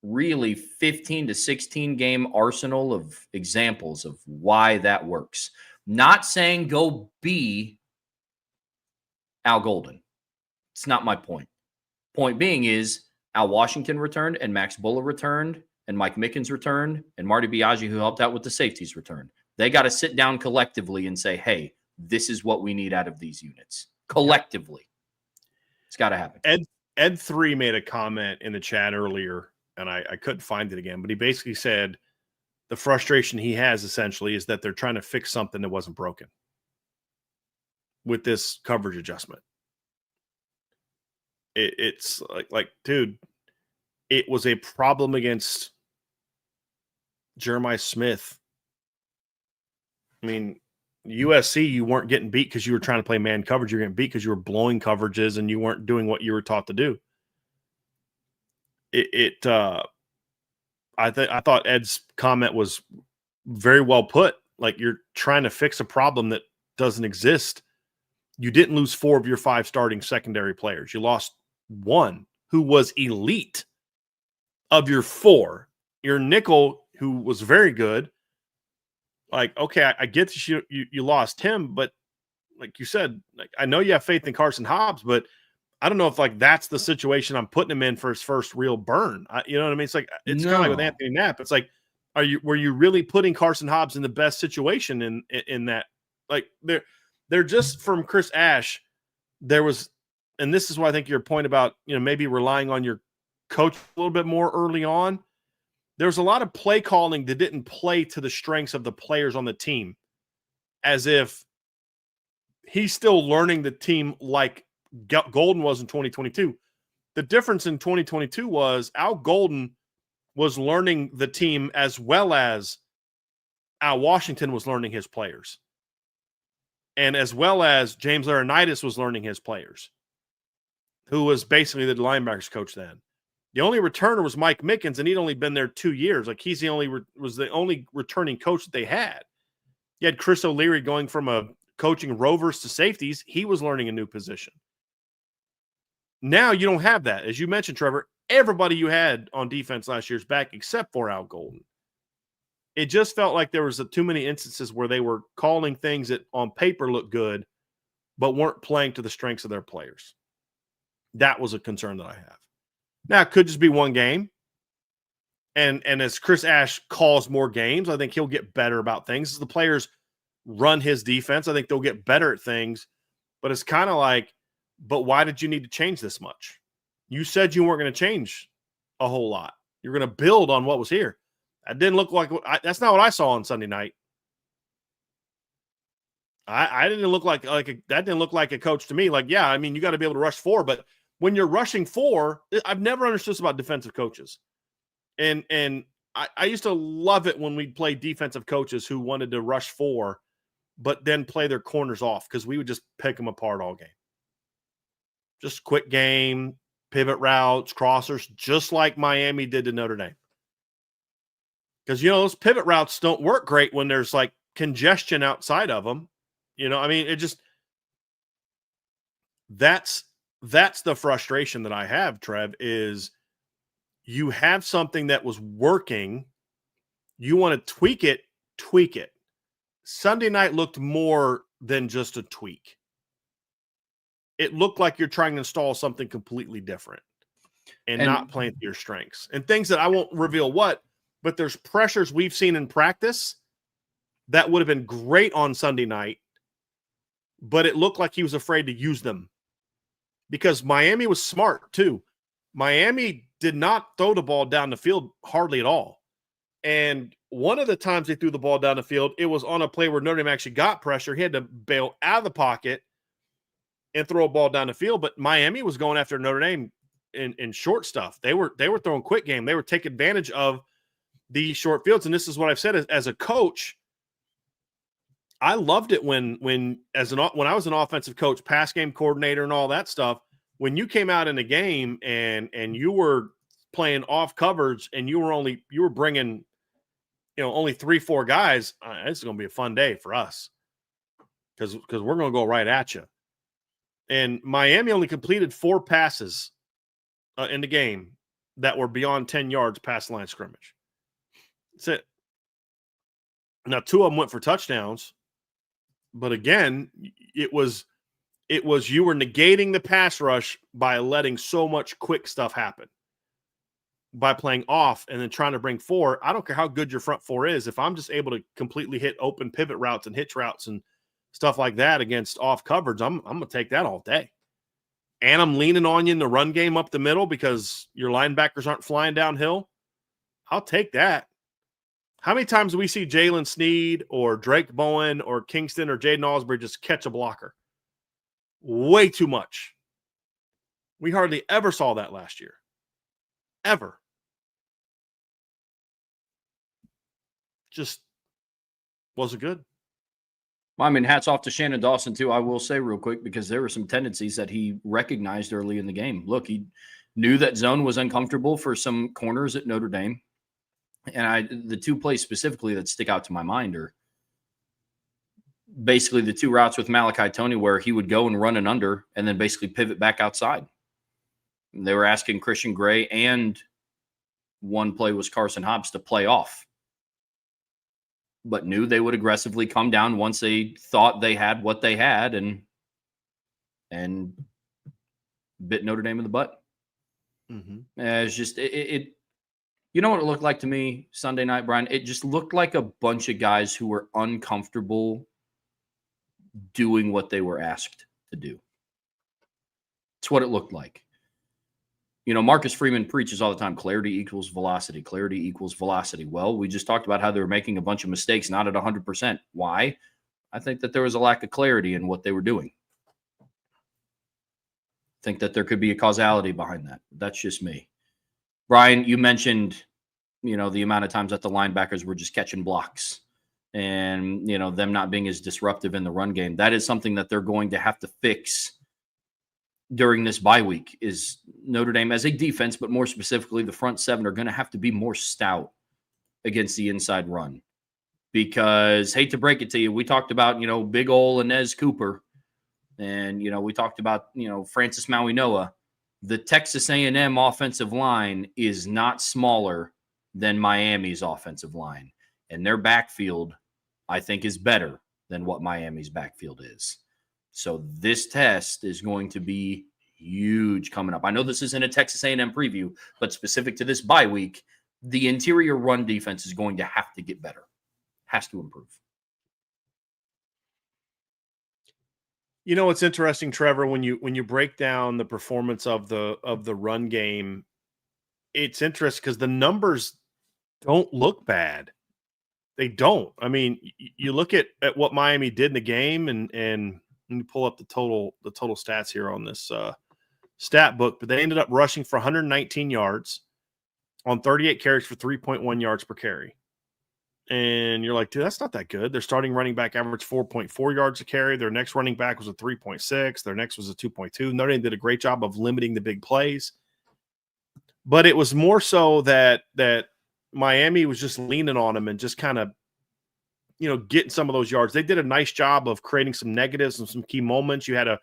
really 15 to 16 game arsenal of examples of why that works. Not saying go be Al Golden. It's not my point. Point being is Al Washington returned and Max Bulla returned and Mike Mickens returned and Marty Biaggi, who helped out with the safeties, returned. They got to sit down collectively and say, hey, this is what we need out of these units. Collectively. It's got to happen. Ed3 made a comment in the chat earlier, and I couldn't find it again, but he basically said the frustration he has essentially is that they're trying to fix something that wasn't broken with this coverage adjustment. It's like, dude, it was a problem against Jeremiah Smith. I mean, USC, you weren't getting beat because you were trying to play man coverage. You're getting beat because you were blowing coverages and you weren't doing what you were taught to do. I thought Ed's comment was very well put. Like, you're trying to fix a problem that doesn't exist. You didn't lose 4 of your 5 starting secondary players. You lost 1 who was elite of your 4. Your nickel, who was very good. Like, okay, I get that you lost him, but like you said, like, I know you have faith in Carson Hobbs, but I don't know if like that's the situation I'm putting him in for his first real burn. You know what I mean? It's like it's kind of like with Anthony Knapp. It's like, were you really putting Carson Hobbs in the best situation in that? Like they're just from Chris Ash. There was, and this is why I think your point about, you know, maybe relying on your coach a little bit more early on. There's a lot of play calling that didn't play to the strengths of the players on the team, as if he's still learning the team like Golden was in 2022. The difference in 2022 was Al Golden was learning the team as well as Al Washington was learning his players. And as well as James Laurinaitis was learning his players, who was basically the linebackers coach then. The only returner was Mike Mickens, and he'd only been there 2 years. Like, he's the only returning coach that they had. You had Chris O'Leary going from coaching rovers to safeties. He was learning a new position. Now you don't have that. As you mentioned, Trevor, everybody you had on defense last year's back except for Al Golden. It just felt like there was too many instances where they were calling things that on paper looked good, but weren't playing to the strengths of their players. That was a concern that I have. Now, it could just be one game. And as Chris Ash calls more games, I think he'll get better about things. As the players run his defense, I think they'll get better at things. But it's kind of like, but why did you need to change this much? You said you weren't going to change a whole lot. You're going to build on what was here. That didn't look like that's not what I saw on Sunday night. I didn't look like that didn't look like a coach to me. Like, yeah, I mean, you got to be able to rush 4, but when you're rushing 4, I've never understood this about defensive coaches. And I used to love it when we'd play defensive coaches who wanted to rush 4, but then play their corners off because we would just pick them apart all game. Just quick game, pivot routes, crossers, just like Miami did to Notre Dame. Because, those pivot routes don't work great when there's like congestion outside of them. I mean, it just that's the frustration that I have, Trev, is you have something that was working. You want to tweak it. Sunday night looked more than just a tweak. It looked like you're trying to install something completely different and not playing to your strengths and things that I won't reveal but there's pressures we've seen in practice that would have been great on Sunday night, but it looked like he was afraid to use them because Miami was smart too. Miami did not throw the ball down the field hardly at all. And one of the times they threw the ball down the field, it was on a play where Notre Dame actually got pressure. He had to bail out of the pocket and throw a ball down the field. But Miami was going after Notre Dame in short stuff. They were throwing quick game. They were taking advantage of these short fields. And this is what I've said as a coach. I loved it when I was an offensive coach, pass game coordinator and all that stuff, when you came out in a game and you were playing off coverage and you were bringing, only 3-4 guys, this is going to be a fun day for us because we're going to go right at you. And Miami only completed 4 passes in the game that were beyond 10 yards past the line of scrimmage. That's it. Now, 2 of them went for touchdowns, but again, it was you were negating the pass rush by letting so much quick stuff happen. By playing off and then trying to bring 4, I don't care how good your front 4 is. If I'm just able to completely hit open pivot routes and hitch routes and stuff like that against off coverage, I'm going to take that all day. And I'm leaning on you in the run game up the middle because your linebackers aren't flying downhill. I'll take that. How many times do we see Jalen Sneed or Drake Bowen or Kingston or Jaden Osbury just catch a blocker? Way too much. We hardly ever saw that last year. Ever. Just wasn't good. I mean, hats off to Shannon Dawson, too, I will say real quick, because there were some tendencies that he recognized early in the game. Look, he knew that zone was uncomfortable for some corners at Notre Dame. And the 2 plays specifically that stick out to my mind are basically the 2 routes with Malachi Toney where he would go and run an under and then basically pivot back outside. They were asking Christian Gray, and one play was Carson Hobbs, to play off, but knew they would aggressively come down once they thought they had what they had and bit Notre Dame in the butt. Mm-hmm. It's just it. You know what it looked like to me Sunday night, Brian? It just looked like a bunch of guys who were uncomfortable doing what they were asked to do. It's what it looked like. Marcus Freeman preaches all the time, clarity equals velocity. Clarity equals velocity. Well, we just talked about how they were making a bunch of mistakes, not at 100%. Why? I think that there was a lack of clarity in what they were doing. I think that there could be a causality behind that. That's just me. Brian, you mentioned, the amount of times that the linebackers were just catching blocks and, them not being as disruptive in the run game. That is something that they're going to have to fix during this bye week. Is Notre Dame as a defense, but more specifically, the front 7 are going to have to be more stout against the inside run. Because, hate to break it to you, we talked about, big ol' Inez Cooper. And, we talked about, Francis Maui Noah. the Texas A&M offensive line is not smaller than Miami's offensive line. And their backfield, I think, is better than what Miami's backfield is. So this test is going to be huge coming up. I know this isn't a Texas A&M preview, but specific to this bye week, the interior run defense is going to have to get better, has to improve. You know what's interesting, Trevor, when you break down the performance of the run game, it's interesting because the numbers don't look bad. They don't. I mean, you look at what Miami did in the game, and let me pull up the total stats here on this stat book, but they ended up rushing for 119 yards on 38 carries for 3.1 yards per carry. And you're like, dude, that's not that good. Their starting running back averaged 4.4 yards a carry. Their next running back was a 3.6. Their next was a 2.2. Notre Dame did a great job of limiting the big plays. But it was more so that Miami was just leaning on them and just kind of, getting some of those yards. They did a nice job of creating some negatives and some key moments. You had a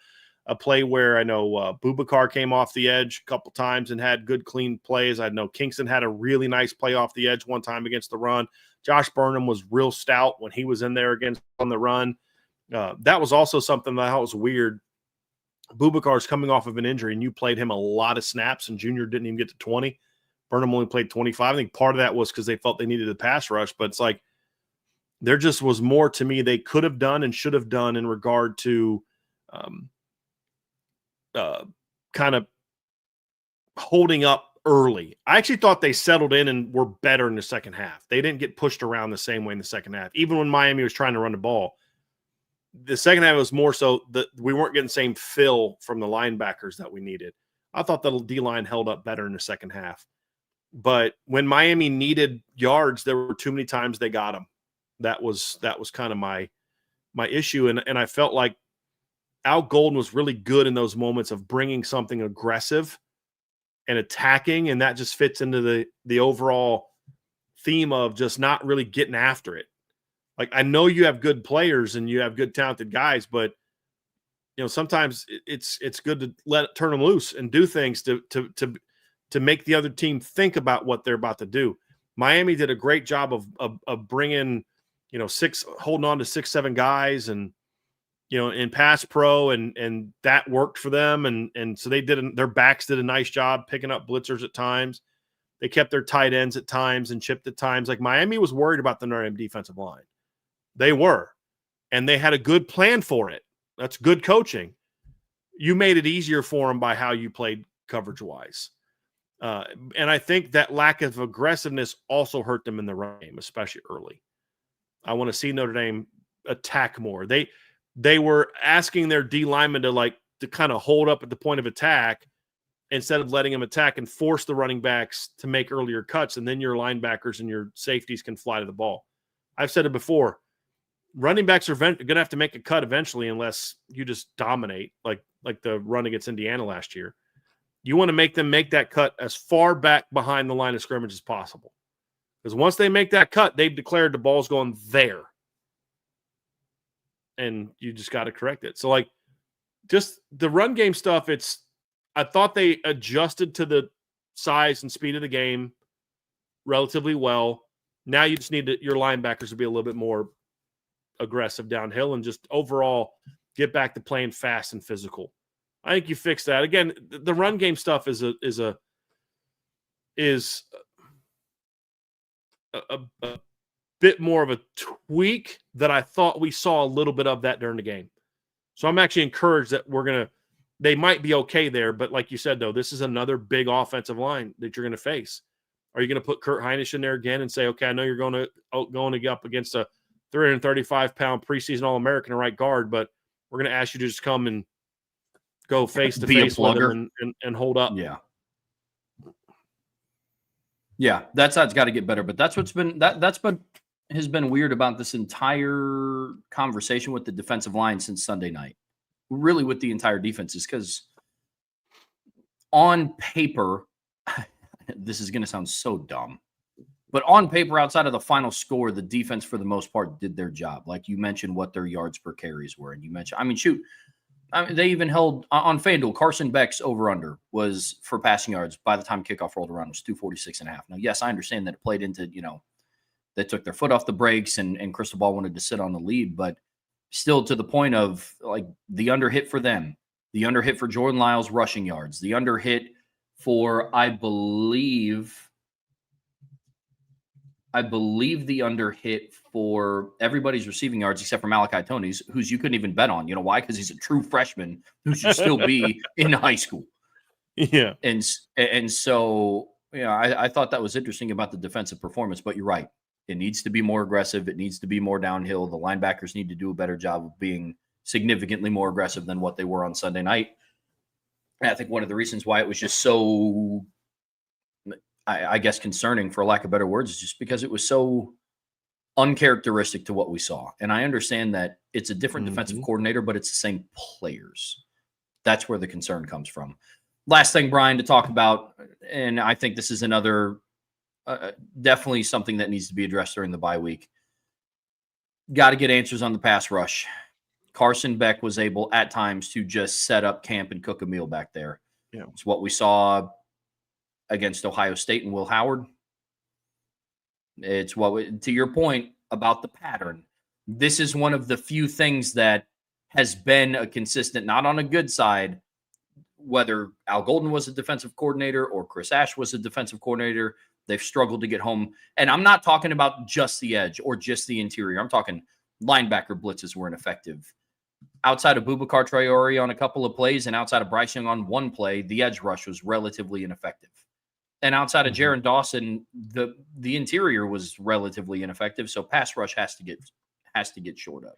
play where I know Boubacar came off the edge a couple times and had good, clean plays. I know Kingston had a really nice play off the edge one time against the run. Josh Burnham was real stout when he was in there on the run. That was also something that I thought was weird. Boubacar's coming off of an injury, and you played him a lot of snaps, and Junior didn't even get to 20. Burnham only played 25. I think part of that was because they felt they needed a pass rush, but it's like there just was more to me they could have done and should have done in regard to kind of holding up early. I actually thought they settled in and were better in the second half. They didn't get pushed around the same way in the second half. Even when Miami was trying to run the ball, the second half was more so that we weren't getting the same fill from the linebackers that we needed. I thought the D-line held up better in the second half. But when Miami needed yards, there were too many times they got them. That was kind of my issue. And I felt like Al Golden was really good in those moments of bringing something aggressive and attacking, and that just fits into the overall theme of just not really getting after it. Like, I know you have good players and you have good talented guys, but sometimes it's good to turn them loose and do things to make the other team think about what they're about to do. Miami did a great job of bringing holding on to 6-7 guys and in pass pro, and that worked for them. And so their backs did a nice job picking up blitzers at times. They kept their tight ends at times and chipped at times. Like, Miami was worried about the Notre Dame defensive line. They were, and they had a good plan for it. That's good coaching. You made it easier for them by how you played coverage wise. And I think that lack of aggressiveness also hurt them in the run game, especially early. I want to see Notre Dame attack more. They were asking their D linemen to kind of hold up at the point of attack instead of letting them attack and force the running backs to make earlier cuts, and then your linebackers and your safeties can fly to the ball. I've said it before. Running backs are going to have to make a cut eventually unless you just dominate like the run against Indiana last year. You want to make them make that cut as far back behind the line of scrimmage as possible. Because once they make that cut, they've declared the ball's going there. And you just got to correct it. So, just the run game stuff, I thought they adjusted to the size and speed of the game relatively well. Now you just need your linebackers to be a little bit more aggressive downhill and just overall get back to playing fast and physical. I think you fix that. Again, the run game stuff is a bit more of a tweak that I thought we saw a little bit of that during the game. So I'm actually encouraged that they might be okay there. But like you said, though, this is another big offensive line that you're going to face. Are you going to put Kurt Heinisch in there again and say, okay, I know you're going to get up against a 335-pound preseason All-American right guard, but we're going to ask you to just come and go face-to-face with him and hold up. Yeah, that side's got to get better. But that's what's been has been weird about this entire conversation with the defensive line since Sunday night. Really, with the entire defense, is because on paper, this is going to sound so dumb, but on paper, outside of the final score, the defense for the most part did their job. Like you mentioned, what their yards per carries were, and you mentioned, I mean, they even held on FanDuel. Carson Beck's over-under was for passing yards by the time kickoff rolled around was 246.5. Now, yes, I understand that it played into, they took their foot off the brakes and Cristobal wanted to sit on the lead, but still to the point of like the under hit for them, the under hit for Jordan Lyles rushing yards, the under hit for, I believe the under hit for everybody's receiving yards except for Malachi Tony's, who's you couldn't even bet on. You know why? Because he's a true freshman who should still be in high school. Yeah. And so, I thought that was interesting about the defensive performance, but you're right. It needs to be more aggressive. It needs to be more downhill. The linebackers need to do a better job of being significantly more aggressive than what they were on Sunday night. And I think one of the reasons why it was just so, I guess, concerning, for lack of better words, is just because it was so uncharacteristic to what we saw. And I understand that it's a different defensive coordinator, but it's the same players. That's where the concern comes from. Last thing, Brian, to talk about, and I think this is another definitely something that needs to be addressed during the bye week. Got to get answers on the pass rush. Carson Beck was able at times to just set up camp and cook a meal back there. Yeah. It's what we saw against Ohio State and Will Howard. It's to your point about the pattern. This is one of the few things that has been a consistent, not on a good side, whether Al Golden was a defensive coordinator or Chris Ash was a defensive coordinator, they've struggled to get home. And I'm not talking about just the edge or just the interior. I'm talking linebacker blitzes were ineffective. Outside of Boubacar Traore on a couple of plays and outside of Bryce Young on one play, the edge rush was relatively ineffective. And outside of Jaron Dawson, the interior was relatively ineffective. So pass rush has to get shored up.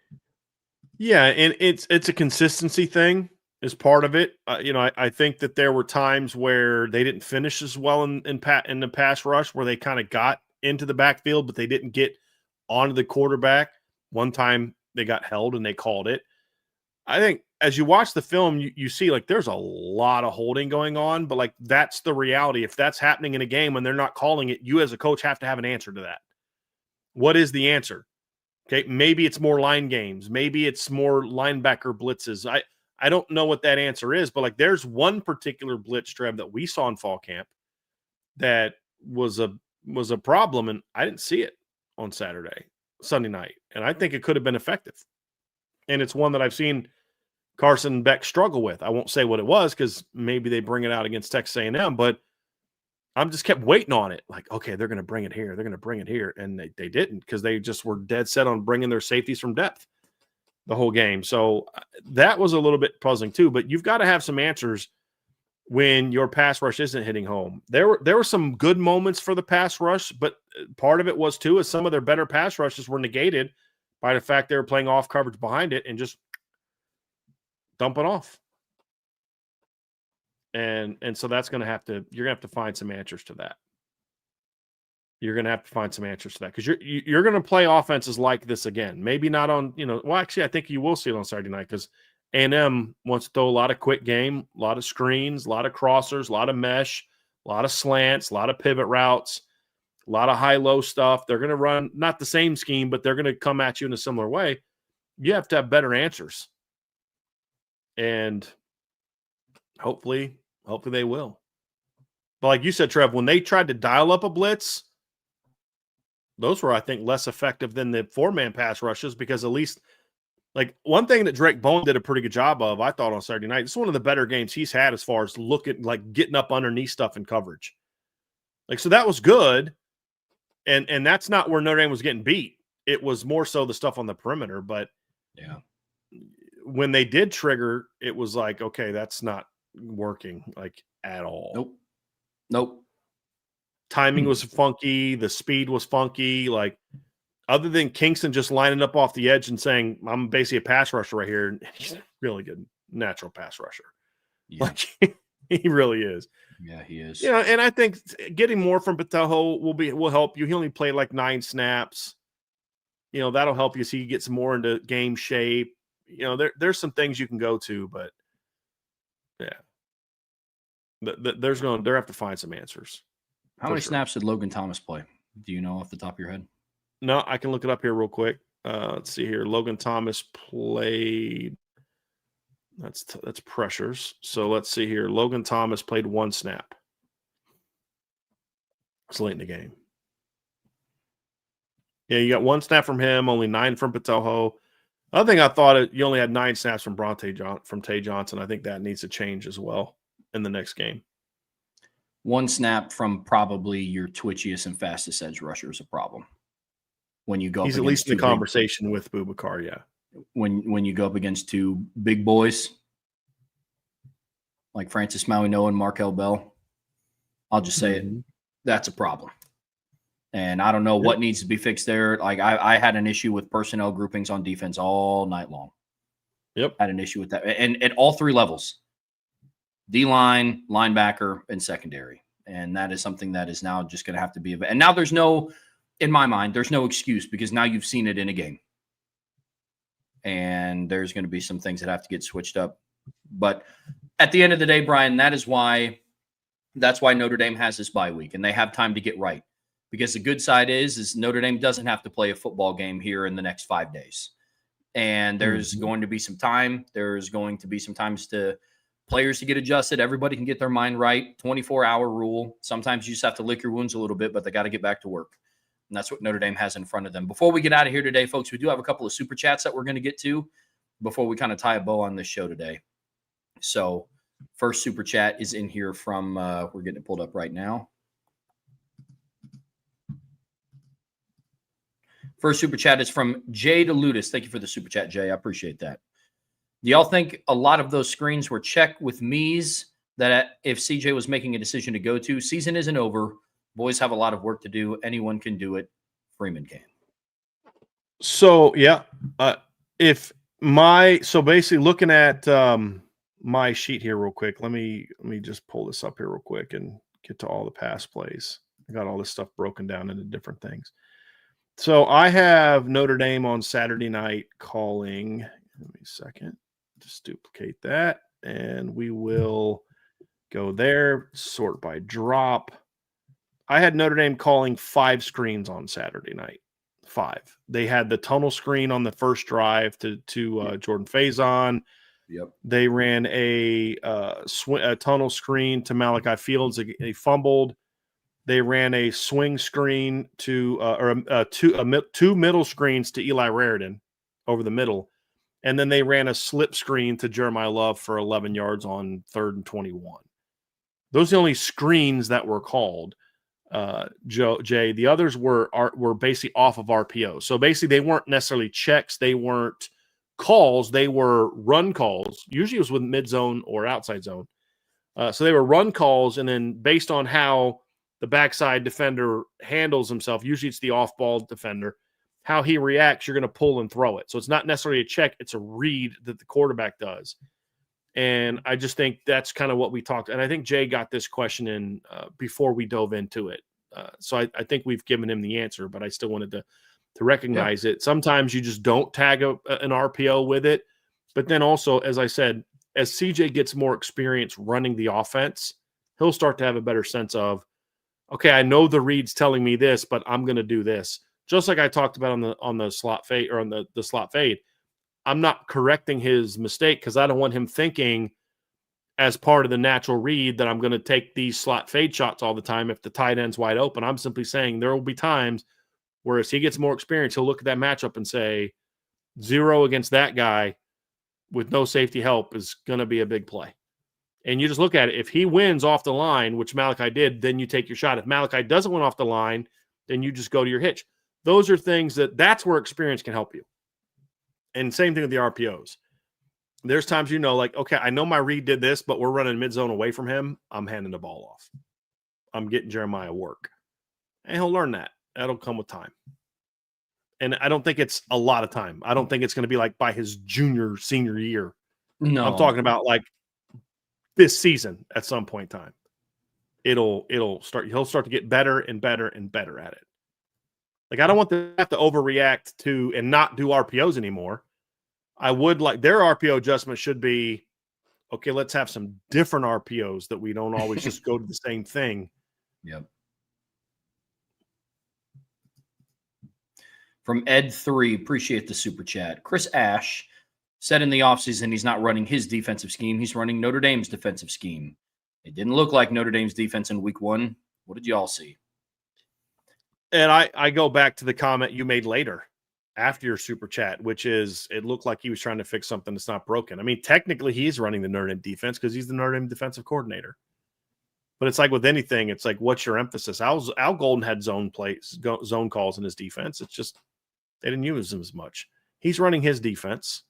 Yeah, and it's a consistency thing is part of it. I think that there were times where they didn't finish as well in the pass rush, where they kind of got into the backfield, but they didn't get onto the quarterback. One time they got held and they called it. I think as you watch the film, you see like there's a lot of holding going on, but like that's the reality. If that's happening in a game when they're not calling it, you as a coach have to have an answer to that. What is the answer? Okay, maybe it's more line games. Maybe it's more linebacker blitzes. I don't know what that answer is, but like there's one particular blitz, Trev, that we saw in fall camp that was a problem, and I didn't see it on Sunday night, and I think it could have been effective. And it's one that I've seen Carson Beck struggle with. I won't say what it was because maybe they bring it out against Texas A&M, but I'm just kept waiting on it. Like, okay, they're going to bring it here. They're going to bring it here. And they didn't because they just were dead set on bringing their safeties from depth the whole game. So that was a little bit puzzling too, but you've got to have some answers when your pass rush isn't hitting home. There were some good moments for the pass rush, but part of it was too is some of their better pass rushes were negated by the fact they were playing off coverage behind it and just dump it off. And so that's going to you're going to have to find some answers to that. You're going to have to find some answers to that because you're going to play offenses like this again. Maybe not on, well, actually, I think you will see it on Saturday night because A&M wants to throw a lot of quick game, a lot of screens, a lot of crossers, a lot of mesh, a lot of slants, a lot of pivot routes, a lot of high-low stuff. They're going to run not the same scheme, but they're going to come at you in a similar way. You have to have better answers. And hopefully they will. But like you said, Trev, when they tried to dial up a blitz, those were, I think, less effective than the four-man pass rushes because at least, like, one thing that Drake Bowen did a pretty good job of, I thought, on Saturday night, it's one of the better games he's had as far as getting up underneath stuff in coverage. Like, so that was good. And that's not where Notre Dame was getting beat. It was more so the stuff on the perimeter. But yeah, when they did trigger, it was like, okay, that's not working like at all. Nope. Timing was funky. The speed was funky. Like, other than Kingston just lining up off the edge and saying, I'm basically a pass rusher right here. He's a really good natural pass rusher. Yeah. Like, he really is. Yeah, he is. And I think getting more from Patojo will help you. He only played like 9 snaps. That'll help you see he gets more into game shape. There's some things you can go to, but yeah. They have to find some answers. How many snaps did Logan Thomas play? Do you know off the top of your head? No, I can look it up here real quick. Let's see here. Logan Thomas played That's pressures. So let's see here. Logan Thomas played 1 snap. It's late in the game. Yeah, you got 1 snap from him, only 9 from Patojo. Other thing I thought, you only had 9 snaps from Tay Johnson. I think that needs to change as well in the next game. 1 snap from probably your twitchiest and fastest edge rusher is a problem. When you go, he's at least in the conversation with Boubacar. Yeah. When you go up against 2 big boys like Francis Mauigoa and Markel Bell, I'll just say it. That's a problem. And I don't know what needs to be fixed there. Like I had an issue with personnel groupings on defense all night long. Yep. Had an issue with that. And at all 3 levels, D-line, linebacker, and secondary. And that is something that is now just going to have to be. And now there's no, in my mind, there's no excuse because now you've seen it in a game. And there's going to be some things that have to get switched up. But at the end of the day, Brian, that's why Notre Dame has this bye week and they have time to get right. Because the good side is Notre Dame doesn't have to play a football game here in the next 5 days. And there's going to be some time. There's going to be some times to players to get adjusted. Everybody can get their mind right. 24-hour rule. Sometimes you just have to lick your wounds a little bit, but they got to get back to work. And that's what Notre Dame has in front of them. Before we get out of here today, folks, we do have a couple of super chats that we're going to get to before we kind of tie a bow on this show today. So first super chat is in here from, we're getting it pulled up right now. First super chat is from Jay DeLutis. Thank you for the super chat, Jay. I appreciate that. Do y'all think a lot of those screens were checked with Mies that if CJ was making a decision to go to? Season isn't over. Boys have a lot of work to do. Anyone can do it. Freeman can. So, yeah. So basically looking at my sheet here real quick, let me just pull this up here real quick and get to all the pass plays. I got all this stuff broken down into different things. So I have Notre Dame on Saturday night calling. Give me a second. Just duplicate that. And we will go there, sort by drop. I had Notre Dame calling 5 screens on Saturday night. 5. They had the tunnel screen on the first drive to Jordan Faison. Yep. They ran a tunnel screen to Malachi Fields. He fumbled. They ran a swing screen to two middle screens to Eli Raridan over the middle. And then they ran a slip screen to Jeremiah Love for 11 yards on 3rd and 21. Those are the only screens that were called, Jay. The others were basically off of RPO. So basically they weren't necessarily checks. They weren't calls. They were run calls. Usually it was with mid-zone or outside zone. So they were run calls, and then based on how the backside defender handles himself, usually it's the off-ball defender, how he reacts, you're going to pull and throw it. So it's not necessarily a check. It's a read that the quarterback does. And I just think that's kind of what we talked. And I think Jay got this question in before we dove into it. So I think we've given him the answer, but I still wanted to recognize it. Sometimes you just don't tag an RPO with it. But then also, as I said, as CJ gets more experience running the offense, he'll start to have a better sense of, okay, I know the read's telling me this, but I'm going to do this. Just like I talked about on the slot fade or on the slot fade. I'm not correcting his mistake because I don't want him thinking as part of the natural read that I'm going to take these slot fade shots all the time if the tight end's wide open. I'm simply saying there will be times where as he gets more experience, he'll look at that matchup and say 0 against that guy with no safety help is going to be a big play. And you just look at it. If he wins off the line, which Malachi did, then you take your shot. If Malachi doesn't win off the line, then you just go to your hitch. Those are things that's where experience can help you. And same thing with the RPOs. There's times like, okay, I know my read did this, but we're running mid-zone away from him. I'm handing the ball off. I'm getting Jeremiah work. And he'll learn that. That'll come with time. And I don't think it's a lot of time. I don't think it's going to be like by his senior year. No. I'm talking about like this season at some point in time. He'll start to get better and better and better at it. Like, I don't want them to have to overreact to and not do RPOs anymore. I would like their RPO adjustment should be, okay, let's have some different RPOs that we don't always just go to the same thing. Yep. From Ed3, appreciate the super chat. Chris Ash said in the offseason he's not running his defensive scheme. He's running Notre Dame's defensive scheme. It didn't look like Notre Dame's defense in week 1. What did you all see? And I go back to the comment you made later after your super chat, which is it looked like he was trying to fix something that's not broken. I mean, technically he's running the Notre Dame defense because he's the Notre Dame defensive coordinator. But it's like with anything, it's like, what's your emphasis? Al Golden had zone calls in his defense. It's just they didn't use him as much. He's running his defense.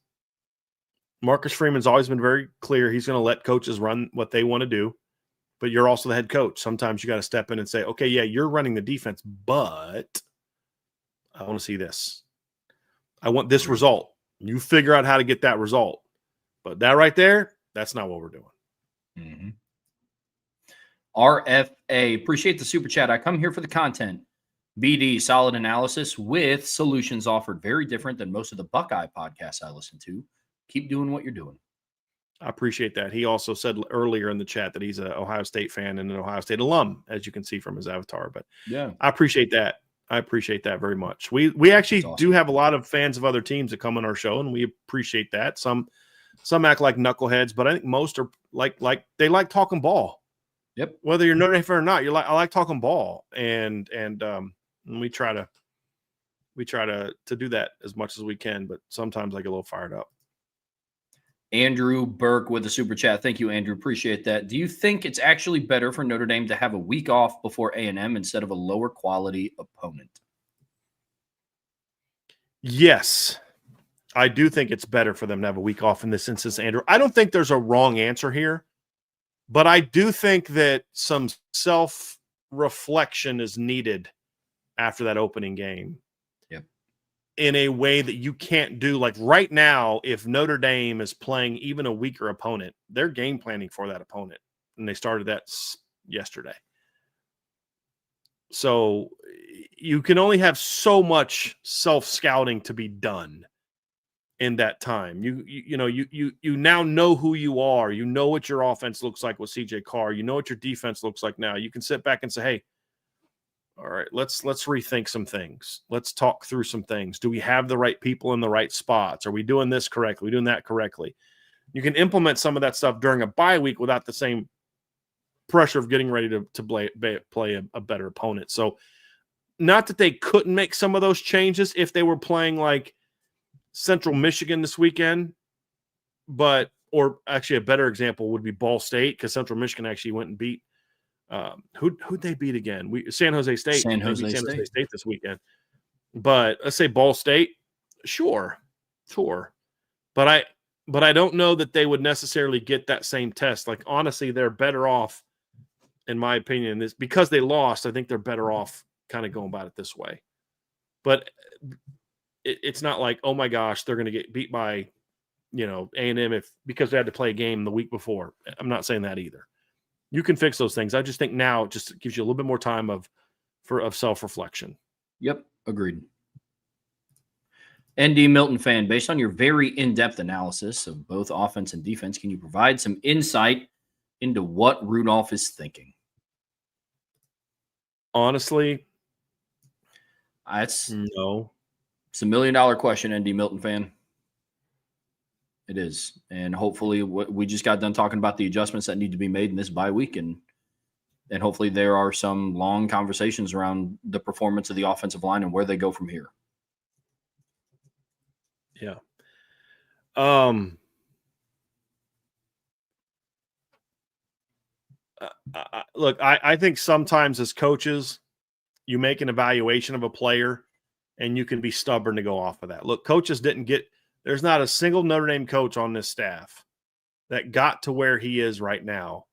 Marcus Freeman's always been very clear. He's going to let coaches run what they want to do. But you're also the head coach. Sometimes you got to step in and say, okay, yeah, you're running the defense, but I want to see this. I want this result. You figure out how to get that result. But that right there, that's not what we're doing. Mm-hmm. RFA, appreciate the super chat. I come here for the content. BD, solid analysis with solutions offered. Very different than most of the Buckeye podcasts I listen to. Keep doing what you're doing. I appreciate that. He also said earlier in the chat that he's an Ohio State fan and an Ohio State alum, as you can see from his avatar. But yeah, I appreciate that. I appreciate that very much. We actually do have a lot of fans of other teams that come on our show, and we appreciate that. Some act like knuckleheads, but I think most are like they like talking ball. Yep. Whether you're Notre Dame fan or not, I like talking ball, and we try to do that as much as we can. But sometimes I get a little fired up. Andrew Burke with the super chat. Thank you, Andrew. Appreciate that. Do you think it's actually better for Notre Dame to have a week off before A&M instead of a lower quality opponent? Yes, I do think it's better for them to have a week off in this instance, Andrew. I don't think there's a wrong answer here, but I do think that some self-reflection is needed after that opening game. In a way that you can't do. Like right now, if Notre Dame is playing even a weaker opponent, they're game planning for that opponent. And they started that yesterday. So you can only have so much self-scouting to be done in that time. You now know who you are. You know what your offense looks like with CJ Carr. You know what your defense looks like now. You can sit back and say, hey, all right, let's rethink some things. Let's talk through some things. Do we have the right people in the right spots? Are we doing this correctly? Are we doing that correctly? You can implement some of that stuff during a bye week without the same pressure of getting ready to play a better opponent. So not that they couldn't make some of those changes if they were playing like Central Michigan this weekend, or actually a better example would be Ball State, because Central Michigan actually went and beat who'd they beat again? San Jose State. San Jose State this weekend. But let's say Ball State, sure. But I don't know that they would necessarily get that same test. Like honestly, they're better off, in my opinion, this because they lost. I think they're better off kind of going about it this way. But it's not like, oh my gosh, they're going to get beat by, A&M because they had to play a game the week before. I'm not saying that either. You can fix those things. I just think now it just gives you a little bit more time of self-reflection. Yep, agreed. ND Milton fan, based on your very in-depth analysis of both offense and defense, can you provide some insight into what Rudolph is thinking? Honestly, no. It's $1 million question, ND Milton fan. It is. And hopefully we just got done talking about the adjustments that need to be made in this bye week. And hopefully there are some long conversations around the performance of the offensive line and where they go from here. Yeah. Look, I think sometimes as coaches, you make an evaluation of a player and you can be stubborn to go off of that. Look, coaches there's not a single Notre Dame coach on this staff that got to where he is right now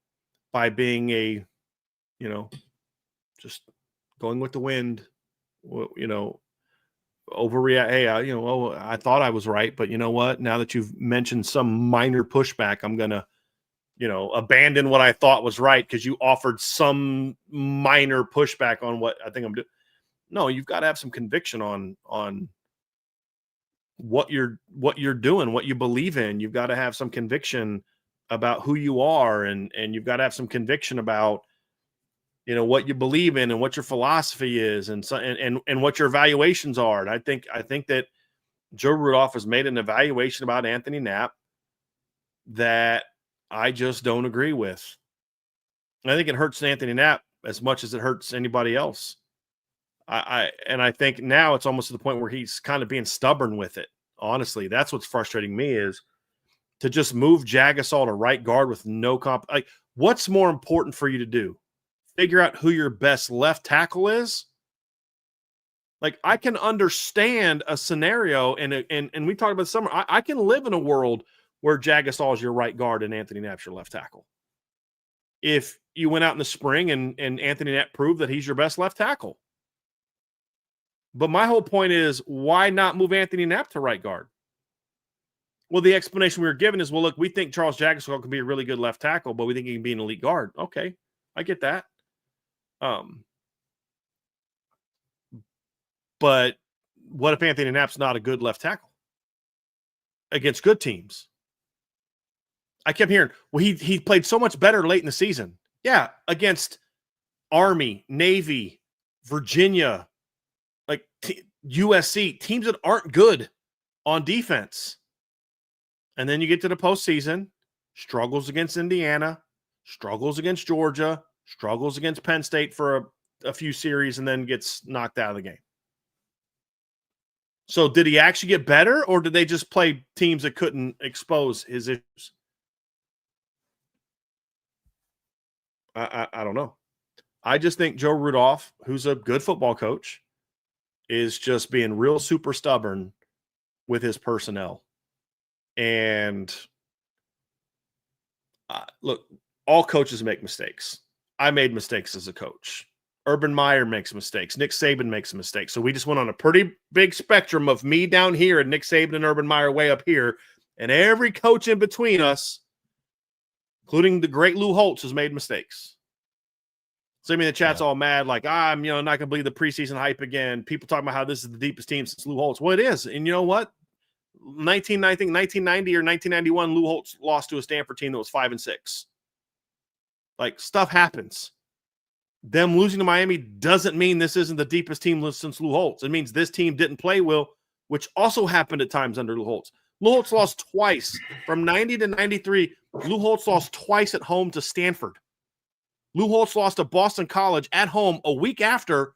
by being just going with the wind, overreact. Hey, I thought I was right, but you know what? Now that you've mentioned some minor pushback, I'm going to, abandon what I thought was right because you offered some minor pushback on what I think I'm doing. No, you've got to have some conviction on what you're doing, what you believe in. You've got to have some conviction about who you are, and you've got to have some conviction about what you believe in and what your philosophy is, and what your evaluations are. And I think that Joe Rudolph has made an evaluation about Anthony Knapp that I just don't agree with. I think it hurts Anthony Knapp as much as it hurts anybody else. I think now it's almost to the point where he's kind of being stubborn with it. Honestly, that's what's frustrating me is to just move Jagasol to right guard with no comp. Like, what's more important for you to do? Figure out who your best left tackle is. Like, I can understand a scenario, and we talked about summer. I can live in a world where Jagasol is your right guard and Anthony Knapp's your left tackle. If you went out in the spring and Anthony Knapp proved that he's your best left tackle. But my whole point is, why not move Anthony Knapp to right guard? Well, the explanation we were given is, well, look, we think Charles Jagasol can be a really good left tackle, but we think he can be an elite guard. Okay, I get that. But what if Anthony Knapp's not a good left tackle against good teams? I kept hearing, well, he played so much better late in the season. Yeah, against Army, Navy, Virginia, like USC, teams that aren't good on defense. And then you get to the postseason, struggles against Indiana, struggles against Georgia, struggles against Penn State for a few series, and then gets knocked out of the game. So did he actually get better, or did they just play teams that couldn't expose his issues? I don't know. I just think Joe Rudolph, who's a good football coach, is just being real super stubborn with his personnel. And look, all coaches make mistakes. I made mistakes as a coach. Urban Meyer makes mistakes. Nick Saban makes mistakes. So we just went on a pretty big spectrum of me down here and Nick Saban and Urban Meyer way up here. And every coach in between us, including the great Lou Holtz, has made mistakes. So I mean, the chat's all mad, like, I'm not going to believe the preseason hype again. People talking about how this is the deepest team since Lou Holtz. Well, it is. And you know what? 1990 or 1991, Lou Holtz lost to a Stanford team that was 5-6. Like, stuff happens. Them losing to Miami doesn't mean this isn't the deepest team since Lou Holtz. It means this team didn't play well, which also happened at times under Lou Holtz. Lou Holtz lost twice. From 90 to 93, Lou Holtz lost twice at home to Stanford. Lou Holtz lost to Boston College at home a week after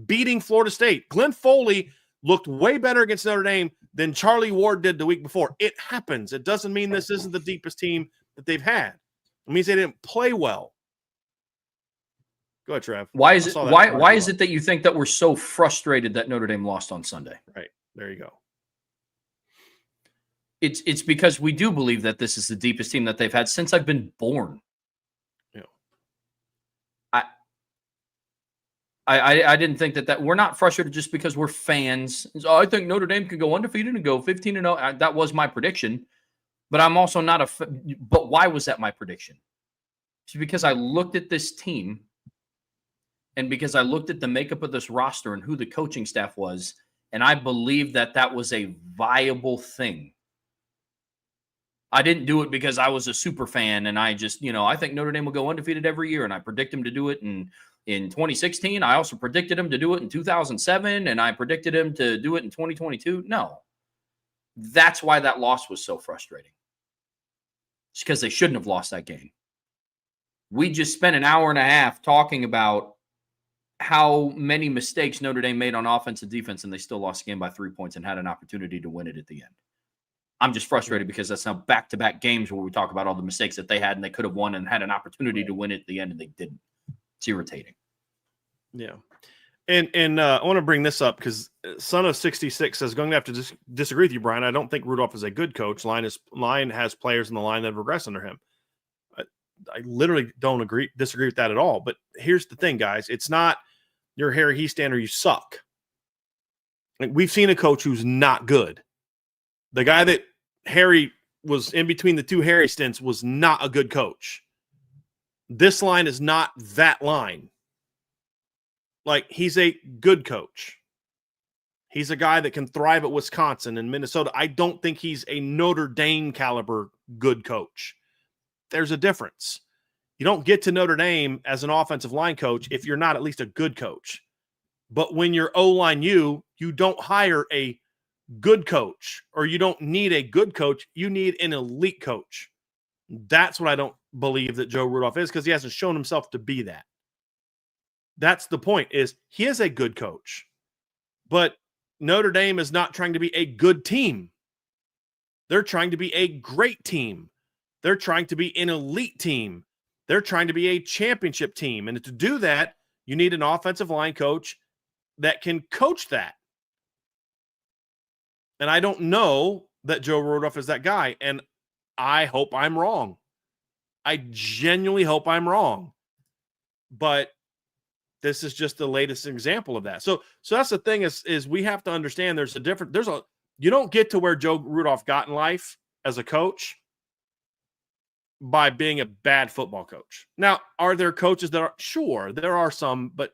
beating Florida State. Glenn Foley looked way better against Notre Dame than Charlie Ward did the week before. It happens. It doesn't mean this isn't the deepest team that they've had. It means they didn't play well. Go ahead, Trev. Why is it that you think that we're so frustrated that Notre Dame lost on Sunday? Right. There you go. It's because we do believe that this is the deepest team that they've had since I've been born. Yeah. I didn't think that we're not frustrated just because we're fans. So I think Notre Dame could go undefeated and go 15-0. That was my prediction. But I'm also not but why was that my prediction? It's because I looked at this team and because I looked at the makeup of this roster and who the coaching staff was, and I believed that that was a viable thing. I didn't do it because I was a super fan and I just, I think Notre Dame will go undefeated every year, and I predict them to do it in 2016. I also predicted him to do it in 2007, and I predicted him to do it in 2022. No. That's why that loss was so frustrating. It's because they shouldn't have lost that game. We just spent an hour and a half talking about how many mistakes Notre Dame made on offense and defense, and they still lost the game by 3 points and had an opportunity to win it at the end. I'm just frustrated because that's now back-to-back games where we talk about all the mistakes that they had and they could have won and had an opportunity to win it at the end, and they didn't. It's irritating. Yeah. And I want to bring this up because Son of 66 says, going to have to disagree with you, Brian. I don't think Rudolph is a good coach. Line has players in the line that have regressed under him. I literally don't disagree with that at all. But here's the thing, guys. It's not you're Harry Hiestand or you suck. Like, we've seen a coach who's not good. The guy that Harry was in between the two Harry stints was not a good coach. This line is not that line. Like, he's a good coach. He's a guy that can thrive at Wisconsin and Minnesota. I don't think he's a Notre Dame caliber good coach. There's a difference. You don't get to Notre Dame as an offensive line coach if you're not at least a good coach. But when you're O-line you don't hire a good coach, or you don't need a good coach. You need an elite coach. That's what I don't believe that Joe Rudolph is, because he hasn't shown himself to be that. That's the point, is he is a good coach, but Notre Dame is not trying to be a good team. They're trying to be a great team. They're trying to be an elite team. They're trying to be a championship team. And to do that, you need an offensive line coach that can coach that. And I don't know that Joe Rudolph is that guy. And I hope I'm wrong. I genuinely hope I'm wrong. But this is just the latest example of that. So that's the thing, is we have to understand you don't get to where Joe Rudolph got in life as a coach by being a bad football coach. Now, are there coaches that are? Sure, there are some, but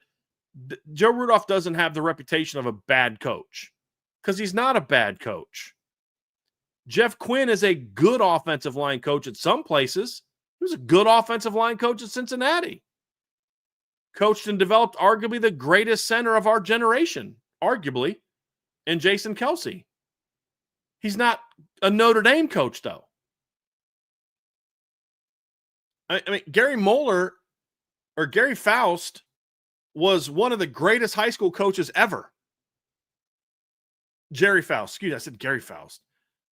Joe Rudolph doesn't have the reputation of a bad coach, because he's not a bad coach. Jeff Quinn is a good offensive line coach at some places. He was a good offensive line coach at Cincinnati. Coached and developed arguably the greatest center of our generation, arguably, in Jason Kelsey. He's not a Notre Dame coach, though. I mean, Gary Moeller or Gary Faust was one of the greatest high school coaches ever. Jerry Faust. Excuse me, I said Gary Faust.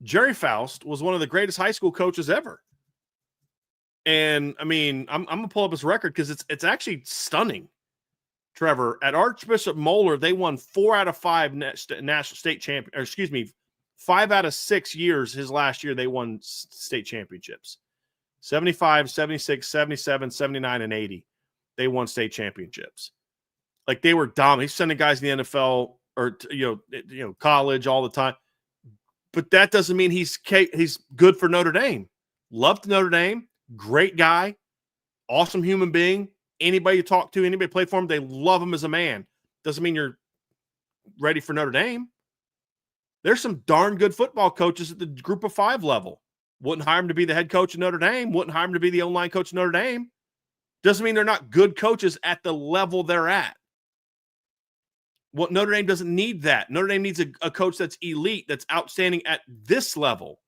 Jerry Faust was one of the greatest high school coaches ever. And I mean, I'm gonna pull up his record because it's actually stunning. Trevor, at Archbishop Moeller, they won 4 out of 5 national state champion, or excuse me, 5 out of 6 years. His last year, they won state championships. 75, 76, 77, 79, and 80. They won state championships. Like, they were dominant. He's sending guys in the NFL or college all the time. But that doesn't mean he's good for Notre Dame. Loved Notre Dame. Great guy. Awesome human being. Anybody you talk to, anybody play for him, they love him as a man. Doesn't mean you're ready for Notre Dame. There's some darn good football coaches at the group of 5 level. Wouldn't hire him to be the head coach of Notre Dame. Wouldn't hire him to be the O-line coach of Notre Dame. Doesn't mean they're not good coaches at the level they're at. Well, Notre Dame doesn't need that. Notre Dame needs a coach that's elite, that's outstanding at this level.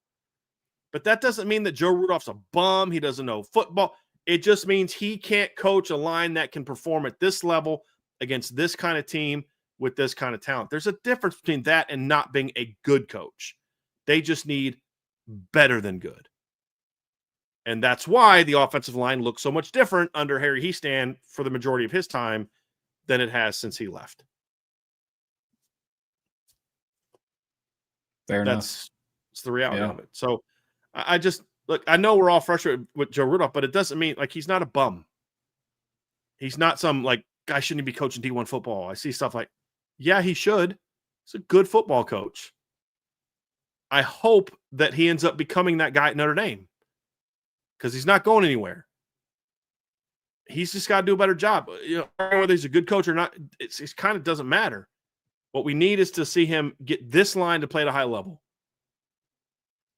But that doesn't mean that Joe Rudolph's a bum. He doesn't know football. It just means he can't coach a line that can perform at this level against this kind of team with this kind of talent. There's a difference between that and not being a good coach. They just need better than good. And that's why the offensive line looks so much different under Harry Hiestand for the majority of his time than it has since he left. Fair enough. That's the reality of it. So I just look, I know we're all frustrated with Joe Rudolph, but it doesn't mean, like, he's not a bum. He's not some, like, guy shouldn't be coaching D1 football. I see stuff like, yeah, he should. He's a good football coach. I hope that he ends up becoming that guy at Notre Dame, because he's not going anywhere. He's just got to do a better job. Whether he's a good coach or not, it kind of doesn't matter. What we need is to see him get this line to play at a high level.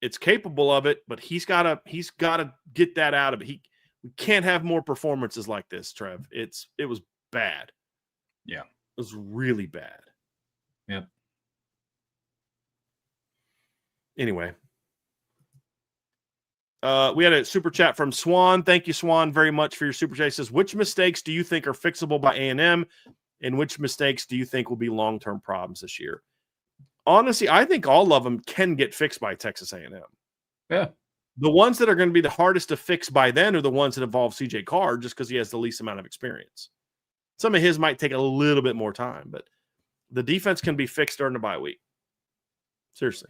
It's capable of it, but he's got to get that out of it. We can't have more performances like this, Trev. It was bad. Yeah. It was really bad. Yep. Anyway. We had a super chat from Swan. Thank you, Swan, very much for your super chat. He says, which mistakes do you think are fixable by A&M, and which mistakes do you think will be long-term problems this year? Honestly, I think all of them can get fixed by Texas A&M. Yeah. The ones that are going to be the hardest to fix by then are the ones that involve CJ Carr, just because he has the least amount of experience. Some of his might take a little bit more time, but the defense can be fixed during the bye week. Seriously.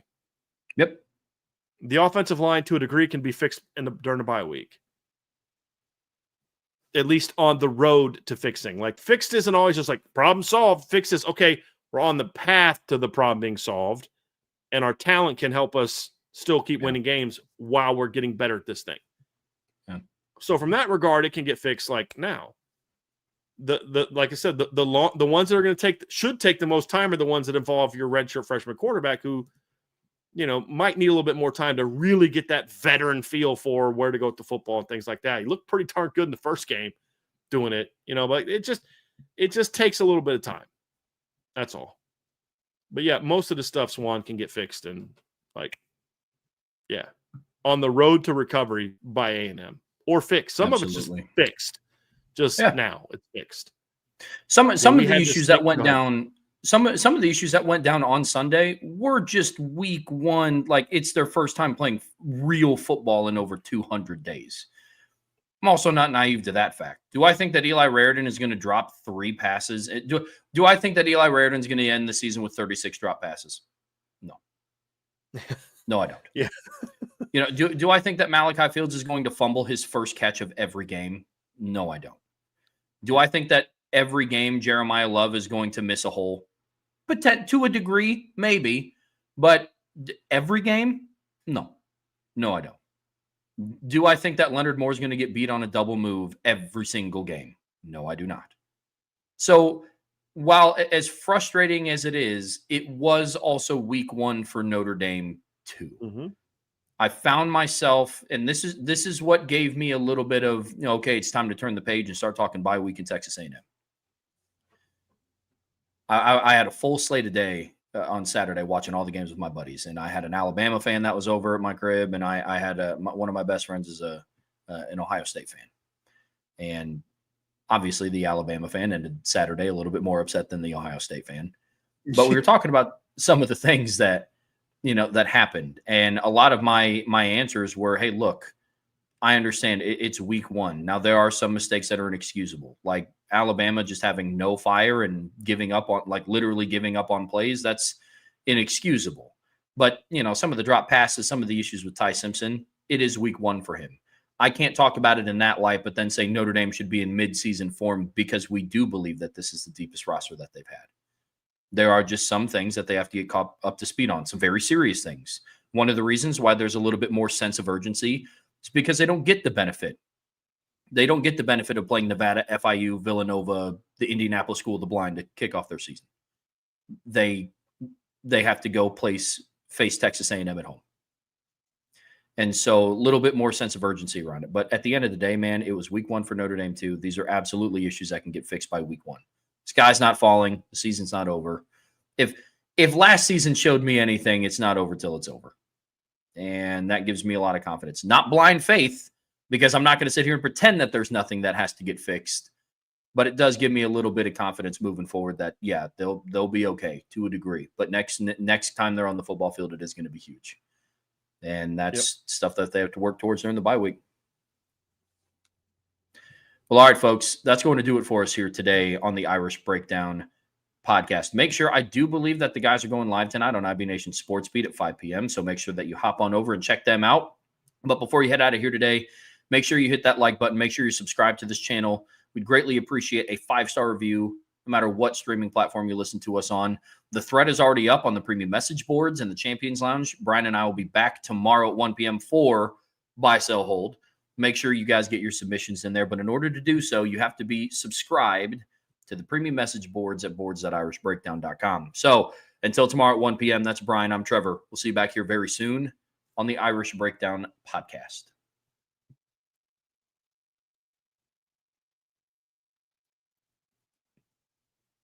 Yep. The offensive line, to a degree, can be fixed during the bye week. At least on the road to fixing. Like, fixed isn't always just like problem solved. Fixed is, okay, we're on the path to the problem being solved, and our talent can help us still keep winning games while we're getting better at this thing. Yeah. So from that regard, it can get fixed like now. Like I said, the ones that are going to should take the most time are the ones that involve your redshirt freshman quarterback, who, might need a little bit more time to really get that veteran feel for where to go with the football and things like that. He looked pretty darn good in the first game doing it, but it just takes a little bit of time. That's all. But yeah, most of the stuff, Swan, can get fixed and on the road to recovery by A&M or fixed. Some of it's just fixed. Now it's fixed. Some of the issues that went down. Some of the issues that went down on Sunday were just week one. Like, it's their first time playing real football in over 200 days. I'm also not naive to that fact. Do I think that Eli Raridan is going to drop 3 passes? Do I think that Eli Raridan is going to end the season with 36 drop passes? No. No, I don't. Yeah. Do I think that Malachi Fields is going to fumble his first catch of every game? No, I don't. Do I think that every game Jeremiah Love is going to miss a hole? But to a degree, maybe. But every game? No. No, I don't. Do I think that Leonard Moore is going to get beat on a double move every single game? No, I do not. So while as frustrating as it is, it was also week one for Notre Dame too. Mm-hmm. I found myself, and this is what gave me a little bit of, okay, it's time to turn the page and start talking bye week in Texas A&M. I had a full slate a day on Saturday watching all the games with my buddies, and I had an Alabama fan that was over at my crib, and I had one of my best friends is an Ohio State fan, and obviously the Alabama fan ended Saturday a little bit more upset than the Ohio State fan. But we were talking about some of the things that that happened, and a lot of my answers were, hey, look, I understand it's week one. Now, there are some mistakes that are inexcusable, like Alabama just having no fire and giving up on, literally giving up on plays. That's inexcusable. But, some of the drop passes, some of the issues with Ty Simpson, it is week one for him. I can't talk about it in that light, but then say Notre Dame should be in midseason form because we do believe that this is the deepest roster that they've had. There are just some things that they have to get caught up to speed on, some very serious things. One of the reasons why there's a little bit more sense of urgency is because they don't get the benefit. They don't get the benefit of playing Nevada, FIU, Villanova, the Indianapolis School of the Blind to kick off their season. They have to go face Texas A&M at home. And so a little bit more sense of urgency around it. But at the end of the day, man, it was week one for Notre Dame too. These are absolutely issues that can get fixed by week one. Sky's not falling. The season's not over. If last season showed me anything, it's not over till it's over. And that gives me a lot of confidence. Not blind faith, because I'm not going to sit here and pretend that there's nothing that has to get fixed. But it does give me a little bit of confidence moving forward that, yeah, they'll be okay to a degree. But next time they're on the football field, it is going to be huge. And that's stuff that they have to work towards during the bye week. Well, all right, folks, that's going to do it for us here today on the Irish Breakdown podcast. Make sure, I do believe that the guys are going live tonight on IB Nation Sports Beat at 5 p.m., so make sure that you hop on over and check them out. But before you head out of here today, make sure you hit that like button. Make sure you subscribe to this channel. We'd greatly appreciate a 5-star review, no matter what streaming platform you listen to us on. The thread is already up on the premium message boards and the Champions Lounge. Brian and I will be back tomorrow at 1 p.m. for Buy, Sell, Hold. Make sure you guys get your submissions in there. But in order to do so, you have to be subscribed to the premium message boards at boards.irishbreakdown.com. So until tomorrow at 1 p.m., that's Brian. I'm Trevor. We'll see you back here very soon on the Irish Breakdown podcast.